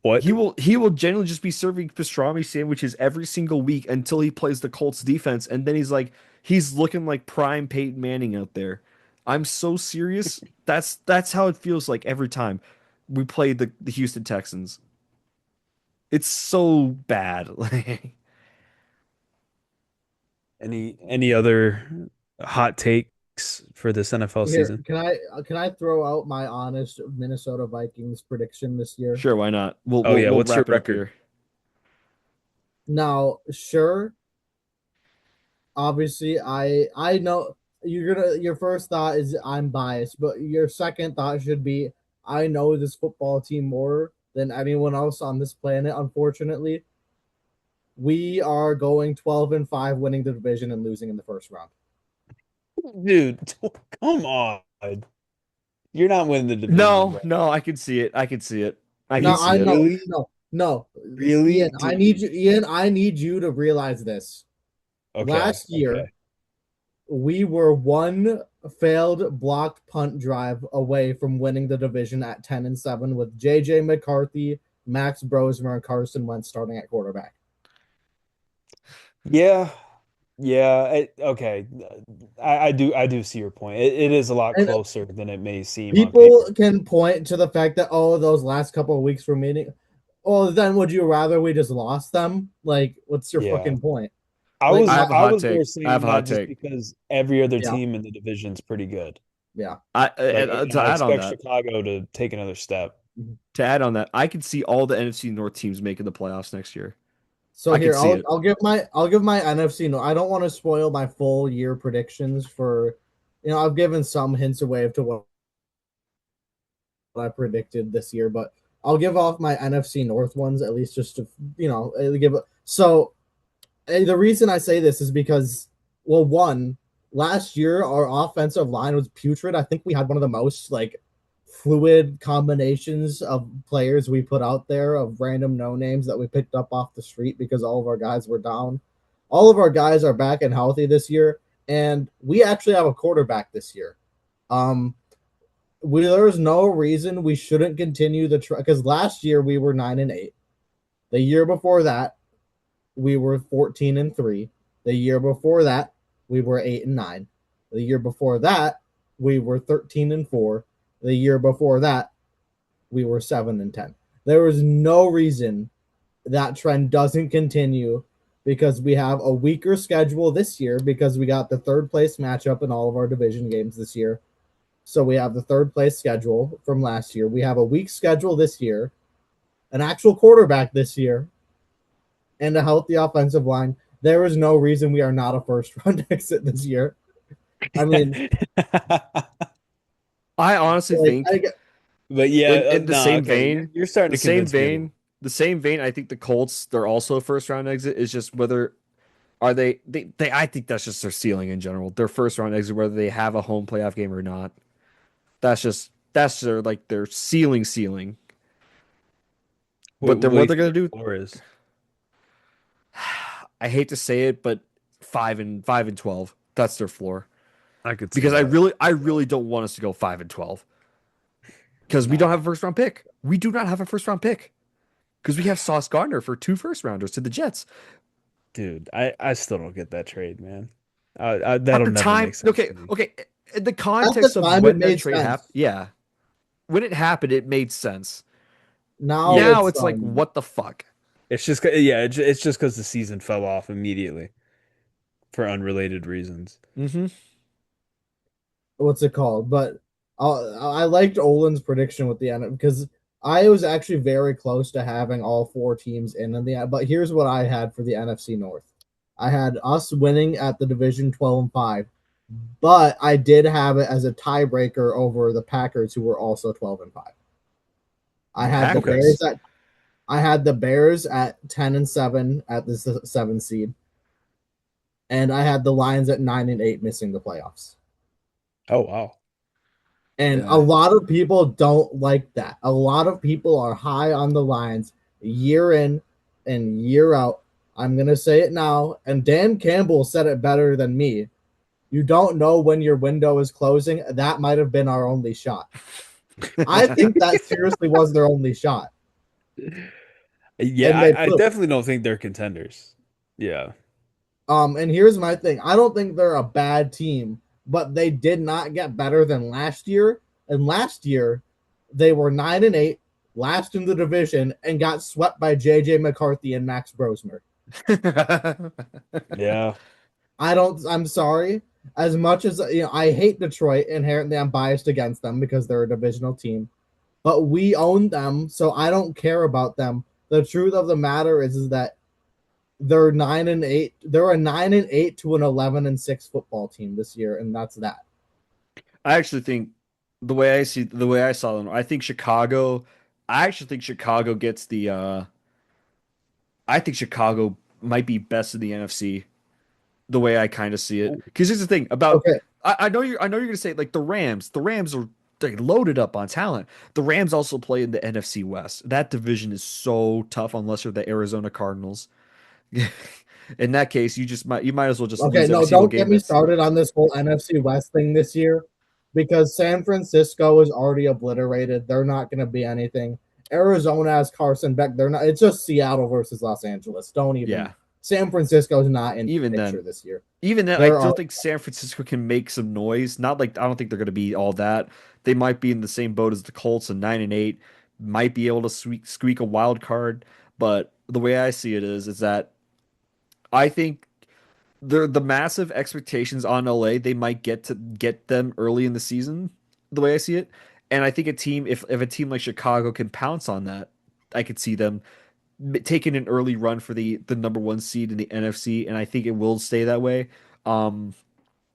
What? He will generally just be serving pastrami sandwiches every single week until he plays the Colts defense, and then he's looking like prime Peyton Manning out there. I'm so serious. That's how it feels like every time we play the Houston Texans. It's so bad. Any other hot takes for this NFL Here, season? can I throw out my honest Minnesota Vikings prediction this year? Sure, why not? We'll Oh we'll yeah, we'll what's your wrap it up record? here. Now, sure, obviously, I know your first thought is I'm biased, but your second thought should be I know this football team more than anyone else on this planet. Unfortunately, we are going 12-5, winning the division and losing in the first round. Dude, come on. You're not winning the division, No, bro. no, I can see it. I can see it. I can No, see I it. know, Really? no, Really? Ian. I need Dude. you, Ian. I need you to realize this. Okay, Last year, okay. we were one failed blocked punt drive away from winning the division at 10-7 with JJ McCarthy, Max Brosmer, and Carson Wentz starting at quarterback. Yeah, yeah. Okay. I do see your point. It is a lot And closer than it may seem on people paper. can point to the fact that those last couple of weeks were meaning. Oh, then would you rather we just lost them? Like, what's your Yeah. fucking point? I Like, was I have a I hot was more take. I have saying a that hot just take. because every other yeah, team in the division's pretty good. yeah. Like, To and I add on expect that, Chicago to take another step. I could see all the NFC North teams making the playoffs next year. So I could here, see I'll it. I'll give my NFC. No, I don't want to spoil my full year predictions for, I've given some hints away to what I predicted this year, but I'll give off my NFC North ones at least just to give. So the reason I say this is because, well, one, last year our offensive line was putrid. I think we had one of the most like fluid combinations of players we put out there of random no names that we picked up off the street because all of our guys were down. All of our guys are back and healthy this year. and we actually have a quarterback this year. Um, there's no reason we shouldn't continue the because last year we were 9-8. The year before that we were 14-3. The year before that we were 8-9. The year before that we were 13-4. The year before that we were 7-10. There is no reason that trend doesn't continue because we have a weaker schedule this year because we got the third place matchup in all of our division games this year. So we have the third place schedule from last year. We have a weak schedule this year, an actual quarterback this year, and a healthy offensive line. There is no reason we are not a first round exit this year. I mean, I honestly like, think But yeah, in the no, same okay, vein, you're starting the to same convince me. vein, the same vein, I think the Colts, they're also a first round exit. Is just whether are they I think that's just their ceiling in general. Their first round exit, whether they have a home playoff game or not. That's their like their ceiling. But then What do what you they're think gonna their do, floor is? I hate to say it, but 5-12. That's their floor. I could see Because that. I really don't want us to go 5-12. Because we don't Nah, have a first round pick. We do not have a first round pick. Because we have Sauce Gardner for 2 first rounders to the Jets. dude, I still don't get that trade, man. At That'll the never time, make sense okay, to me. okay. In the at the context of time, it when that made trade happened, sense. yeah. When it happened, it made sense. Now Yeah, Now it's it's like, what the fuck? it's just yeah, it's just because the season fell off immediately for unrelated reasons. Hmm. what's it called? But I liked Olin's prediction with the end because I was actually very close to having all four teams in the. But here's what I had for the NFC North. I had us winning at the division 12-5, but I did have it as a tiebreaker over the Packers, who were also 12-5. I The had the Okay. Bears Packers. at I had the Bears at 10-7 at the 7 seed, and I had the Lions at 9-8, missing the playoffs. Oh wow. And a Yeah. lot of people don't like that. A lot of people are high on the Lions year in and year out. I'm going to say it now. And Dan Campbell said it better than me. You don't know when your window is closing. That might have been our only shot. I think that seriously was their only shot. Yeah, And they I blew it. definitely don't think they're contenders. Yeah. And here's my thing. I don't think they're a bad team, but they did not get better than last year. And last year, they were 9-8, last in the division, and got swept by JJ McCarthy and Max Brosmer. Yeah. I'm sorry. As much as I hate Detroit, inherently I'm biased against them because they're a divisional team. But we own them, so I don't care about them. The truth of the matter is that they're 9-8. They're a 9-8 to an 11-6 football team this year, and that's that. I actually think the way I saw them, I actually think Chicago gets the I think Chicago might be best in the NFC the way I kind of see it. Ooh. Because here's the thing about Okay, I know you're gonna say like the Rams. The Rams are they loaded up on talent. The Rams also play in the NFC West. That division is so tough unless you're the Arizona Cardinals. In that case, you might as well just okay, lose every no, single don't get game me this started on this whole NFC West thing this year because San Francisco is already obliterated. They're not going to be anything. Arizona has Carson Beck. They're not. It's just Seattle versus Los Angeles. Don't even. Yeah. San Francisco's not in Even the then, picture this year. even then, I There still are think San Francisco can make some noise. Not like I don't think they're going to be all that. They might be in the same boat as the Colts and 9-8. Might be able to squeak a wild card. But the way I see it is that I think the massive expectations on LA, they might get them early in the season, the way I see it. And I think if a team like Chicago can pounce on that, I could see them taking an early run for the number one seed in the NFC, and I think it will stay that way. Um,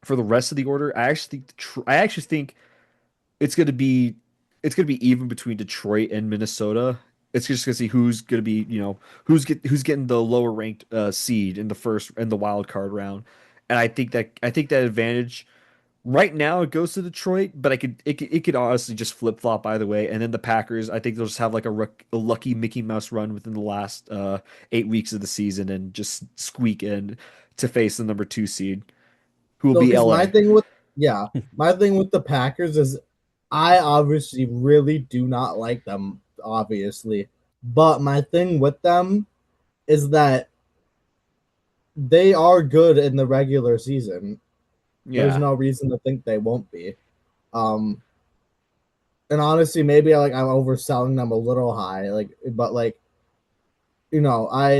for the rest of the order, I actually think it's gonna be it's gonna be even between Detroit and Minnesota. It's just gonna see who's gonna be who's getting the lower ranked seed in the first and the wild card round, and I think that advantage right now it goes to Detroit, but it could honestly just flip flop either way, and then the Packers I think they'll just have like a lucky Mickey Mouse run within the last 8 weeks of the season and just squeak in to face the number two seed. who will No, be because LA. my thing with the Packers is I obviously really do not like them, obviously. But my thing with them is that they are good in the regular season. There's Yeah. no reason to think they won't be. Um, and honestly, maybe I'm overselling them a little high, but I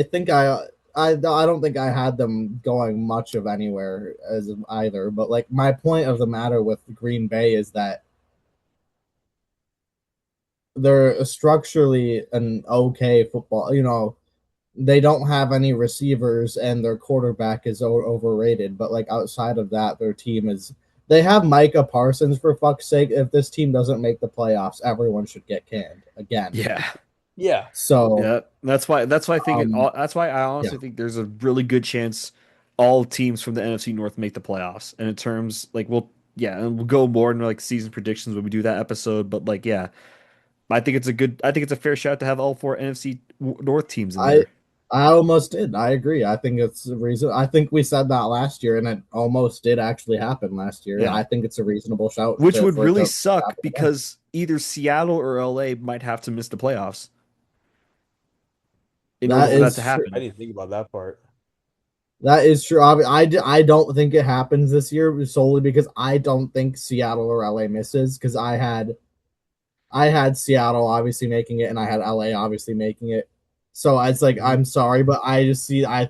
think I don't think I had them going much of anywhere as either. But like my point of the matter with Green Bay is that they're structurally an okay football. They don't have any receivers, and their quarterback is overrated. But like outside of that, their team is. They have Micah Parsons for fuck's sake. If this team doesn't make the playoffs, everyone should get canned again. Yeah. Yeah. So, Yeah. That's why I think um, that's why I yeah, honestly think there's a really good chance all teams from the NFC North make the playoffs. And in terms like and we'll go more into like season predictions when we do that episode, but like yeah, I think it's a fair shot to have all four NFC North teams in I there. I almost did. I agree. I think it's a reason. I think we said that last year, and it almost did actually happen last year. Yeah. I think it's a reasonable shout Which to would for it really to suck happen again. because either Seattle or LA might have to miss the playoffs in order That for that is to true. I happen. didn't think about that part. That is true. I don't think it happens this year solely because I don't think Seattle or LA misses because I had Seattle obviously making it and I had LA obviously making it. So it's like Hmm. I'm sorry, but I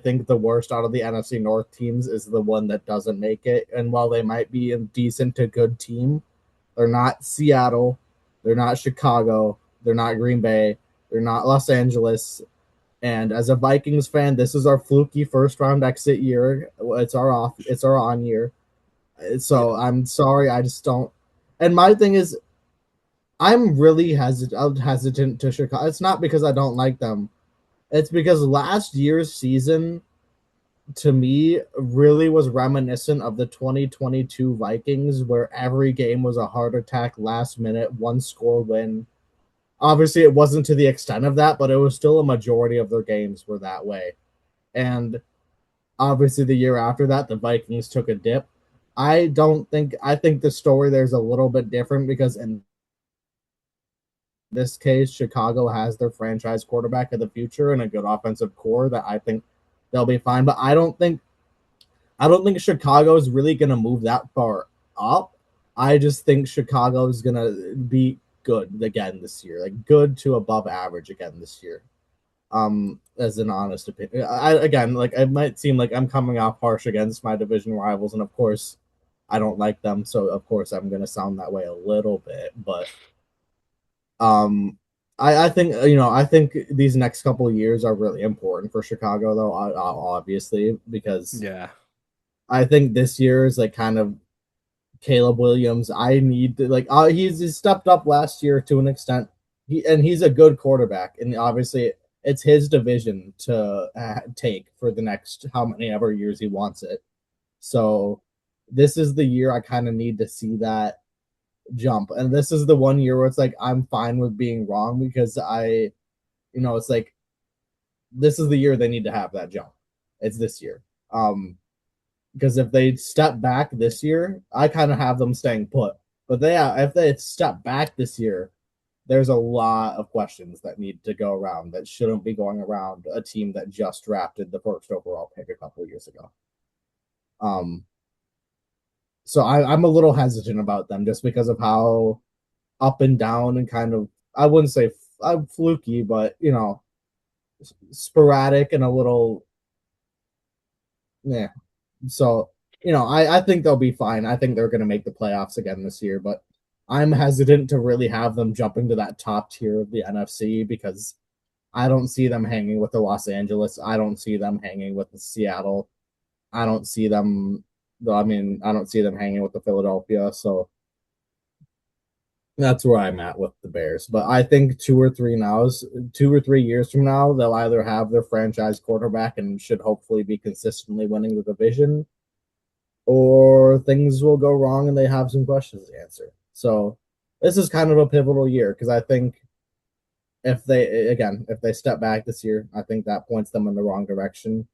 think the worst out of the NFC North teams is the one that doesn't make it. And while they might be a decent to good team, they're not Seattle, they're not Chicago, they're not Green Bay, they're not Los Angeles. And as a Vikings fan, this is our fluky first round exit year. It's our on year. So Yeah. I'm sorry, I just don't. And my thing is, I'm really hesitant to Chicago. It's not because I don't like them. It's because last year's season to me really was reminiscent of the 2022 Vikings where every game was a heart attack last minute one score win. Obviously it wasn't to the extent of that, but it was still a majority of their games were that way. And obviously the year after that the Vikings took a dip. I think the story there's a little bit different because in this case, Chicago has their franchise quarterback of the future and a good offensive core that I think they'll be fine. But I don't think Chicago is really going to move that far up. I just think Chicago is going to be good again this year, like good to above average again this year. As an honest opinion, again, like it might seem like I'm coming off harsh against my division rivals, and of course, I don't like them, so of course I'm going to sound that way a little bit, but um, I think I think these next couple of years are really important for Chicago, though. Obviously, because Yeah. I think this year is like kind of Caleb Williams. I need to he's stepped up last year to an extent. He's a good quarterback, and obviously it's his division to take for the next how many ever years he wants it. So this is the year I kind of need to see that jump. And this is the one year where it's like I'm fine with being wrong because it's like this is the year they need to have that jump. It's this year. Because if they step back this year, I kind of have them staying put. But if they step back this year, there's a lot of questions that need to go around that shouldn't be going around a team that just drafted the first overall pick a couple of years ago. Um, so I'm a little hesitant about them just because of how up and down and kind of I wouldn't say I'm fluky, but sporadic and a little yeah. So I think they'll be fine. I think they're going to make the playoffs again this year, but I'm hesitant to really have them jumping to that top tier of the NFC because I don't see them hanging with the Los Angeles. I don't see them hanging with the Seattle. I don't see them. I mean, I don't see them hanging with the Philadelphia. So that's where I'm at with the Bears. But I think 2 or 3 years from now, they'll either have their franchise quarterback and should hopefully be consistently winning the division, or things will go wrong and they have some questions to answer. So this is kind of a pivotal year because I think if they step back this year, I think that points them in the wrong direction.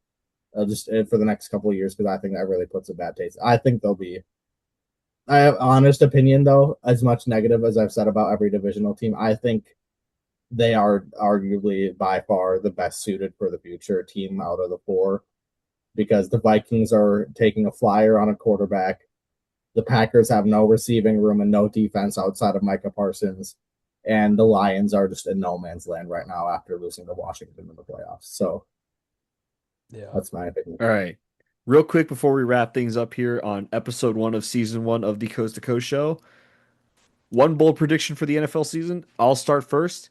just for the next couple of years because I think that really puts a bad taste. I think they'll be. I have honest opinion though, as much negative as I've said about every divisional team. I think they are arguably by far the best suited for the future team out of the four because the Vikings are taking a flyer on a quarterback. The Packers have no receiving room and no defense outside of Micah Parsons. And the Lions are just in no man's land right now after losing to Washington in the playoffs. So Yeah. that's my opinion. All right. Real quick before we wrap things up here on episode one of season one of the Coast to Coast show, one bold prediction for the NFL season. I'll start first.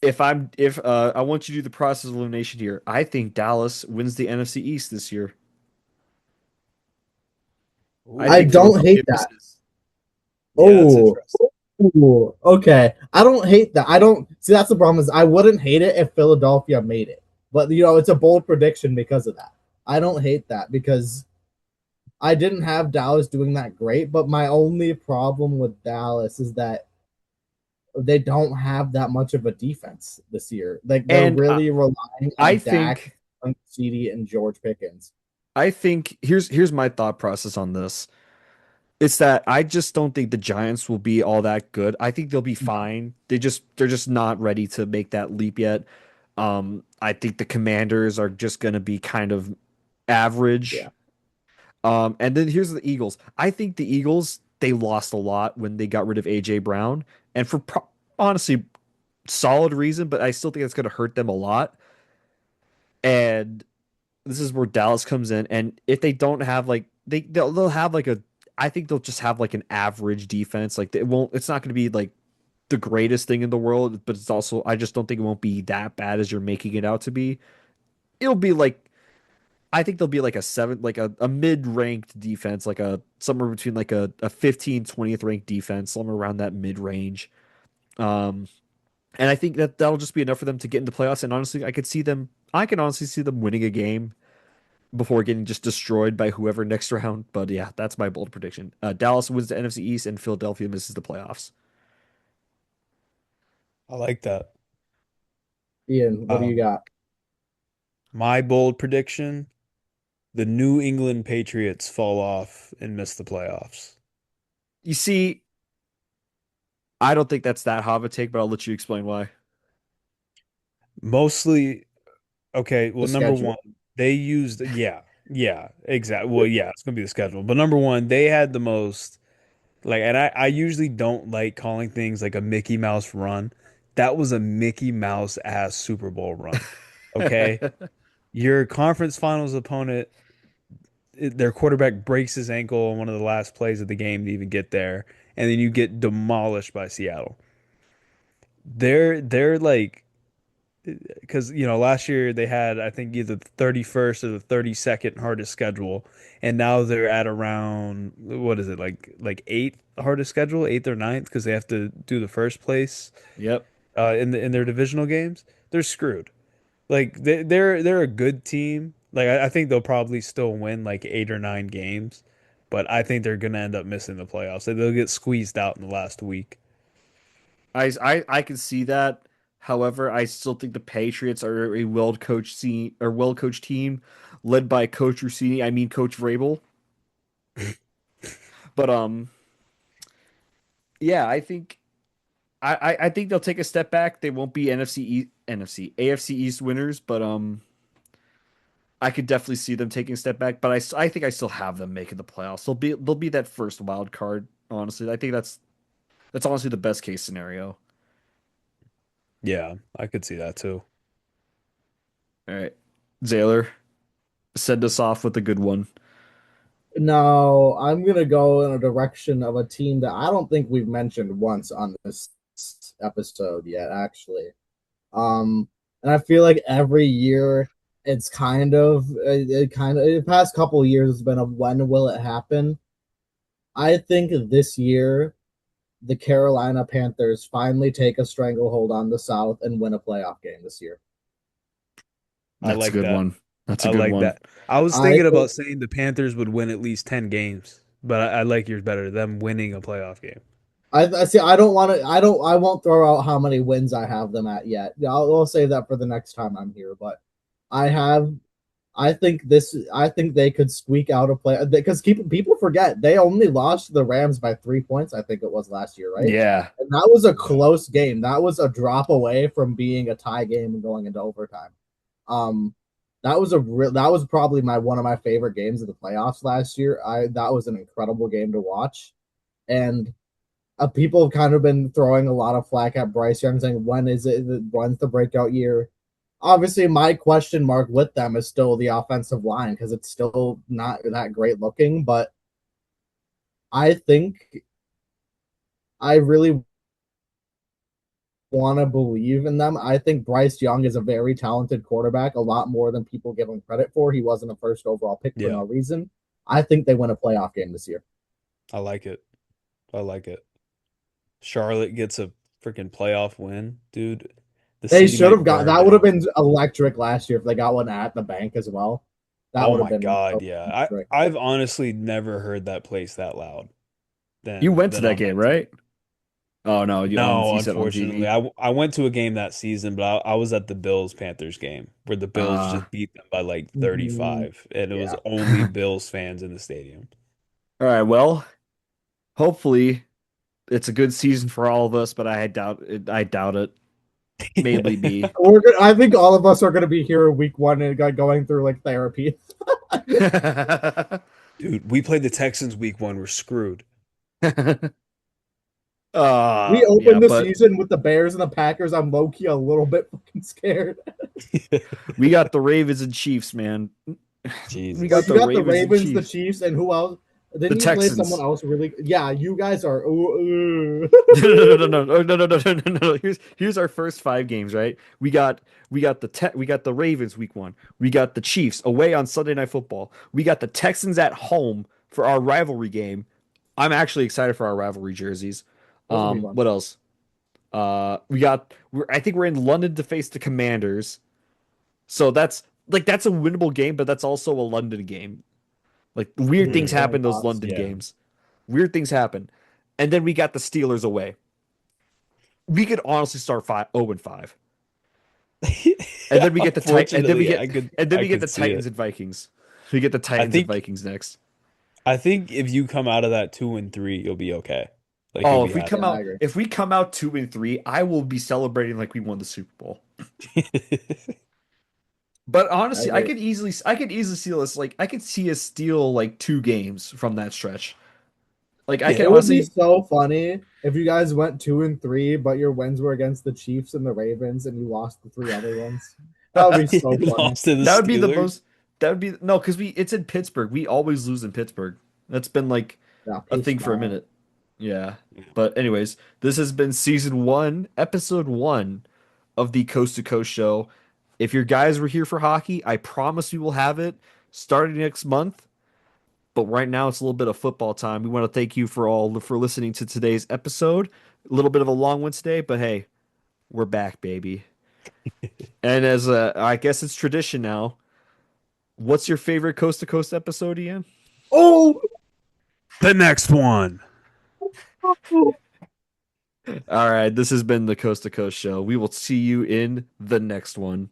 If I want you to do the process of elimination here, I think Dallas wins the NFC East this year. I I Ooh. think don't Philadelphia hate that. misses. Yeah, that's Oh, interesting. ooh, okay. I don't hate that. I don't see that's the problem is I wouldn't hate it if Philadelphia made it. But it's a bold prediction because of that. I don't hate that because I didn't have Dallas doing that great, but my only problem with Dallas is that they don't have that much of a defense this year. Like they're And really relying I on Dak, think CD, and George Pickens. I think here's my thought process on this. It's that I just don't think the Giants will be all that good. I think they'll be fine. They're just not ready to make that leap yet. I think the Commanders are just going to be kind of Yeah. average. And then here's the Eagles. I think the Eagles they lost a lot when they got rid of AJ Brown, and for honestly solid reason, but I still think it's going to hurt them a lot. And this is where Dallas comes in, and if they don't have like they'll have like a I think they'll just have like an average defense. Like it won't it's not going to be like the greatest thing in the world, but it's also I just don't think it won't be that bad as you're making it out to be. It'll be like I think they'll be like a seven like a mid-ranked defense, like a somewhere between like a 15, 20th ranked defense, somewhere around that mid-range. Um and I think that that'll just be enough for them to get into playoffs. And honestly, I can honestly see them winning a game before getting just destroyed by whoever next round. But yeah, that's my bold prediction. Dallas wins the NFC East and Philadelphia misses the playoffs. I like that. Ian, what do you Um, got? my bold prediction, the New England Patriots fall off and miss the playoffs. You see, I don't think that's that hot of a take, but I'll let you explain why. Mostly, okay, The well, number one, schedule. they used, yeah, exactly. Well, yeah, it's gonna be the schedule. But number one, they had the most, like, and I usually don't like calling things like a Mickey Mouse run. That was a Mickey Mouse ass Super Bowl run. Okay. Your conference finals opponent, their quarterback breaks his ankle on one of the last plays of the game to even get there, and then you get demolished by Seattle. They're like because last year they had I think either the 31st or the 32nd hardest schedule, and now they're at around what is it like eighth hardest schedule, eighth or ninth because they have to do the first place Yep. in their divisional games. They're screwed. Like they're a good team. Like I think they'll probably still win like 8 or 9 games, but I think they're gonna end up missing the playoffs. They'll get squeezed out in the last week. I can see that. However, I still think the Patriots are a well coached team led by Coach Rossini. I mean Coach Vrabel. But yeah, I think they'll take a step back. They won't be AFC East winners, but I could definitely see them taking a step back. But I think I still have them making the playoffs. They'll be that first wild card. Honestly, I think that's honestly the best case scenario. Yeah, I could see that too. All right, Zaylor, send us off with a good one. No, I'm gonna go in a direction of a team that I don't think we've mentioned once on this episode yet, actually. And I feel like every year it's the past couple of years has been a when will it happen? I think this year the Carolina Panthers finally take a stranglehold on the South and win a playoff game this year. I That's a like good that. one. That's a I good like one. that. I was I thinking about saying the Panthers would win at least 10 games, but I like yours better, them winning a playoff game. I see. I don't want to. I don't. I won't throw out how many wins I have them at yet. I'll save that for the next time I'm here. But I have I think they could squeak out a play because people forget they only lost to the Rams by 3 points. I think it was last year, right? Yeah. And that was a Yeah. close game. That was a drop away from being a tie game and going into overtime. Um, that was probably my one of my favorite games of the playoffs last year. I That was an incredible game to watch, and people have kind of been throwing a lot of flack at Bryce Young, saying when's the breakout year? Obviously, my question mark with them is still the offensive line because it's still not that great looking. But I think I really want to believe in them. I think Bryce Young is a very talented quarterback, a lot more than people give him credit for. He wasn't a first overall pick for Yeah, no reason. I think they win a playoff game this year. I like it. I like it. Charlotte gets a freaking playoff win, dude. The They city should have might got burn that would have down. been electric last year if they got one at the bank as well. That Oh would have my been God, so yeah. electric. I've honestly never heard that place that loud You went to than that on game, that team. right? Oh no, No, you said on unfortunately. TV. I went to a game that season, but I was at the Bills Panthers game where the Bills Uh just beat them by like Mhm. 35 and it was Yeah. only Bills fans in the stadium. all right, well, hopefully it's a good season for all of us, but I doubt it. Mainly me. I think all of us are gonna be here week one and going through like therapy. Dude, we played the Texans week one. We're screwed. We Yeah, opened the but season with the Bears and the Packers. I'm low key a little bit fucking scared. we got the Ravens and Chiefs, man. We Wait, got Jesus. you the got the Ravens and Ravens, the Chiefs. Chiefs, and who else? The Didn't you play someone Texans. else really? Yeah, you guys are. No. Here's our first five games, right? We got the Ravens week one. We got the Chiefs away on Sunday Night Football. We got the Texans at home for our rivalry game. I'm actually excited for our rivalry jerseys. Those will be fun. What else? I think we're in London to face the Commanders. So that's a winnable game, but that's also a London game. Like weird things Hmm. Point happen those loss. London Yeah. games. Weird things happen. And then we got the Steelers away. We could honestly start 0 and 5. And then we get the tight Unfortunately, and then I we get could the see Titans it. and Vikings. We get the I Titans and think Vikings next. I think if you come out of that 2-3, you'll be okay. Like you'll Oh, be happy. Yeah, I agree. if we come out 2 and 3, I will be celebrating like we won the Super Bowl. But I honestly, agree. I could easily see us like I could see us steal like 2 games from that stretch. Like I can It would be honestly so funny if you guys went 2-3, but your wins were against the Chiefs and the Ravens, and you lost the three other ones. That would be so funny. Lost to the that would be the Steelers. most that would be no, because it's in Pittsburgh. We always lose in Pittsburgh. That's been like Yeah, a thing for a Pittsburgh. minute. Yeah. But anyways, this has been season one, episode one of the Coast to Coast show. If your guys were here for hockey, I promise we will have it starting next month. But right now it's a little bit of football time. We want to thank you for listening to today's episode. A little bit of a long one today, but hey, we're back, baby. And as I guess it's tradition now. What's your favorite Coast to Coast episode, Ian? Oh, The next one. All right, this has been the Coast to Coast show. We will see you in the next one.